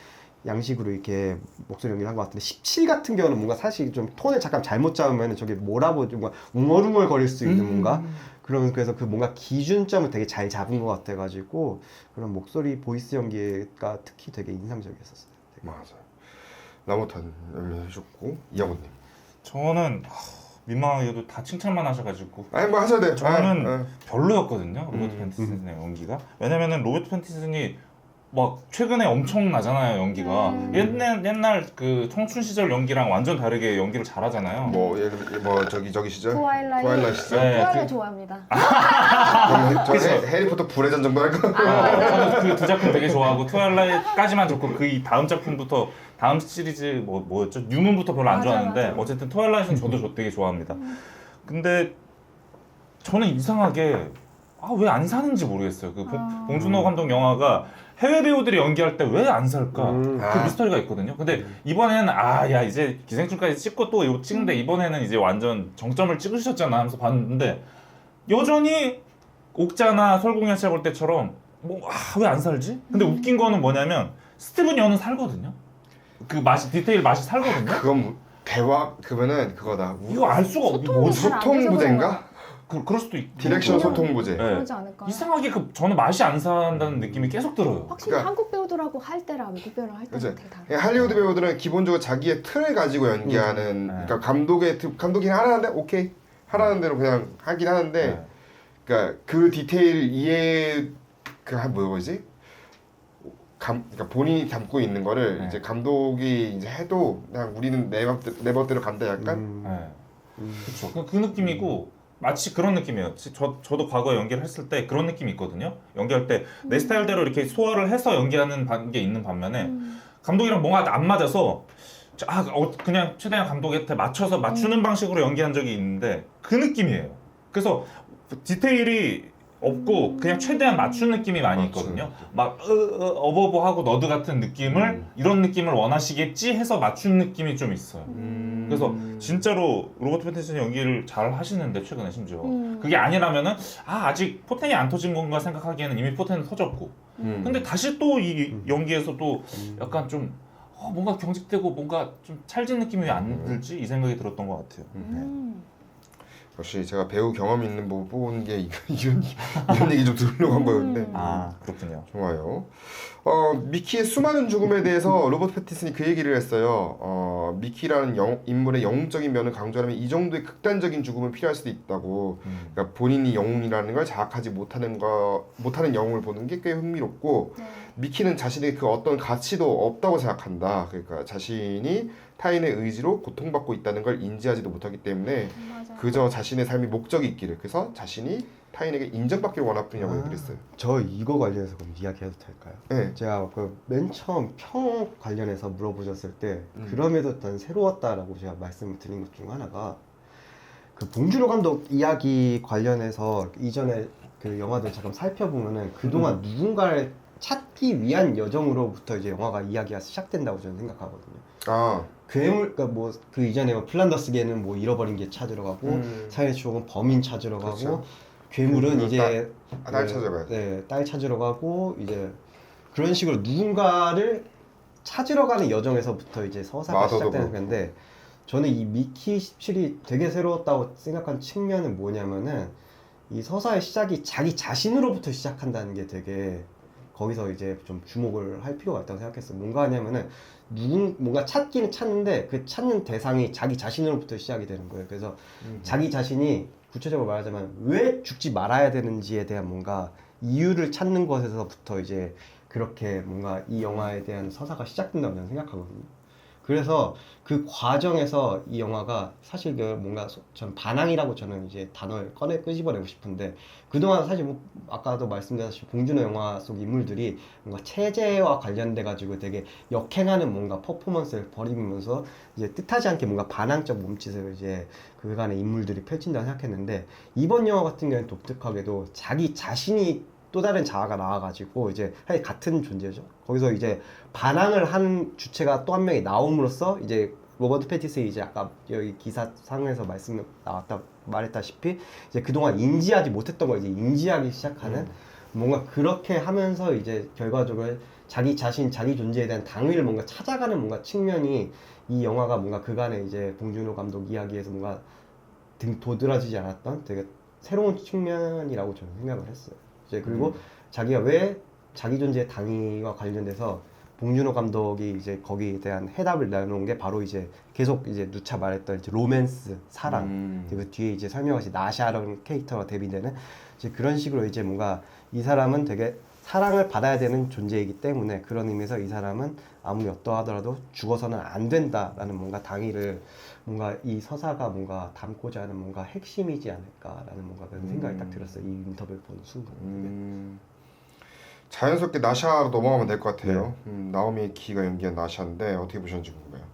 양식으로 이렇게 목소리 연기를 한 것 같은데 17 같은 경우는 뭔가 사실 좀 톤을 잠깐 잘못 잡으면 저게 뭐라고 좀 뭔가 웅얼웅얼 거릴 수 있는 뭔가 그래서 그 뭔가 기준점을 되게 잘 잡은 것 같아가지고 그런 목소리 보이스 연기가 특히 되게 인상적이었었어요. 되게. 맞아요. 나무탄 해주셨고 이영훈님. 저는 민망하게도 다 칭찬만 하셔가지고 아니 뭐 하셔야 돼요. 저는 별로였거든요. 로버트 패티슨의 연기가. 왜냐면은 로버트 패티슨이 막 최근에 엄청나잖아요 연기가. 옛날 그 청춘 시절 연기랑 완전 다르게 연기를 잘하잖아요. 뭐 예를 뭐 저기 시절 트와일라이트 시절. 네. 트와일라이트 좋아합니다. 저 해리포터 불의 전 정도 할까? 저는 그 두 작품 되게 좋아하고 트와일라이트까지만 좋고 그 다음 작품부터 다음 시리즈 뭐였죠? 뉴문부터 별로 안 맞아, 좋아하는데 맞아. 어쨌든 트와일라이트는 저도 되게 좋아합니다. 근데 저는 이상하게 왜 안 사는지 모르겠어요. 그 봉준호 감독 영화가 해외 배우들이 연기할 때 왜 안 살까? 그 미스터리가 있거든요. 근데 이번에는 야 이제 기생충까지 찍고 또 이거 찍는데 이번에는 이제 완전 정점을 찍으셨잖아 하면서 봤는데 여전히 옥자나 설국열차 볼 때처럼 왜 안 살지? 근데 웃긴 거는 뭐냐면 스티븐 여는 살거든요. 그 디테일 맛이 살거든요. 그건 대화 그러면은 그거다. 이거 알 수가 없고 소통이 잘안 소통 돼서 부대인가? 그럴 수도 있고. 디렉션 소통 부재. 네. 그러지 않을까? 이상하게 저는 맛이 안 산다는 느낌이 계속 들어요. 확실히 그러니까- 한국 배우들하고 할 때랑 미국 배우랑 할 때랑 그치. 되게 다르. 그냥 할리우드 배우들은 기본적으로 자기의 틀을 가지고 연기하는 그러니까 감독이 하라는데 오케이 하라는 대로 그냥 하긴 하는데 네. 그러니까 그 디테일 이해 뭐지? 그러니까 본인이 담고 있는 거를 네. 이제 감독이 이제 해도 그냥 우리는 내 멋대로 간다 약간. 네. 그렇죠. 그 느낌이고 마치 그런 느낌이에요. 저도 과거에 연기를 했을 때 그런 느낌이 있거든요. 연기할 때 내 스타일대로 이렇게 소화를 해서 연기하는 게 있는 반면에 감독이랑 뭔가 안 맞아서 그냥 최대한 감독한테 맞추는 방식으로 연기한 적이 있는데 그 느낌이에요. 그래서 디테일이 없고 그냥 최대한 맞춘 느낌이 많이 있거든요. 막 어버버하고 너드 같은 느낌을 이런 느낌을 원하시겠지 해서 맞춘 느낌이 좀 있어요. 그래서 진짜로 로버트 패티슨 연기를 잘 하시는데 최근에 심지어 그게 아니라면은 아직 포텐이 안 터진 건가 생각하기에는 이미 포텐은 터졌고 근데 다시 또 이 연기에서 또 약간 좀 뭔가 경직되고 뭔가 좀 찰진 느낌이 왜 안 들지? 이 생각이 들었던 것 같아요. 역시 제가 배우 경험 있는 뭐 뽑은 게 이런 얘기 좀 들으려고 한 거였는데 아 그렇군요. 좋아요. 미키의 수많은 죽음에 대해서 로버트 패티슨이 그 얘기를 했어요. 미키라는 인물의 영웅적인 면을 강조하면 이 정도의 극단적인 죽음은 필요할 수도 있다고. 그러니까 본인이 영웅이라는 걸 자각하지 못하는 영웅을 보는 게 꽤 흥미롭고, 미키는 자신의 그 어떤 가치도 없다고 생각한다. 그러니까 자신이 타인의 의지로 고통받고 있다는 걸 인지하지도 못하기 때문에 맞아. 그저 자신의 삶이 목적이 있기를, 그래서 자신이 타인에게 인정받기를 원할 뿐이라고 얘기를 했어요. 저 이거 관련해서 그럼 이야기해도 될까요? 네. 제가 그 맨 처음 평 관련해서 물어보셨을 때 그럼에도 난 새로웠다라고 제가 말씀을 드린 것 중 하나가 그 봉준호 감독 이야기 관련해서 이전에 그 영화들 잠깐 살펴보면은 그동안 누군가를 찾기 위한 여정으로부터 이제 영화가 이야기가 시작된다고 저는 생각하거든요. 아, 괴물, 그러니까 뭐 그 이전에 뭐 플란더스계는 뭐 잃어버린 게 찾으러 가고 사연의 추억은 범인 찾으러 가고 그렇죠. 괴물은 그 이제 딸 찾아가요. 네, 딸 찾으러 가고 이제 그런 식으로 누군가를 찾으러 가는 여정에서부터 이제 서사가 마더도 시작되는 그렇고. 건데 저는 이 미키 17이 되게 새로웠다고 생각한 측면은 뭐냐면은 이 서사의 시작이 자기 자신으로부터 시작한다는 게 되게 거기서 이제 좀 주목을 할 필요가 있다고 생각했어요. 뭔가 하냐면은 뭔가 찾기는 찾는데 그 찾는 대상이 자기 자신으로부터 시작이 되는 거예요. 그래서 자기 자신이 구체적으로 말하자면 왜 죽지 말아야 되는지에 대한 뭔가 이유를 찾는 것에서부터 이제 그렇게 뭔가 이 영화에 대한 서사가 시작된다고 저는 생각하거든요. 그래서 그 과정에서 이 영화가 사실 그 뭔가 전 반항이라고 저는 이제 단어를 끄집어내고 싶은데 그동안 사실 뭐 아까도 말씀드렸다시피 봉준호 영화 속 인물들이 뭔가 체제와 관련돼 가지고 되게 역행하는 뭔가 퍼포먼스를 벌이면서 이제 뜻하지 않게 뭔가 반항적 몸짓을 이제 그간의 인물들이 펼친다고 생각했는데 이번 영화 같은 경우는 독특하게도 자기 자신이 또 다른 자아가 나와가지고 이제 사실 같은 존재죠. 거기서 이제 반항을 한 주체가 또 한 명이 나옴으로써 이제 로버트 패티슨이 이제 아까 여기 기사 상에서 말했다시피 이제 그동안 인지하지 못했던 걸 이제 인지하기 시작하는 뭔가 그렇게 하면서 이제 결과적으로 자기 자신, 자기 존재에 대한 당위를 뭔가 찾아가는 뭔가 측면이 이 영화가 뭔가 그간의 이제 봉준호 감독 이야기에서 뭔가 도드라지지 않았던 되게 새로운 측면이라고 저는 생각을 했어요. 이제 그리고 자기가 왜 자기 존재의 당위와 관련돼서 봉준호 감독이 이제 거기에 대한 해답을 내놓은 게 바로 이제 계속 이제 누차 말했던 이제 로맨스, 사랑, 그 뒤에 이제 설명하신 나샤라는 캐릭터가 대비되는 이제 그런 식으로 이제 뭔가 이 사람은 되게 사랑을 받아야 되는 존재이기 때문에 그런 의미에서 이 사람은 아무리 어떠하더라도 죽어서는 안 된다라는 뭔가 당위를 뭔가 이 서사가 뭔가 담고자 하는 뭔가 핵심이지 않을까라는 뭔가 그런 생각이 딱 들었어요. 이 인터뷰를 보는 순간. 자연스럽게 나샤로 넘어가면 될 것 같아요. 나오미 키가 연기한 나샤인데 어떻게 보셨는지 궁금해요.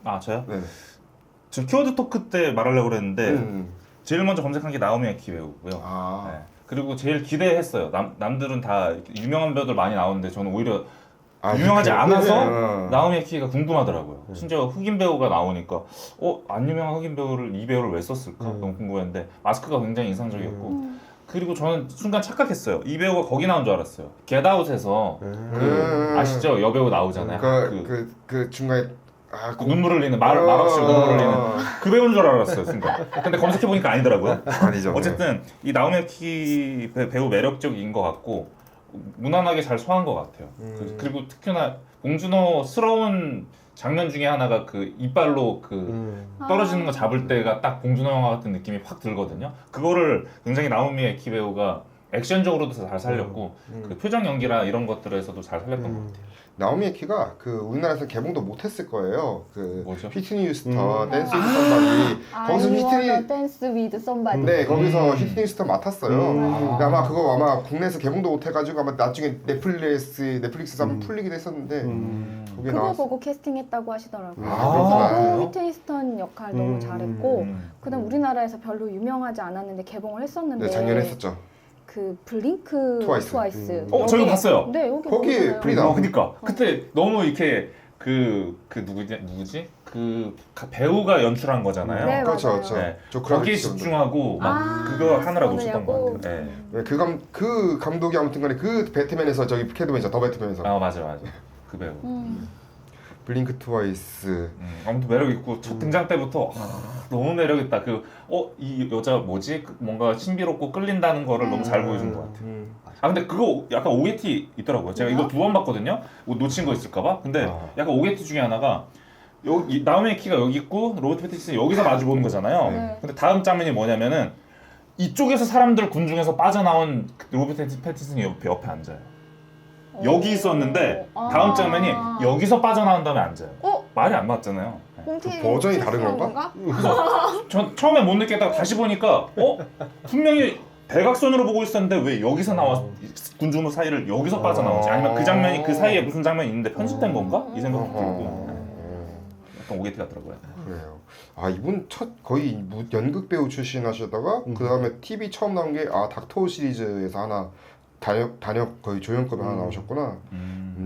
아 저요? 네. 지금 키워드 토크 때 말하려고 그랬는데 제일 먼저 검색한 게 나오미 에키 배우고요. 아, 네. 그리고 제일 기대했어요. 남들은 다 유명한 배우들 많이 나오는데 저는 오히려 유명하지 않아서 나오미 에키가 궁금하더라고요. 심지어 흑인 배우가 나오니까 안 유명한 흑인 배우를 이 배우를 왜 썼을까 너무 궁금했는데 마스크가 굉장히 인상적이었고 그리고 저는 순간 착각했어요. 이 배우가 거기 나온 줄 알았어요. 겟아웃에서 아시죠? 여배우 나오잖아요. 그 중간에 눈물을 흘리는 말없이 눈물을 흘리는 그 배우인 줄 알았어요 순간. 근데 검색해 보니까 아니더라고요. 아니죠. 어쨌든 이 나오미 에키 배우 매력적인 것 같고 무난하게 잘 소화한 것 같아요. 그리고 특히나 봉준호스러운 장면 중에 하나가 그 이빨로 떨어지는 거 잡을 때가 딱 봉준호 영화 같은 느낌이 확 들거든요. 그거를 굉장히 나오미 에키 배우가 액션적으로도 잘 살렸고 그 표정 연기라 이런 것들에서도 잘 살렸던 것 같아요. 나오미 에키가 그 우리나라에서 개봉도 못했을 거예요. 그 뭐죠? 휘트니 휴스턴 댄스 위드 썸바디 거기서 휘트니 댄스 위드 썸바디. 네 거기서 휘트니 휴스턴 맡았어요. 근데 아마 그거 국내에서 개봉도 못해가지고 아마 나중에 넷플릭스에서 한번 풀리기도 했었는데 거기에 그거 나왔어. 보고 캐스팅했다고 하시더라고요. 그렇구나. 저도 휘트니 휴스턴 역할 너무 잘했고 그다음 우리나라에서 별로 유명하지 않았는데 개봉을 했었는데 네 작년에 했었죠. 그 블링크 트와이스. 저 이거 봤어요. 네 여기 거기 나오잖아요. 프리다. 그니까 그때 너무 이렇게 그 누구지? 그 배우가 연출한 거잖아요. 네, 그렇죠, 맞아요. 그렇죠. 네. 저 거기에 집중하고 막 그거 하느라고 웃었던 것 같아요. 네. 네, 그 감독이 아무튼간에 그 배트맨에서 저기 캐드맨이죠, 더 배트맨에서. 아 맞아. 그 배우. 블링크 트와이스. 아무튼 매력 있고 첫 등장 때부터 너무 매력 있다. 이 여자 뭐지? 뭔가 신비롭고 끌린다는 거를 너무 잘 보여준 것 같아요. 아 근데 그거 약간 OST 있더라고요. 제가 이거 2번 봤거든요. 뭐 놓친 거 있을까봐. 근데 약간 OST 중에 하나가 여기 나오미 키가 여기 있고 로버트 패티슨이 여기서 마주 보는 거잖아요. 네. 근데 다음 장면이 뭐냐면은 이쪽에서 사람들 군중에서 빠져나온 로버트 패티슨이 옆에 앉아요. 여기 있었는데 다음 장면이 여기서 빠져나온 다음에 앉아요. 말이 안 맞잖아요. 네. 홈티 버전이 다른 건가? 전 처음에 못 느꼈다가 다시 보니까 분명히 대각선으로 보고 있었는데 왜 여기서 나와 군중 사이를 여기서 빠져나오지? 아니면 그 장면이 그 사이에 무슨 장면이 있는데 편집된 건가? 이 생각도 들고 약간 오게티 같더라고요. 그래요. 아 이분 첫 거의 연극 배우 출신 하셨다가 그 다음에 TV 처음 나온 게 닥터 시리즈에서 하나 단역 거의 조연급에 하나 나오셨구나.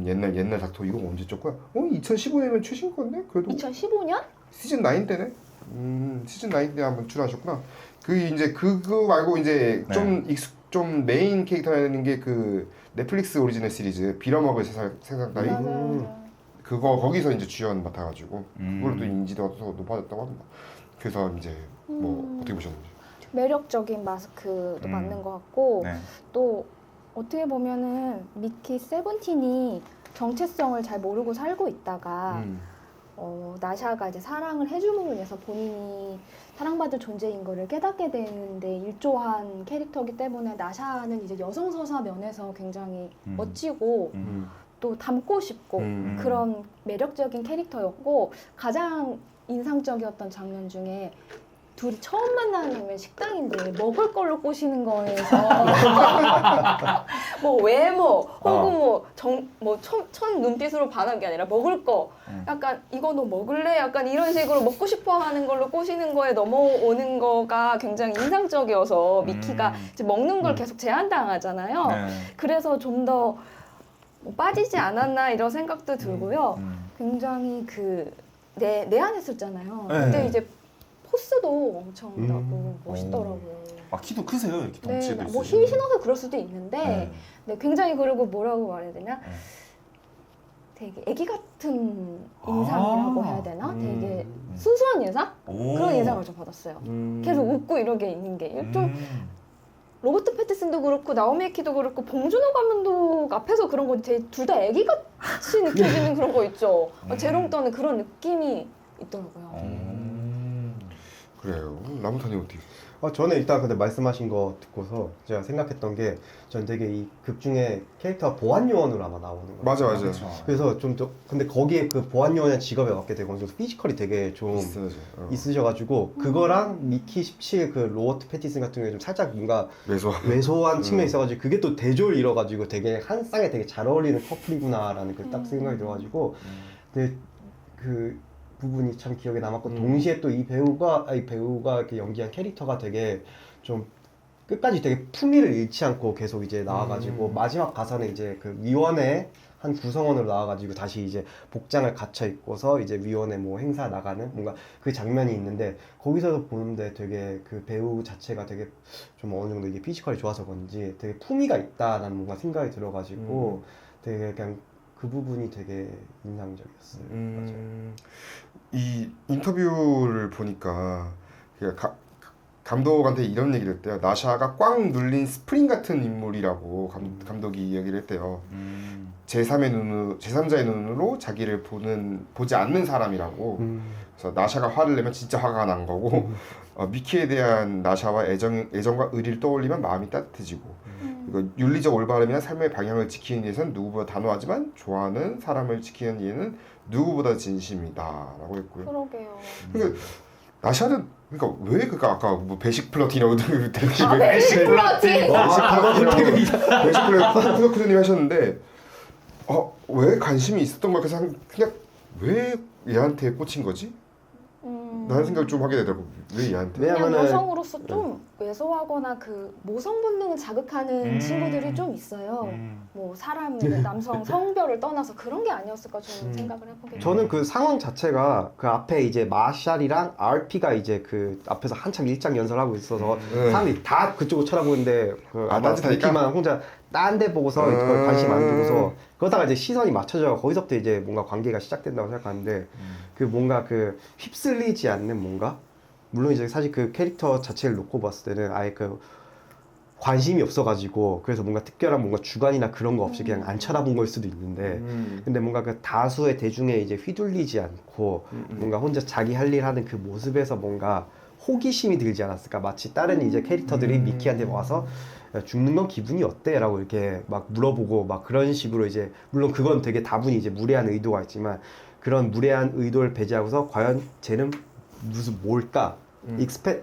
옛날 닥터 이거 언제 쪘고요? 2015년이면 최신 건데 그래도 2015년? 시즌 9 때네. 시즌 9 때 한번 출연하셨구나. 그 이제 그거 말고 이제 좀 메인 캐릭터라는 게 그 넷플릭스 오리지널 시리즈 빌어먹을 세상 따위. 그거 거기서 이제 주연 맡아가지고 그걸로 또 인지도가 더 높아졌다고 합니다. 그래서 이제 뭐 어떻게 보셨는지. 매력적인 마스크도 맞는 것 같고 네. 또 어떻게 보면은 미키 세븐틴이 정체성을 잘 모르고 살고 있다가 나샤가 이제 사랑을 해줌으로 인해서 본인이 사랑받을 존재인 거를 깨닫게 되는데 일조한 캐릭터이기 때문에 나샤는 이제 여성 서사 면에서 굉장히 멋지고 또 닮고 싶고 그런 매력적인 캐릭터였고 가장 인상적이었던 장면 중에 둘이 처음 만나는 장면 식당인데 먹을 걸로 꼬시는 거에서 뭐 외모 혹은 첫 눈빛으로 반한 게 아니라 먹을 거 약간 이거 너 먹을래? 약간 이런 식으로 먹고 싶어 하는 걸로 꼬시는 거에 넘어오는 거가 굉장히 인상적이어서 미키가 이제 먹는 걸 계속 제한당하잖아요. 그래서 좀 더 빠지지 않았나 이런 생각도 들고요. 굉장히 내한했었잖아요. 그때 이제 포스도 엄청 나고 멋있더라고요. 키도 크세요, 이렇게 덩치도 있으시고. 뭐 힐 신어서 그럴 수도 있는데, 굉장히 그리고 뭐라고 말해야 되냐? 되게 애기 같은 인상이라고 해야 되나? 되게 순수한 인상? 그런 인상을 좀 받았어요. 계속 웃고 이러게 있는 게 좀 로버트 패티슨도 그렇고 나오미 키도 그렇고 봉준호 감독 앞에서 그런 거 둘 다 애기 같이 느껴지는 그런 거 있죠. 재롱떠는 그런 느낌이 있더라고요. 그래요. 라무타님 어떻게? 저는 일단 근데 말씀하신 거 듣고서 제가 생각했던 게 전 되게 이 극 중에 캐릭터가 보안 요원으로 아마 나오는 거예요. 맞아. 그래서 좀 더 근데 거기에 그 보안 요원의 직업에 맞게 되고 어느 정도 피지컬이 되게 좀 있으셔가지고 그거랑 미키 17 그 로버트 패티슨 같은 경우에 좀 살짝 뭔가 왜소한 측면이 있어가지고 그게 또 대조를 이뤄가지고 되게 한 쌍에 되게 잘 어울리는 커플이구나라는 그 딱 생각이 들어가지고 근데 그 부분이 참 기억에 남았고 동시에 또 이 배우가 이렇게 연기한 캐릭터가 되게 좀 끝까지 되게 품위를 잃지 않고 계속 이제 나와가지고 마지막 가사는 이제 그 위원회 한 구성원으로 나와가지고 다시 이제 복장을 갖춰 입고서 이제 위원회 뭐 행사 나가는 뭔가 그 장면이 있는데 거기서도 보는데 되게 그 배우 자체가 되게 좀 어느 정도 이게 피지컬이 좋아서 그런지 되게 품위가 있다라는 뭔가 생각이 들어가지고 되게 그냥 그 부분이 되게 인상적이었어요. 맞아요. 이 인터뷰를 보니까 감독한테 이런 얘기를 했대요. 나샤가 꽉 눌린 스프링 같은 인물이라고 감독이 얘기를 했대요. 제3자의 눈으로 자기를 보지 않는 사람이라고. 그래서 나샤가 화를 내면 진짜 화가 난 거고 미키에 대한 나샤와 애정과 의리를 떠올리면 마음이 따뜻해지고 윤리적 올바름이나 삶의 방향을 지키는 일에서는 누구보다 단호하지만 좋아하는 사람을 지키는 일에는 누구보다 진심이다라고 했고요. 그러게요. 그러니까 나샤는 왜 아까 뭐 배식 플러팅이라고 배식 플러팅! 배식 플러팅님 하셨는데 왜 관심이 있었던 거야? 그래서 그냥 왜 얘한테 꽂힌 거지? 라는 생각을 좀 하게 되더라고. 왜 얘한테? 그냥 여성으로서 좀 왜소하거나 그 모성 본능을 자극하는 친구들이 좀 있어요. 뭐 남성 성별을 떠나서 그런 게 아니었을까 저는 생각을 해보게 돼요. 저는 그 상황 자체가 그 앞에 이제 마샬이랑 RP가 이제 그 앞에서 한참 일장 연설하고 있어서 사람들이 다 그쪽을 쳐다보는데 그 딴짓하니까? 미키만 혼자 딴 데 보고서 그걸 관심 안 두고서 그러다가 이제 시선이 맞춰져 거기서부터 이제 뭔가 관계가 시작된다고 생각하는데 그 뭔가 그 휩쓸리지 않는 뭔가 물론 이제 사실 그 캐릭터 자체를 놓고 봤을 때는 아예 그 관심이 없어가지고 그래서 뭔가 특별한 뭔가 주관이나 그런 거 없이 그냥 안 쳐다본 걸 수도 있는데 근데 뭔가 그 다수의 대중에 이제 휘둘리지 않고 뭔가 혼자 자기 할 일 하는 그 모습에서 뭔가 호기심이 들지 않았을까. 마치 다른 이제 캐릭터들이 미키한테 와서 야, 죽는 건 기분이 어때? 라고 이렇게 막 물어보고 막 그런 식으로 이제 물론 그건 되게 다분히 이제 무례한 의도가 있지만 그런 무례한 의도를 배제하고서 과연 쟤는 무슨 뭘까?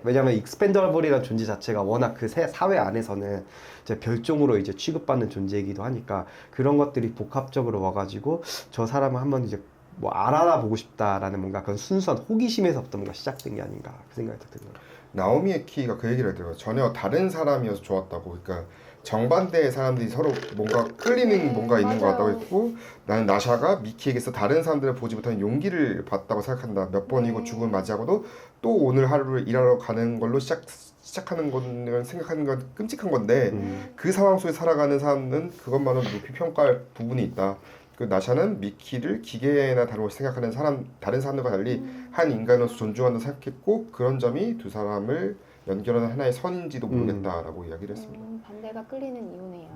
왜냐면 익스펜더블이라는 존재 자체가 워낙 그 사회 안에서는 이제 별종으로 이제 취급받는 존재이기도 하니까 그런 것들이 복합적으로 와가지고 저 사람을 한번 이제 뭐 알아보고 싶다라는 뭔가 그런 순수한 호기심에서부터 뭔가 시작된 게 아닌가 그 생각이 딱 들어요. 나오미 에키가 그 얘기를 하더라고요. 전혀 다른 사람이어서 좋았다고. 그러니까 정반대의 사람들이 서로 뭔가 끌리는 뭔가 있는 것 같다고 했고 나는 나샤가 미키에게서 다른 사람들을 보지 못하는 용기를 받다고 생각한다. 몇 번이고 죽음을 맞이하고도 또 오늘 하루를 일하러 가는 걸로 시작하는 건 생각하는 건 끔찍한 건데 그 상황 속에 살아가는 사람은 그것만으로 높이 평가할 부분이 있다. 그 나샤는 미키를 기계나 다름없이 생각하는 다른 사람들과 달리 한 인간으로서 존중한다 생각했고 그런 점이 두 사람을 연결하는 하나의 선인지도 모르겠다라고 이야기를 했습니다. 반대가 끌리는 이유네요.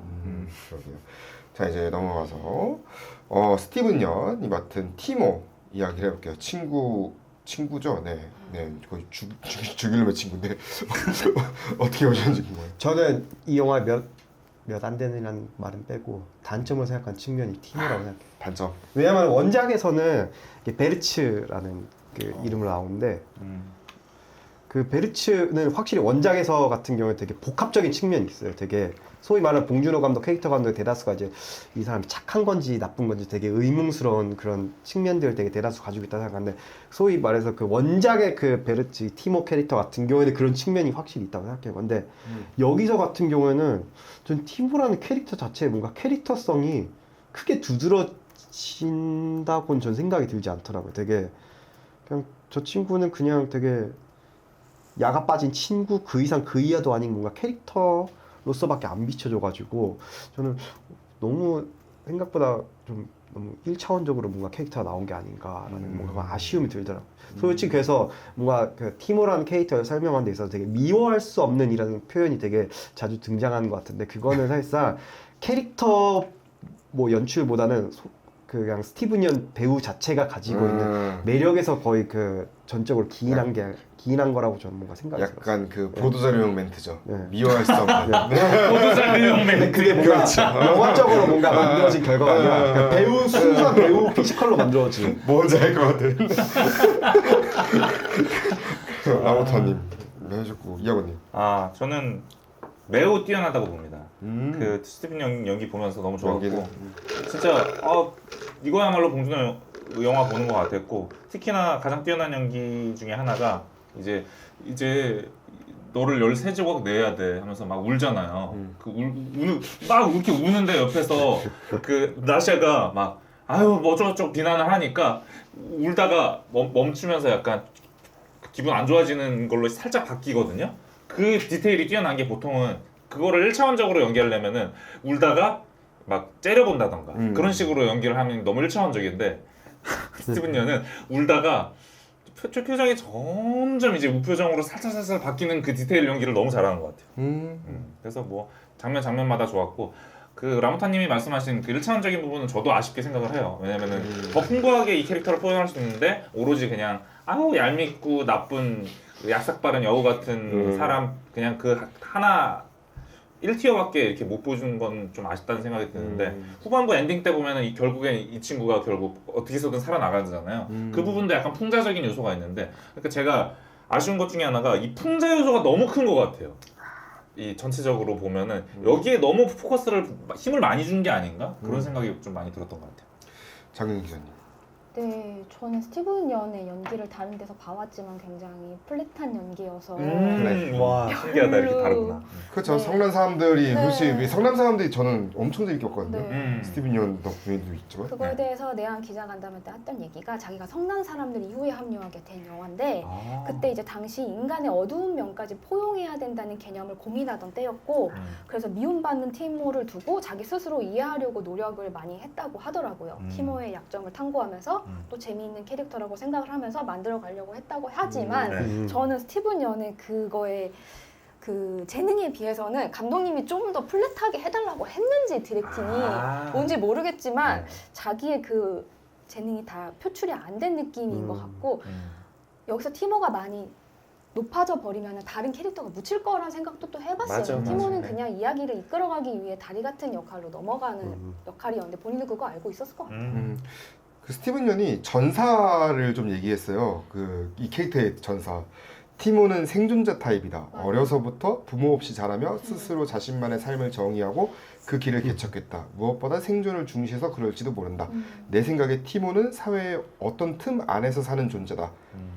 그러게요. 자 이제 넘어가서 스티븐 연이 맡은 티모 이야기를 해볼게요. 친구죠. 네. 거의 죽이려면 친구인데 어떻게 보셨는지 궁금해요. 저는 이 영화 몇 안 되는 말은 빼고 단점으로 생각한 측면이 티모라고 생각해요. 단점. 왜냐면 원작에서는 이게 베르츠라는 그 이름으로 나오는데 그 베르츠는 확실히 원작에서 같은 경우에 되게 복합적인 측면이 있어요. 되게 소위 말하는 봉준호 감독 캐릭터 감독의 대다수가 이제 이 사람이 착한 건지 나쁜 건지 되게 의문스러운 그런 측면들을 되게 대다수 가지고 있다고 생각하는데 소위 말해서 그 원작의 그 베르츠 티모 캐릭터 같은 경우에는 그런 측면이 확실히 있다고 생각해요. 근데 여기서 같은 경우에는 전 티모라는 캐릭터 자체에 뭔가 캐릭터성이 크게 두드러진다고는 전 생각이 들지 않더라고요. 되게 그냥 저 친구는 그냥 되게 야가 빠진 친구 그 이상 그 이하도 아닌 뭔가 캐릭터로서밖에 안 비춰져가지고 저는 너무 생각보다 좀 너무 1차원적으로 뭔가 캐릭터가 나온 게 아닌가라는 뭔가 아쉬움이 들더라고요. 솔직히 그래서 뭔가 그 티모라는 캐릭터를 설명하는 데 있어서 되게 미워할 수 없는 이라는 표현이 되게 자주 등장하는 것 같은데 그거는 사실상 캐릭터 뭐 연출보다는 그냥 스티븐 연 배우 자체가 가지고 있는 매력에서 거의 그 전적으로 기인한 거라고 저는 뭔가 생각이 들어요. 약간 그 보도자료용 멘트죠. 네. 미워할 수 없는. 보도자료용 멘트. 그게 뭔가 영화적으로 뭔가 만들어진 결과가 아니라 그냥 배우 순수한 배우 피지컬로 만들어진. 뭔지 알 것 같은. 라모타님 해주셨고 이하고님. 저는 매우 뛰어나다고 봅니다. 그 스티븐 연기 보면서 너무 좋았고 연기는? 진짜 이거야말로 봉준호 영화 보는 것 같았고 특히나 가장 뛰어난 연기 중에 하나가 이제 너를 13조각 내야 돼 하면서 막 울잖아요. 막 이렇게 우는데 옆에서 그 나샤가 막 아유 뭐 어쩌고저쩌고 비난을 하니까 울다가 멈추면서 약간 기분 안 좋아지는 걸로 살짝 바뀌거든요. 그 디테일이 뛰어난 게 보통은 그거를 1차원적으로 연기하려면은 울다가 막 째려본다던가 그런 식으로 연기를 하면 너무 1차원적인데 스티븐 연은 울다가 표정이 점점 이제 우표정으로 살살 바뀌는 그 디테일 연기를 너무 잘하는 것 같아요. 그래서 뭐 장면마다 좋았고 그 라모타님이 말씀하신 그 1차원적인 부분은 저도 아쉽게 생각을 해요. 왜냐면은 더 풍부하게 이 캐릭터를 표현할 수 있는데 오로지 그냥 아우 얄밉고 나쁜 약삭빠른 여우 같은 사람 그냥 그 하나 1티어밖에 이렇게 못 보여준 건 좀 아쉽다는 생각이 드는데 후반부 엔딩 때 보면은 결국엔 이 친구가 결국 어떻게 해서든 살아나가잖아요. 그 부분도 약간 풍자적인 요소가 있는데 그러니까 제가 아쉬운 것 중에 하나가 이 풍자 요소가 너무 큰 것 같아요. 이 전체적으로 보면은 여기에 너무 힘을 많이 준 게 아닌가 그런 생각이 좀 많이 들었던 것 같아요. 장윤 기자님. 네, 저는 스티븐 연의 연기를 다른 데서 봐왔지만 굉장히 플랫한 연기여서 와 신기하다 이렇게 별로. 다르구나. 그렇죠. 네. 성남 사람들이 네. 솔직히 성남 사람들이 저는 엄청 재밌게 봤거든요. 네. 스티븐 연 덕분에도 있지만. 그거에 네. 대해서 내한 기자간담회 때 했던 얘기가 자기가 성난 사람들 이후에 합류하게 된 영화인데 아. 그때 이제 당시 인간의 어두운 면까지 포용해야 된다는 개념을 고민하던 때였고 그래서 미움받는 티모를 두고 자기 스스로 이해하려고 노력을 많이 했다고 하더라고요. 티모의 약점을 탐구하면서 또 재미있는 캐릭터라고 생각을 하면서 만들어 가려고 했다고 하지만 네. 저는 스티븐 연의 그거에 그 재능에 비해서는 감독님이 좀 더 플랫하게 해달라고 했는지 디렉팅이 아. 뭔지 모르겠지만 네. 자기의 그 재능이 다 표출이 안 된 느낌인 것 같고 여기서 티모가 많이 높아져 버리면 다른 캐릭터가 묻힐 거란 생각도 또 해봤어요. 맞아, 티모는 맞아. 그냥 이야기를 이끌어가기 위해 다리 같은 역할로 넘어가는 역할이었는데 본인도 그거 알고 있었을 것 같아요. 그 스티븐 연이 전사를 좀 얘기했어요. 그 이 캐릭터의 전사. 티모는 생존자 타입이다. 맞아요. 어려서부터 부모 없이 자라며 스스로 자신만의 삶을 정의하고 그 길을 개척했다. 무엇보다 생존을 중시해서 그럴지도 모른다. 내 생각에 티모는 사회의 어떤 틈 안에서 사는 존재다.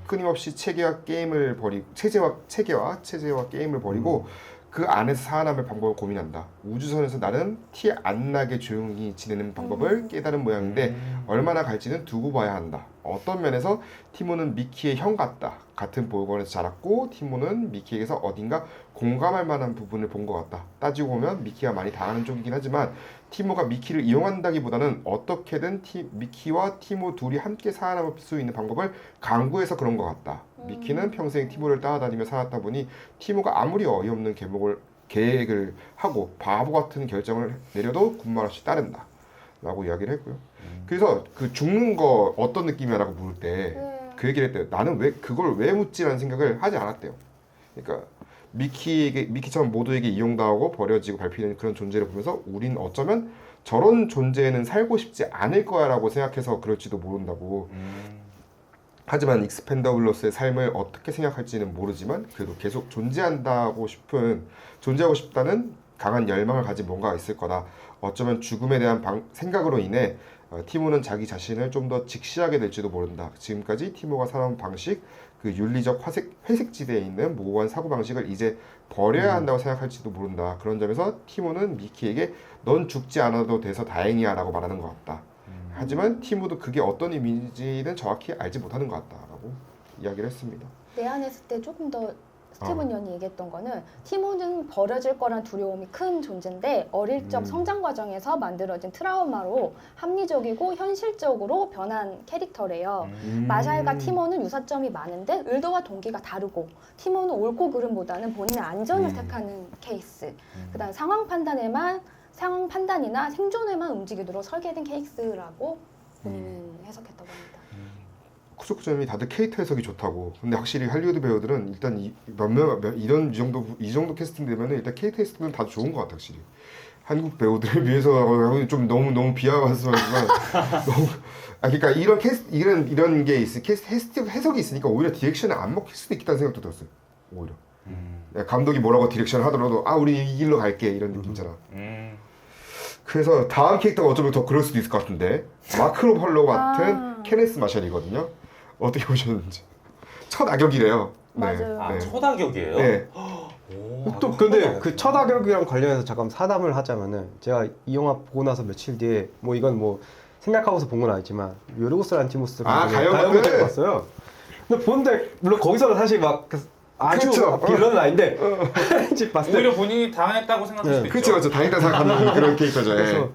끊임없이 체계와 게임을 버리고 체계와 게임을 버리고 그 안에서 살아남을 방법을 고민한다. 우주선에서 나는 티 안 나게 조용히 지내는 방법을 깨달은 모양인데 얼마나 갈지는 두고 봐야 한다. 어떤 면에서 티모는 미키의 형 같다. 같은 보육원에서 자랐고 티모는 미키에게서 어딘가 공감할 만한 부분을 본 것 같다. 따지고 보면 미키가 많이 당하는 쪽이긴 하지만 티모가 미키를 이용한다기보다는 어떻게든 미키와 티모 둘이 함께 살아남을 수 있는 방법을 강구해서 그런 것 같다. 미키는 평생 티모를 따라다니며 살았다 보니 티모가 아무리 어이없는 계획을 하고 바보 같은 결정을 내려도 군말 없이 따른다. 라고 이야기를 했고요. 그래서 그 죽는 거 어떤 느낌이야라고 물을 때 그 얘기를 했대요. 나는 왜 그걸 왜 묻지라는 생각을 하지 않았대요. 그러니까 미키처럼 모두에게 이용당하고 버려지고 밟히는 그런 존재를 보면서 우린 어쩌면 저런 존재는 살고 싶지 않을 거야라고 생각해서 그럴지도 모른다고. 하지만 익스펜더블러스의 삶을 어떻게 생각할지는 모르지만 그래도 계속 존재하고 싶다는 강한 열망을 가진 뭔가가 있을 거다. 어쩌면 죽음에 대한 생각으로 인해 티모는 자기 자신을 좀 더 직시하게 될지도 모른다. 지금까지 티모가 살아온 방식, 그 윤리적 회색지대에 있는 모호한 사고방식을 이제 버려야 한다고 생각할지도 모른다. 그런 점에서 티모는 미키에게 넌 죽지 않아도 돼서 다행이야 라고 말하는 것 같다. 하지만 티모도 그게 어떤 의미인지는 정확히 알지 못하는 것 같다라고 이야기를 했습니다. 내한했을 때 조금 더 스티븐 연이 얘기했던 거는 티모는 버려질 거란 두려움이 큰 존재인데 어릴 적 성장 과정에서 만들어진 트라우마로 합리적이고 현실적으로 변한 캐릭터래요. 마샬과 티모는 유사점이 많은데 의도와 동기가 다르고 티모는 옳고 그름보다는 본인의 안전을 택하는 케이스. 그다음 상황 판단이나 생존에만 움직이도록 설계된 케이스라고 본인은 해석했다고 합니다. 쿠조쿠점이 다들 캐릭터 해석이 좋다고. 근데 확실히 할리우드 배우들은 일단 이 정도 캐스팅 되면은 일단 캐릭터 해석은 다 좋은 것 같아 확실히. 한국 배우들을 위해서 좀 너무 비하하지만 너무 그러니까 이런 게 해석이 있으니까 오히려 디렉션에 안 먹힐 수도 있겠다는 생각도 들었어요. 오히려 감독이 뭐라고 디렉션을 하더라도 우리 이 길로 갈게 이런 느낌이잖아. 그래서 다음 캐릭터가 어쩌면 더 그럴 수도 있을 것 같은데 마크 로팔로 같은 케네스 마샬이거든요. 어떻게 보셨는지. 첫 악역이래요. 맞아요. 첫 악역이에요? 네. 또 근데 그 첫 악역이랑 관련해서 잠깐 사담을 하자면은 제가 이 영화 보고 나서 며칠 뒤에 뭐 이건 뭐 생각하고서 본 건 아니지만 요르고스 란티모스 가요곡을 봤어요. 근데 보는데 물론 거기서는 사실 막 아주 그쵸. 빌런은 아닌데 집 봤을 때 오히려 본인이 당했다고 생각할 수도 있죠. 그렇죠. 당연히 생각하는 그런 캐릭터죠.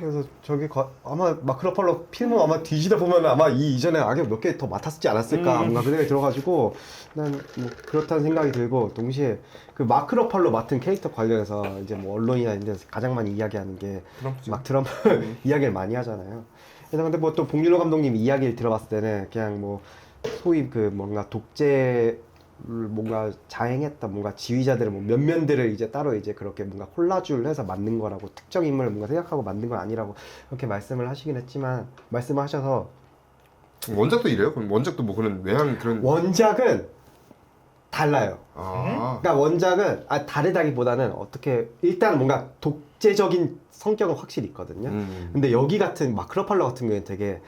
그래서 저기 아마 마크로팔로 필모 아마 뒤지다 보면 아마 이 이전에 악역 몇 개 더 맡았지 않았을까 뭔가 그 생각이 들어가지고 난 뭐 그렇다는 생각이 들고 동시에 그 마크로팔로 맡은 캐릭터 관련해서 이제 뭐 언론이나 이런 데서 가장 많이 이야기하는 게 막 트럼프 이야기를 많이 하잖아요. 그래서 근데 뭐 또 봉준호 감독님 이야기를 들어봤을 때는 그냥 뭐 소위 그 뭔가 독재 뭔가 자행했다 뭔가 지휘자들의 뭐 면면들을 이제 따로 이제 그렇게 뭔가 콜라주를 해서 만든 거라고 특정 인물을 뭔가 생각하고 만든 건 아니라고 그렇게 말씀을 하시긴 했지만 말씀을 하셔서 원작도 이래요? 그럼 원작도 뭐 그런 외향 그런 원작은 달라요. 그러니까 원작은 다르다기보다는 어떻게 일단 뭔가 독재적인 성격은 확실히 있거든요. 근데 여기 같은 마크로팔로 같은 경우에는 되게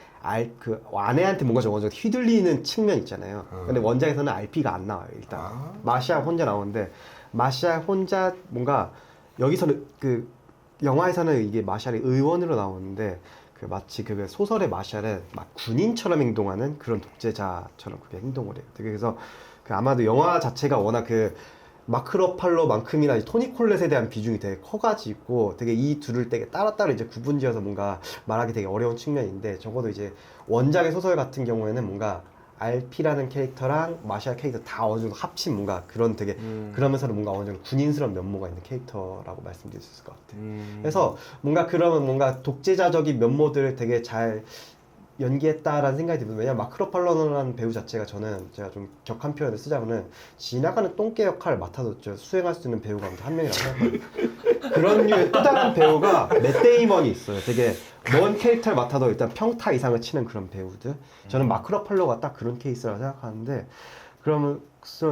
그 아내한테 뭔가 좀 휘둘리는 측면 있잖아요. 근데 원작에서는 RP가 안 나와요. 일단 마샬 혼자 나오는데 마샬 혼자 뭔가 여기서는 그 영화에서는 이게 마샬이 의원으로 나오는데 그 마치 그 소설의 마샬은 막 군인처럼 행동하는 그런 독재자처럼 그게 행동을 해요. 되게 그래서 그 아마도 영화 자체가 워낙 그 마크로팔로만큼이나 토니 콜렛에 대한 비중이 되게 커가지고 되게 이 둘을 되게 따로따로 이제 구분지어서 뭔가 말하기 되게 어려운 측면인데 적어도 이제 원작의 소설 같은 경우에는 뭔가 RP라는 캐릭터랑 마샬 캐릭터 다 어느 정도 합친 뭔가 그런 되게 그러면서는 뭔가 어느 정도 군인스러운 면모가 있는 캐릭터라고 말씀드릴 수 있을 것 같아요. 그래서 뭔가 그러면 뭔가 독재자적인 면모들을 되게 잘 연기했다라는 생각이 듭니다. 왜냐면 마크로팔로라는 배우 자체가 저는 제가 좀 격한 표현을 쓰자면은 지나가는 똥개 역할을 맡아서 수행할 수 있는 배우가 한 명이라고 생각해요. 그런 류의 또 다른 배우가 맷 데이먼이 있어요. 되게 먼 캐릭터를 맡아도 일단 평타 이상을 치는 그런 배우들. 저는 마크로팔로가 딱 그런 케이스라고 생각하는데 그러면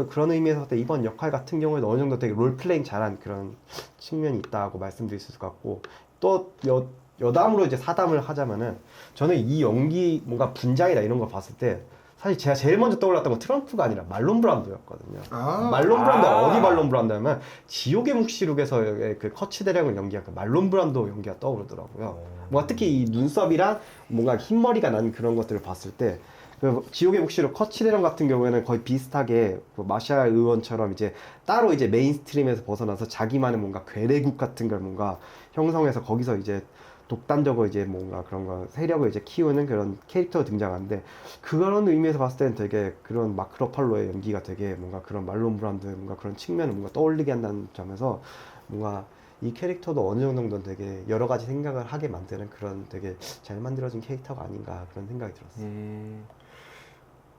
그런 의미에서 봤을 때 이번 역할 같은 경우에는 어느 정도 되게 롤플레잉 잘한 그런 측면이 있다고 말씀드릴 수 있을 것 같고 또 여담으로 이제 사담을 하자면은 저는 이 연기 뭔가 분장이나 이런 걸 봤을 때 사실 제가 제일 먼저 떠올랐던 건 트럼프가 아니라 말론 브란도였거든요. 말론 브란도 어디 말론 브란도냐면 지옥의 묵시록에서의 그 커치 대령을 연기한 그 말론 브란도 연기가 떠오르더라고요. 뭔가 특히 이 눈썹이랑 뭔가 흰머리가 난 그런 것들을 봤을 때 그 지옥의 묵시록 커치 대령 같은 경우에는 거의 비슷하게 그 마샬 의원처럼 이제 따로 이제 메인스트림에서 벗어나서 자기만의 뭔가 괴뢰국 같은 걸 뭔가 형성해서 거기서 이제 독단적으로 이제 뭔가 그런 거 세력을 이제 키우는 그런 캐릭터가 등장하는데 그런 의미에서 봤을 때는 되게 그런 마크로팔로의 연기가 되게 뭔가 그런 말론 브란드 뭔가 그런 측면을 뭔가 떠올리게 한다는 점에서 뭔가 이 캐릭터도 어느 정도는 되게 여러 가지 생각을 하게 만드는 그런 되게 잘 만들어진 캐릭터가 아닌가 그런 생각이 들었어요.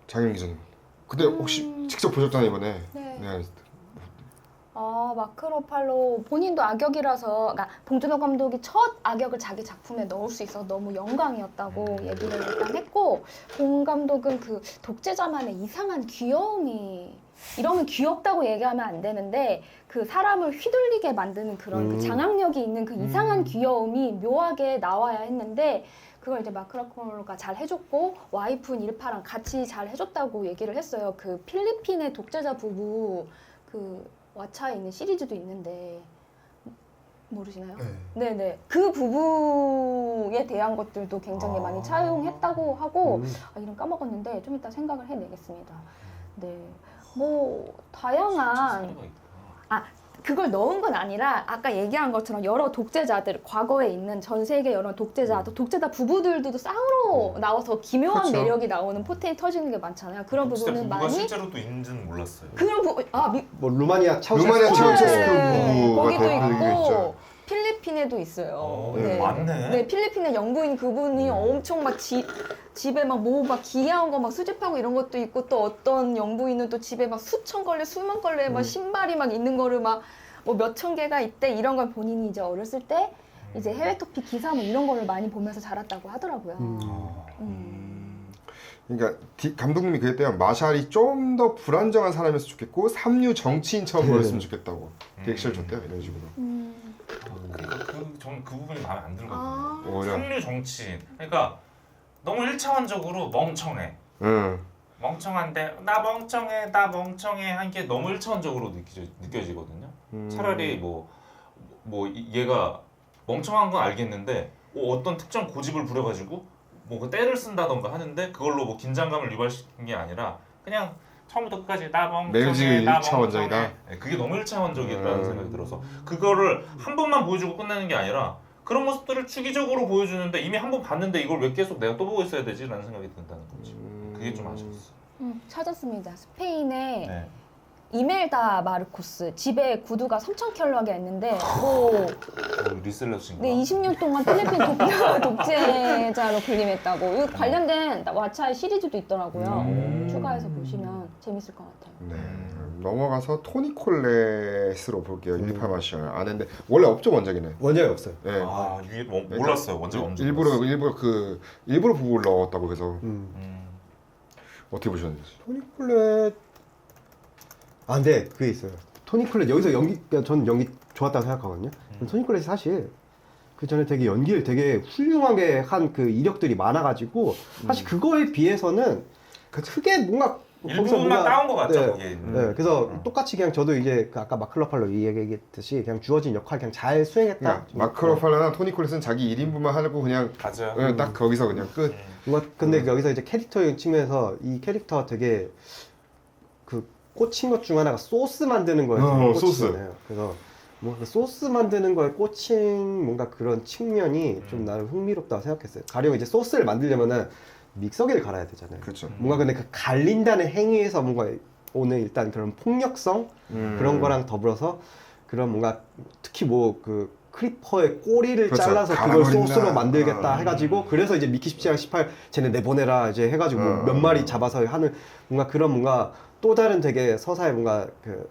장윤 기자님. 근데 혹시 직접 보셨잖아요 이번에. 네. 마크로팔로 본인도 악역이라서, 그러니까 봉준호 감독이 첫 악역을 자기 작품에 넣을 수 있어서 너무 영광이었다고 얘기를 일단 했고, 봉 감독은 그 독재자만의 이상한 귀여움이, 이러면 귀엽다고 얘기하면 안 되는데 그 사람을 휘둘리게 만드는 그런 그 장악력이 있는 그 이상한 귀여움이 묘하게 나와야 했는데 그걸 이제 마크로팔로가 잘 해줬고 와이프 일파랑 같이 잘 해줬다고 얘기를 했어요. 그 필리핀의 독재자 부부 그 왓챠에 있는 시리즈도 있는데 모르시나요? 네네. 그 부부에 대한 것들도 굉장히 많이 차용했다고 하고 이름 까먹었는데 좀 이따 생각을 해내겠습니다. 네. 뭐 다양한 그걸 넣은 건 아니라 아까 얘기한 것처럼 여러 독재자들 과거에 있는 전 세계 여러 독재자 부부들도 쌍으로 나와서 기묘한 그렇죠. 매력이 나오는 포텐이 터지는 게 많잖아요. 그런 부분은 부부가 많이 실제로 또 있는지는 몰랐어요. 그런 부분 뭐 루마니아 차우셰스쿠 부부가 거기도 있죠. 있고 필리핀에도 있어요. 맞네. 네, 필리핀의 영부인 그분이 엄청 막 집에 막 귀한 거 막 수집하고 이런 것도 있고 또 어떤 영부인은 또 집에 막 수천 걸레, 수만 걸레 막 신발이 막 있는 거를 막 뭐 몇천 개가 있대 이런 걸 본인이 이제 어렸을 때 이제 해외 토픽 기사 뭐 이런 거를 많이 보면서 자랐다고 하더라고요. 그러니까 감독님이 그랬대요. 마샬이 좀 더 불안정한 사람이었으면 좋겠고 삼류 정치인처럼 보였으면 좋겠다고 디렉션을 줬대요. 이런 식으로. 저는 그 부분이 마음에 안 들거든요. 오히려. 삼류 정치인. 그러니까 너무 일차원적으로 멍청해. 멍청한데 나 멍청해 한 게 너무 일차원적으로 느껴지거든요. 차라리 뭐 얘가 멍청한 건 알겠는데 어떤 특정 고집을 부려가지고 뭐 그 때를 쓴다던가 하는데 그걸로 뭐 긴장감을 유발시킨 게 아니라 그냥 처음부터 끝까지 나 멍청해 매우지 일차원적이다. 네, 그게 너무 일차원적이라는 생각이 들어서 그거를 한 번만 보여주고 끝내는 게 아니라 그런 모습들을 주기적으로 보여주는데 이미 한 번 봤는데 이걸 왜 계속 내가 또 보고 있어야 되지라는 생각이 든다는 거지. 그게 좀 아쉬웠어. 찾았습니다. 스페인의 이멜다 마르코스 집에 구두가 3,000켤레가 있는데 리셀러신가? 네, 20년 동안 필리핀 독재자로 군림했다고. 이거 관련된 왓챠의 시리즈도 있더라고요. 추가해서 보시면 재밌을 것 같아요. 네. 넘어가서 토니 콜렛으로 볼게요. 128 마샬 안 했는데 원래 없죠 원작에는. 원작이 없어요. 네. 위에 몰랐어요. 원작 없는 줄 일부러 부부를 넣었다고 해서 어떻게 보셨는지. 토니 콜렛 근데 그게 있어요. 토니 콜렛 여기서 저는 연기 좋았다고 생각하거든요. 토니 콜렛이 사실 그 전에 되게 연기를 되게 훌륭하게 한 그 이력들이 많아가지고 사실 그거에 비해서는 크게 뭔가 일부분만 따온 것 같죠, 네, 거기에. 네, 그래서 똑같이 그냥 저도 이제 그 아까 마크 러팔로 얘기했듯이 그냥 주어진 역할 그냥 잘 수행했다. 마크 러팔러나 토니 콜렛은 자기 1인분만 하고 그냥 맞아요. 딱 거기서 그냥 끝. 뭔가 근데 여기서 이제 캐릭터의 측면에서 이 캐릭터가 되게 그 꽂힌 것 중 하나가 소스 만드는 거에 되게 소스. 꽂히잖아요. 그래서 뭔가 소스 만드는 거에 꽂힌 뭔가 그런 측면이 좀 나는 흥미롭다고 생각했어요. 가령 이제 소스를 만들려면은 믹서기를 갈아야 되잖아요. 그렇죠. 뭔가 근데 그 갈린다는 행위에서 뭔가 오늘 일단 그런 폭력성 그런 거랑 더불어서 그런 뭔가 특히 뭐 그 크리퍼의 꼬리를 그렇죠. 잘라서 그걸 갈아버린다. 소스로 만들겠다 해가지고 그래서 이제 미키 17랑 18 쟤네 내보내라 이제 해가지고 몇 마리 잡아서 하는 뭔가 그런 뭔가 또 다른 되게 서사에 뭔가 그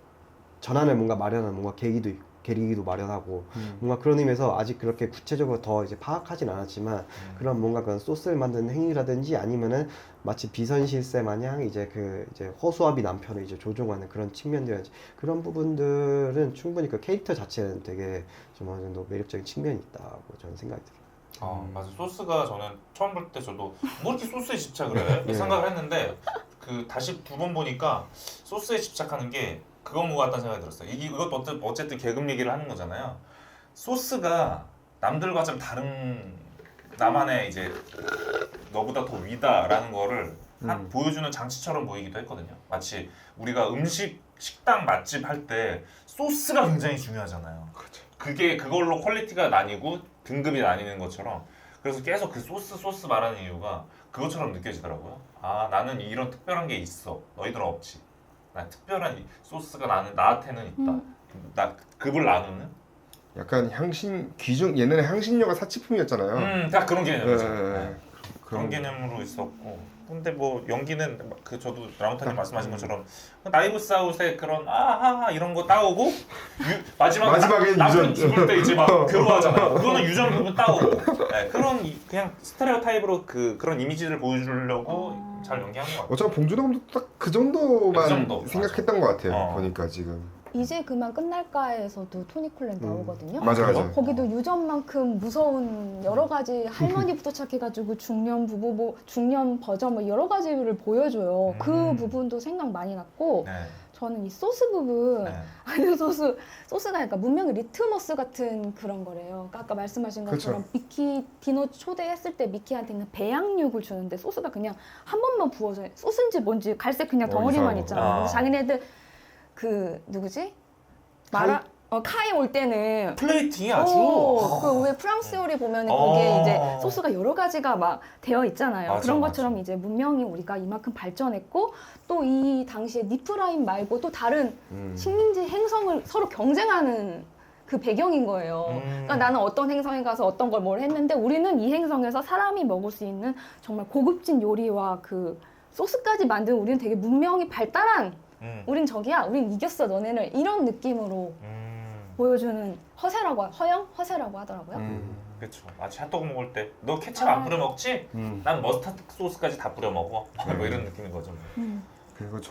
전환을 뭔가 마련한 뭔가 계기도 마련하고 뭔가 그런 의미에서 아직 그렇게 구체적으로 더 이제 파악하진 않았지만 그런 뭔가 그런 소스를 만드는 행위라든지 아니면은 마치 비선실세 마냥 이제 그 이제 허수아비 남편을 이제 조종하는 그런 측면들이라든지 그런 부분들은 충분히 그 캐릭터 자체는 되게 좀 어느 정도 매력적인 측면이 있다고 저는 생각이 들어요. 맞아. 소스가 저는 처음 볼 때 저도 뭐 이렇게 소스에 집착을 해? 이 생각을 했는데 그 다시 두 번 보니까 소스에 집착하는 게 그건 것 같다는 생각이 들었어요. 이것도 어쨌든 계급 얘기를 하는 거잖아요. 소스가 남들과 좀 다른 나만의 이제 너보다 더 위다라는 거를 보여주는 장치처럼 보이기도 했거든요. 마치 우리가 식당 맛집 할 때 소스가 굉장히 중요하잖아요. 그게 그걸로 퀄리티가 나뉘고 등급이 나뉘는 것처럼 그래서 계속 그 소스 말하는 이유가 그것처럼 느껴지더라고요. 아 나는 이런 특별한 게 있어. 너희들은 없지. 나 특별한 소스가 나한테는 있다. 나 급을 나누는. 약간 예전에 향신료가 사치품이었잖아요. 딱 그런 개념이죠. 네. 그런 개념으로 있었고. 근데 뭐 연기는 그 저도 라운타님 말씀하신 것처럼 나이브스 아웃의 그런 아하하 이런 거 따오고 마지막엔 남편 유전. 죽을 때 이제 막 괴로워하잖아요. 그거는 유전 부분 따오고 그런 그냥 스테레오 타입으로 그런 이미지를 보여주려고 잘 연기한 것 같아요. 어차피 봉준호 감독도 딱 그 정도만 그 정도, 생각했던 것 같아요. 어. 보니까 지금. 이제 그만 끝날까에서도 토니 콜렛 나오거든요. 맞아. 거기도 유전만큼 무서운 여러 가지 할머니부터 시작해가지고 중년 부부, 뭐 중년 버전 뭐 여러 가지를 보여줘요. 그 부분도 생각 많이 났고 네. 저는 이 소스 부분 네. 아니 소스가 그러니까 문명의 리트머스 같은 그런 거래요. 그러니까 아까 말씀하신 것처럼 미키 디노 초대했을 때 미키한테는 배양육을 주는데 소스가 그냥 한 번만 부어져 소스인지 뭔지 갈색 그냥 덩어리만 이상하고. 있잖아요. 그래서 자기네들 그 누구지? 카이 올 때는 플레이팅이 아주 그왜 프랑스 요리 보면은 거기에 이제 소스가 여러 가지가 막 되어 있잖아요. 맞아, 그런 맞아. 것처럼 이제 문명이 우리가 이만큼 발전했고 또 이 당시에 니프라임 말고 또 다른 식민지 행성을 서로 경쟁하는 그 배경인 거예요. 그러니까 나는 어떤 행성에 가서 어떤 걸 뭘 했는데 우리는 이 행성에서 사람이 먹을 수 있는 정말 고급진 요리와 그 소스까지 만든 우리는 되게 문명이 발달한 우린 저기야, 우린 이겼어 너네를 이런 느낌으로 보여주는 허세라고 하더라고요. 그렇죠. 마치 핫도그 먹을 때 너 케첩 안 뿌려 먹지? 난 머스타드 소스까지 다 뿌려 먹어. 뭐 이런 느낌인 거죠. 그리고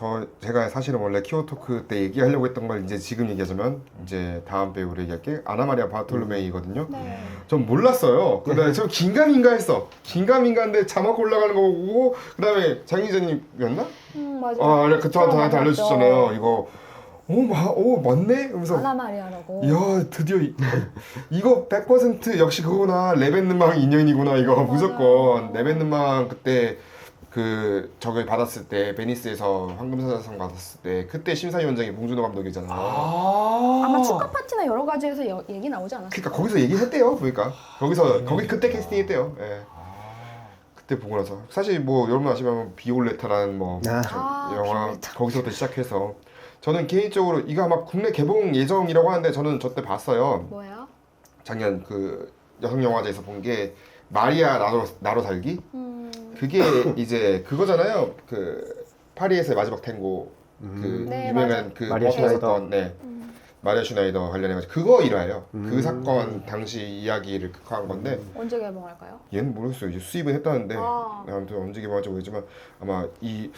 제가 사실은 원래 키오토크 때 얘기하려고 했던 걸 이제 지금 얘기하자면 이제 다음 배우로 얘기할게 아나마리아 바톨로메이거든요. 네. 전 몰랐어요. 그다음에 저 긴가민가 했어. 긴가민가인데 자막 올라가는 거 보고 그다음에 장 기자님이었나? 맞아요. 그 저한테 알려주셨잖아요. 이거 맞네? 그러면서 아나마리아라고. 이야 드디어 이거 100% 역시 그거구나. 레벤느망 인연이구나 이거 무조건. 레벤느망 그때 저걸 받았을 때 베니스에서 황금사자상 받았을 때 그때 심사위원장이 봉준호 감독이잖아요. 아마 축하 파티나 여러 가지에서 얘기 나오지 않았어요? 그러니까 거기서 얘기했대요. 보니까 거기 그때 캐스팅했대요. 예. 그때 보고 나서 사실 뭐 여러분 아시면 비올레타라는 뭐 영화 비올레타. 거기서부터 시작해서 저는 개인적으로 이거 아마 국내 개봉 예정이라고 하는데 저는 저때 봤어요. 뭐예요? 작년 그 여성 영화제에서 본 게 마리아 나로 살기. 그게 이제 그거잖아요. 그 파리에서의 마지막 탱고 그 네, 유명한 맞아. 그 마리아 버스였던 네. 마리아 슈나이더 관련해가지고 그거 일화예요. 그 사건 당시 이야기를 극화한 건데 언제 개봉할까요? 얘는 모르겠어요. 이제 수입은 했다는데 아. 아무튼 언제 개봉할지 모르겠지만 아마 이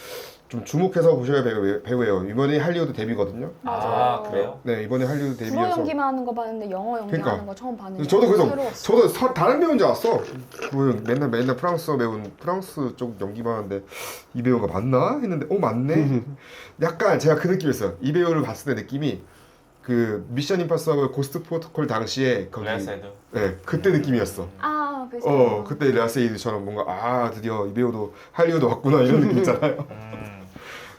좀 주목해서 보셔야 배우예요. 이번에 할리우드 데뷔거든요. 아 그래요? 네 이번에 할리우드 불어 데뷔해서 연기만 하는 거 봤는데 영어 연기하는 그러니까. 거 처음 봤는데 저도 그래서 새로웠어. 저도 다른 배우인 줄 알았어. 뭐 맨날 프랑스어 배운 프랑스 쪽 연기만 하는데 이 배우가 맞나 했는데 맞네. 약간 제가 그 느낌이었어요. 이 배우를 봤을 때 느낌이 그 미션 임파서블 고스트 프로토콜 당시에 거기 레세드. 네 그때 느낌이었어. 아 비슷해. 그때 라세이드처럼 뭔가 드디어 이 배우도 할리우드 왔구나 이런 느낌 있잖아요.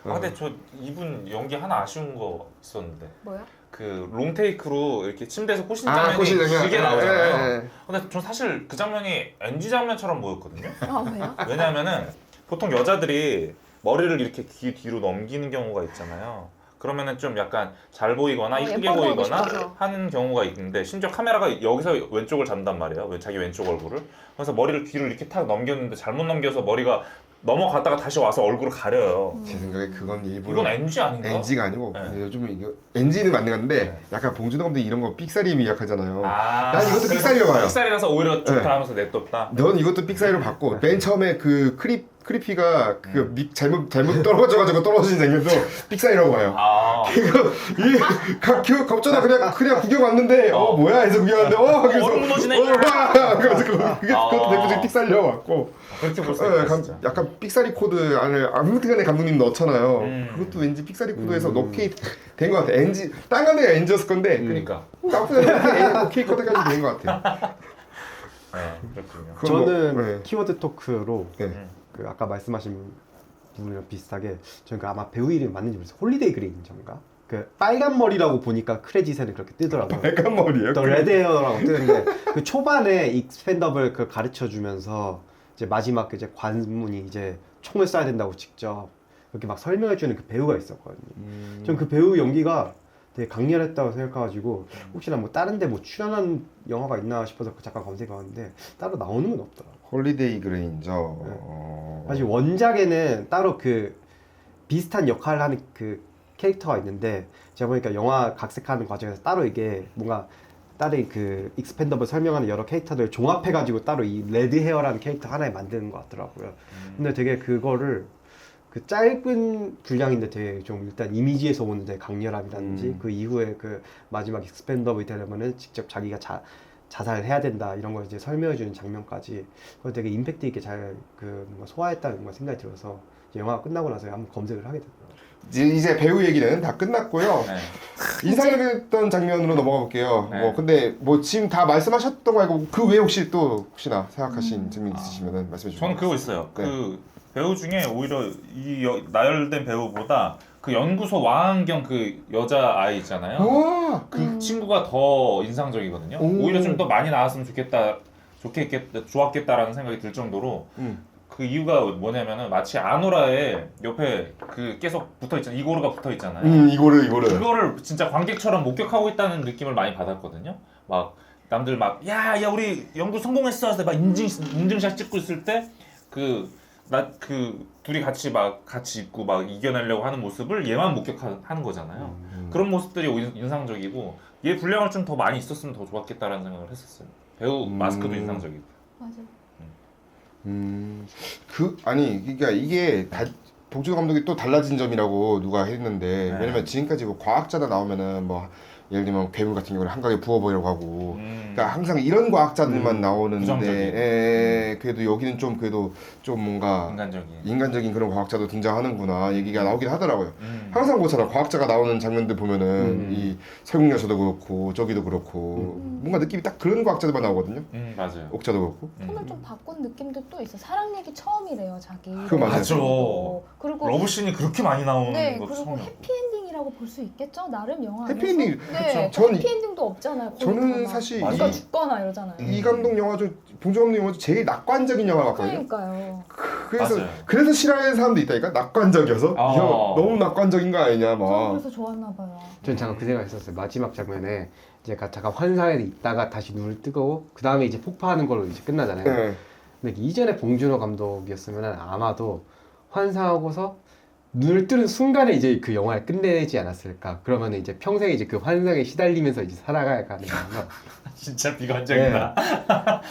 근데 저 이분 연기 하나 아쉬운 거 있었는데 뭐야? 그 롱테이크로 이렇게 침대에서 꼬신 아, 장면이 꼬신 장면. 길게 예, 나오잖아요. 예, 예. 근데 전 사실 그 장면이 NG 장면처럼 보였거든요. 아 왜요? 왜냐하면은 보통 여자들이 머리를 이렇게 귀 뒤로 넘기는 경우가 있잖아요. 그러면은 좀 약간 잘 보이거나 이쁘게 예뻐 보이고 보이거나 싶어서. 하는 경우가 있는데 심지어 카메라가 여기서 왼쪽을 잡는단 말이에요. 자기 왼쪽 얼굴을. 그래서 머리를 뒤로 이렇게 탁 넘겼는데 잘못 넘겨서 머리가 넘어갔다가 다시 와서 얼굴을 가려요. 제 생각에 그건 일부러 이건 NG 아닌가? NG가 아니고 네. 요즘 이거 NG는 맞는 건데 네. 약간 봉준호 감독이 이런 거 삑사리 미약하잖아요. 난 난 이것도 삑사리로 봐요. 삑사리라서 오히려 좋다 네. 하면서 냅뒀다. 넌 이것도 삑사리로 봤고 맨 처음에 그 크리피가 잘못 떨어져가지고 떨어진 장면도 삑사리라고 봐요. 이거 겁잖아 그냥 구경 왔는데 뭐야 해서 구경 왔는데 그래서 얼음 무너지네. 그래서 그것도 대표적인 삑사리라고 봤고 그렇게 볼 수 있다 진짜. 약간 삑사리 코드 안에 아무튼간에 감독님 넣잖아요. 그것도 왠지 삑사리 코드에서 넣게 된 것 같아. NG 딴 감독이 NG였을 건데 그러니까. 딱 오케이 코드까지 된 것 같아요. 그렇군요. 그건 저는 뭐, 네. 키워드 토크로 네. 그 아까 말씀하신 분이랑 비슷하게 저는 그 아마 배우 이름이 맞는지 모르겠어요. 홀리데이 그레인저인가? 그 빨간 머리라고 보니까 크레딧에는 그렇게 뜨더라고요. 빨간 머리예요? 더 레드 헤어라고 뜨는데 그 초반에 익스펜더블 그 가르쳐 주면서 이제 마지막 그 이제 관문이 이제 총을 쏴야 된다고 직접 그렇게 막 설명해 주는 그 배우가 있었거든요. 전 그 배우 연기가 되게 강렬했다고 생각해가지고 혹시나 뭐 다른 데 뭐 출연한 영화가 있나 싶어서 잠깐 검색해봤는데 따로 나오는 건 없더라고요. 홀리데이 그레인저. 사실 원작에는 따로 그 비슷한 역할을 하는 그 캐릭터가 있는데 제가 보니까 영화 각색하는 과정에서 따로 이게 뭔가 다른 그 익스펜더블 설명하는 여러 캐릭터들 종합해가지고 따로 이 레드 헤어라는 캐릭터 하나에 만드는 것 같더라고요. 근데 되게 그거를 그 짧은 분량인데 되게 좀 일단 이미지에서 오는 되게 강렬함이라든지 그 이후에 그 마지막 익스펜더블이 되려면은 직접 자기가 자살을 해야 된다 이런 걸 이제 설명해주는 장면까지 그걸 되게 임팩트 있게 잘 그 뭔가 소화했다는 뭔가 생각이 들어서 이제 영화가 끝나고 나서 한번 검색을 하게 되더라고요. 이제 배우 얘기는 다 끝났고요. 네. 인상적이었던 장면으로 넘어가 볼게요. 네. 근데 지금 다 말씀하셨던 거 말고 그 외에 혹시나 생각하신 장면 있으시면은 말씀해 주세요. 저는 그거 있어요. 네. 그 배우 중에 오히려 나열된 배우보다 그 연구소 왕안경 그 여자 아이 있잖아요. 그 친구가 더 인상적이거든요. 오히려 좀 더 많이 나왔으면 좋았겠다라는 생각이 들 정도로 그 이유가 뭐냐면은 마치 아노라의 옆에 그 계속 붙어 있잖아요. 이고르가 붙어 있잖아요. 이거를 그거를 진짜 관객처럼 목격하고 있다는 느낌을 많이 받았거든요. 막 남들 막 야 우리 연구 성공했어 해서 막 인증샷 찍고 있을 때 그 둘이 같이 있고 막 이겨내려고 하는 모습을 얘만 목격하는 거잖아요. 그런 모습들이 인상적이고 얘 분량을 좀 더 많이 있었으면 더 좋았겠다라는 생각을 했었어요. 배우 마스크도 인상적이고. 맞아. 그러니까 이게 봉준호 감독이 또 달라진 점이라고 누가 했는데 네. 왜냐면 지금까지 뭐 과학자다 나오면은 뭐 예를 들면 괴물 같은 경우는 한강에 부어보려고 하고 그러니까 항상 이런 과학자들만 나오는데 부정적인. 그래도 여기는 좀 그래도 좀 뭔가 인간적인 그런 과학자도 등장하는구나 얘기가 나오긴 하더라고요. 항상 그렇잖아. 과학자가 나오는 장면들 보면은 이 설국열차도 그렇고 저기도 그렇고 뭔가 느낌이 딱 그런 과학자들만 나오거든요. 맞아요. 옥자도 그렇고. 톤을 좀 바꾼 느낌도 또 있어. 사랑 얘기 처음이래요, 자기. 그거 맞아요. 맞아. 그리고 러브씬이 그렇게 많이 나오는 네, 거 그리고 처음이었고. 해피엔딩이라고 볼 수 있겠죠? 나름 영화 안에서. 해피엔딩, 네, 전- 해피엔딩도 없잖아요. 거의 저는 다 막. 사실 누가 이- 죽거나 이러잖아요. 이 감독 영화 중 봉준호 감독 영화 중 제일 낙관적인 영화 같거든요. 그러니까요. 맞아요. 그래서 싫어하는 사람도 있다니까. 낙관적이어서 아. 이거 너무 낙관적인 거 아니냐 저는 막. 그래서 좋았나 봐요. 저는 잠깐 그 생각했었어요. 마지막 장면에 이제 잠깐 환상에 있다가 다시 눈을 뜨고 그 다음에 이제 폭파하는 걸로 이제 끝나잖아요. 네. 근데 이전에 봉준호 감독이었으면 아마도 환상하고서 눈을 뜨는 순간에 이제 그 영화를 끝내지 않았을까. 그러면 이제 평생 이제 그 환상에 시달리면서 이제 살아가야 가는 거야. 진짜 비관적이다.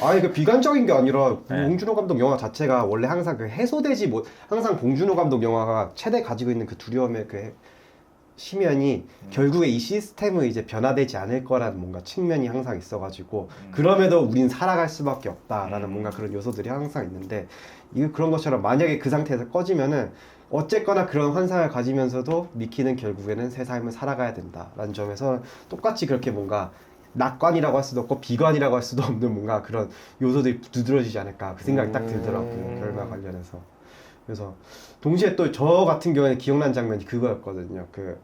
아니 그 비관적인 게 아니라 네. 봉준호 감독 영화 자체가 원래 항상 그 해소되지 못 항상 봉준호 감독 영화가 최대 가지고 있는 그 두려움의 그 심연이 결국에 이 시스템은 이제 변화되지 않을 거라는 뭔가 측면이 항상 있어가지고 그럼에도 우린 살아갈 수밖에 없다라는 뭔가 그런 요소들이 항상 있는데 이거 그런 것처럼 만약에 그 상태에서 꺼지면은 어쨌거나 그런 환상을 가지면서도 미키는 결국에는 새 삶을 살아가야 된다라는 점에서 똑같이 그렇게 뭔가 낙관이라고 할 수도 없고 비관이라고 할 수도 없는 뭔가 그런 요소들이 두드러지지 않을까 그 생각이 딱 들더라고요. 결과 관련해서. 그래서 동시에 또 저 같은 경우에는 기억난 장면이 그거였거든요. 그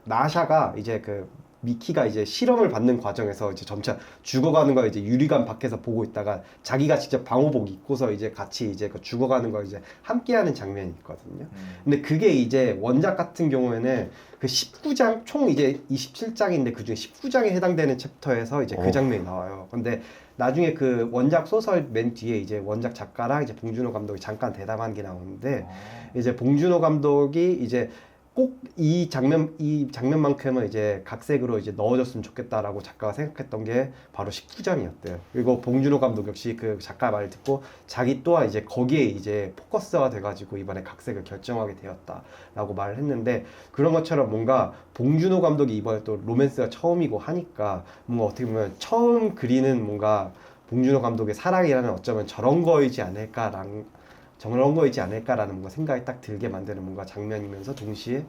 나샤가 이제 그 미키가 이제 실험을 받는 과정에서 이제 점차 죽어가는 걸 이제 유리관 밖에서 보고 있다가 자기가 직접 방호복 입고서 이제 같이 이제 그 죽어가는 걸 이제 함께하는 장면이 있거든요. 근데 그게 이제 원작 같은 경우에는 그 19장 총 이제 27장인데 그 중에 19장에 해당되는 챕터에서 이제 그 장면이 나와요. 근데 나중에 그 원작 소설 맨 뒤에 이제 원작 작가랑 이제 봉준호 감독이 잠깐 대담한 게 나오는데 이제 봉준호 감독이 이제 꼭 이 장면만큼은 이제 각색으로 이제 넣어줬으면 좋겠다라고 작가가 생각했던 게 바로 19장이었대요. 그리고 봉준호 감독 역시 그 작가 말을 듣고 자기 또한 이제 거기에 이제 포커스가 돼가지고 이번에 각색을 결정하게 되었다라고 말을 했는데 그런 것처럼 뭔가 봉준호 감독이 이번에 또 로맨스가 처음이고 하니까 뭔가 어떻게 보면 처음 그리는 뭔가 봉준호 감독의 사랑이라는 어쩌면 저런 거이지 않을까라는 뭔가 생각이 딱 들게 만드는 뭔가 장면이면서 동시에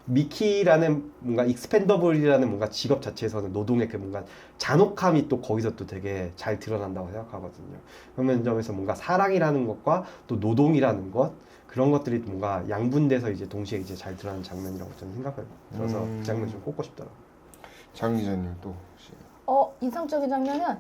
미키라는 뭔가 익스펜더블이라는 뭔가 직업 자체에서는 노동의 그 뭔가 잔혹함이 또 거기서 또 되게 잘 드러난다고 생각하거든요. 그런 점에서 뭔가 사랑이라는 것과 또 노동이라는 것 그런 것들이 뭔가 양분돼서 이제 동시에 이제 잘 드러나는 장면이라고 저는 생각을 들어서 그 장면 좀 꼽고 싶더라고요. 장 기자님 또 혹시 인상적인 장면은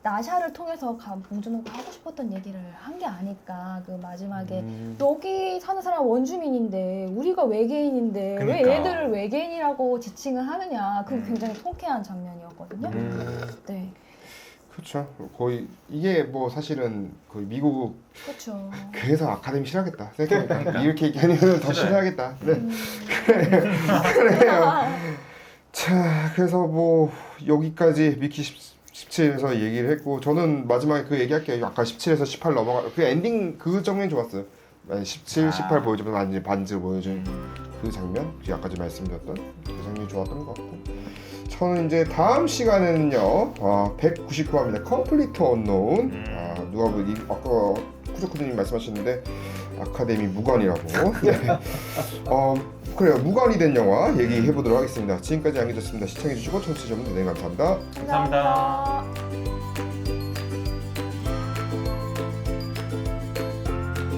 나샤를 통해서 봉준호가 하고 싶었던 얘기를 한 게 아닐까. 그 마지막에 여기 사는 사람 원주민인데 우리가 외계인인데 왜 그러니까. 얘들을 외계인이라고 지칭을 하느냐. 그 굉장히 통쾌한 장면이었거든요. 네, 그렇죠. 거의 이게 뭐 사실은 거의 미국 그렇죠. 그래서 아카데미 싫어하겠다 생각해보니까 이렇게 얘기하면 더 싫어하겠다. 네. 그래요. 자, 그래서 뭐 여기까지 미키 17에서 얘기를 했고 저는 마지막에 그 얘기할게요. 아까 17에서 18 넘어가 그 엔딩 그 장면 좋았어요. 17, 18 보여주면 완전 반즈 보여준 그 장면, 아까 좀 말씀드렸던 그 장면이 좋았던 것 같고 저는 이제 다음 시간에는요 199화입니다. 컴플리트 언노운 누가 보니 아까 쿠조쿠님 말씀하셨는데 아카데미 무관이라고 네. 그래요. 무관이 된 영화 얘기해 보도록 하겠습니다. 지금까지 양해졌습니다. 시청해 주시고 청취자 여러분 네 감사합니다. 감사합니다.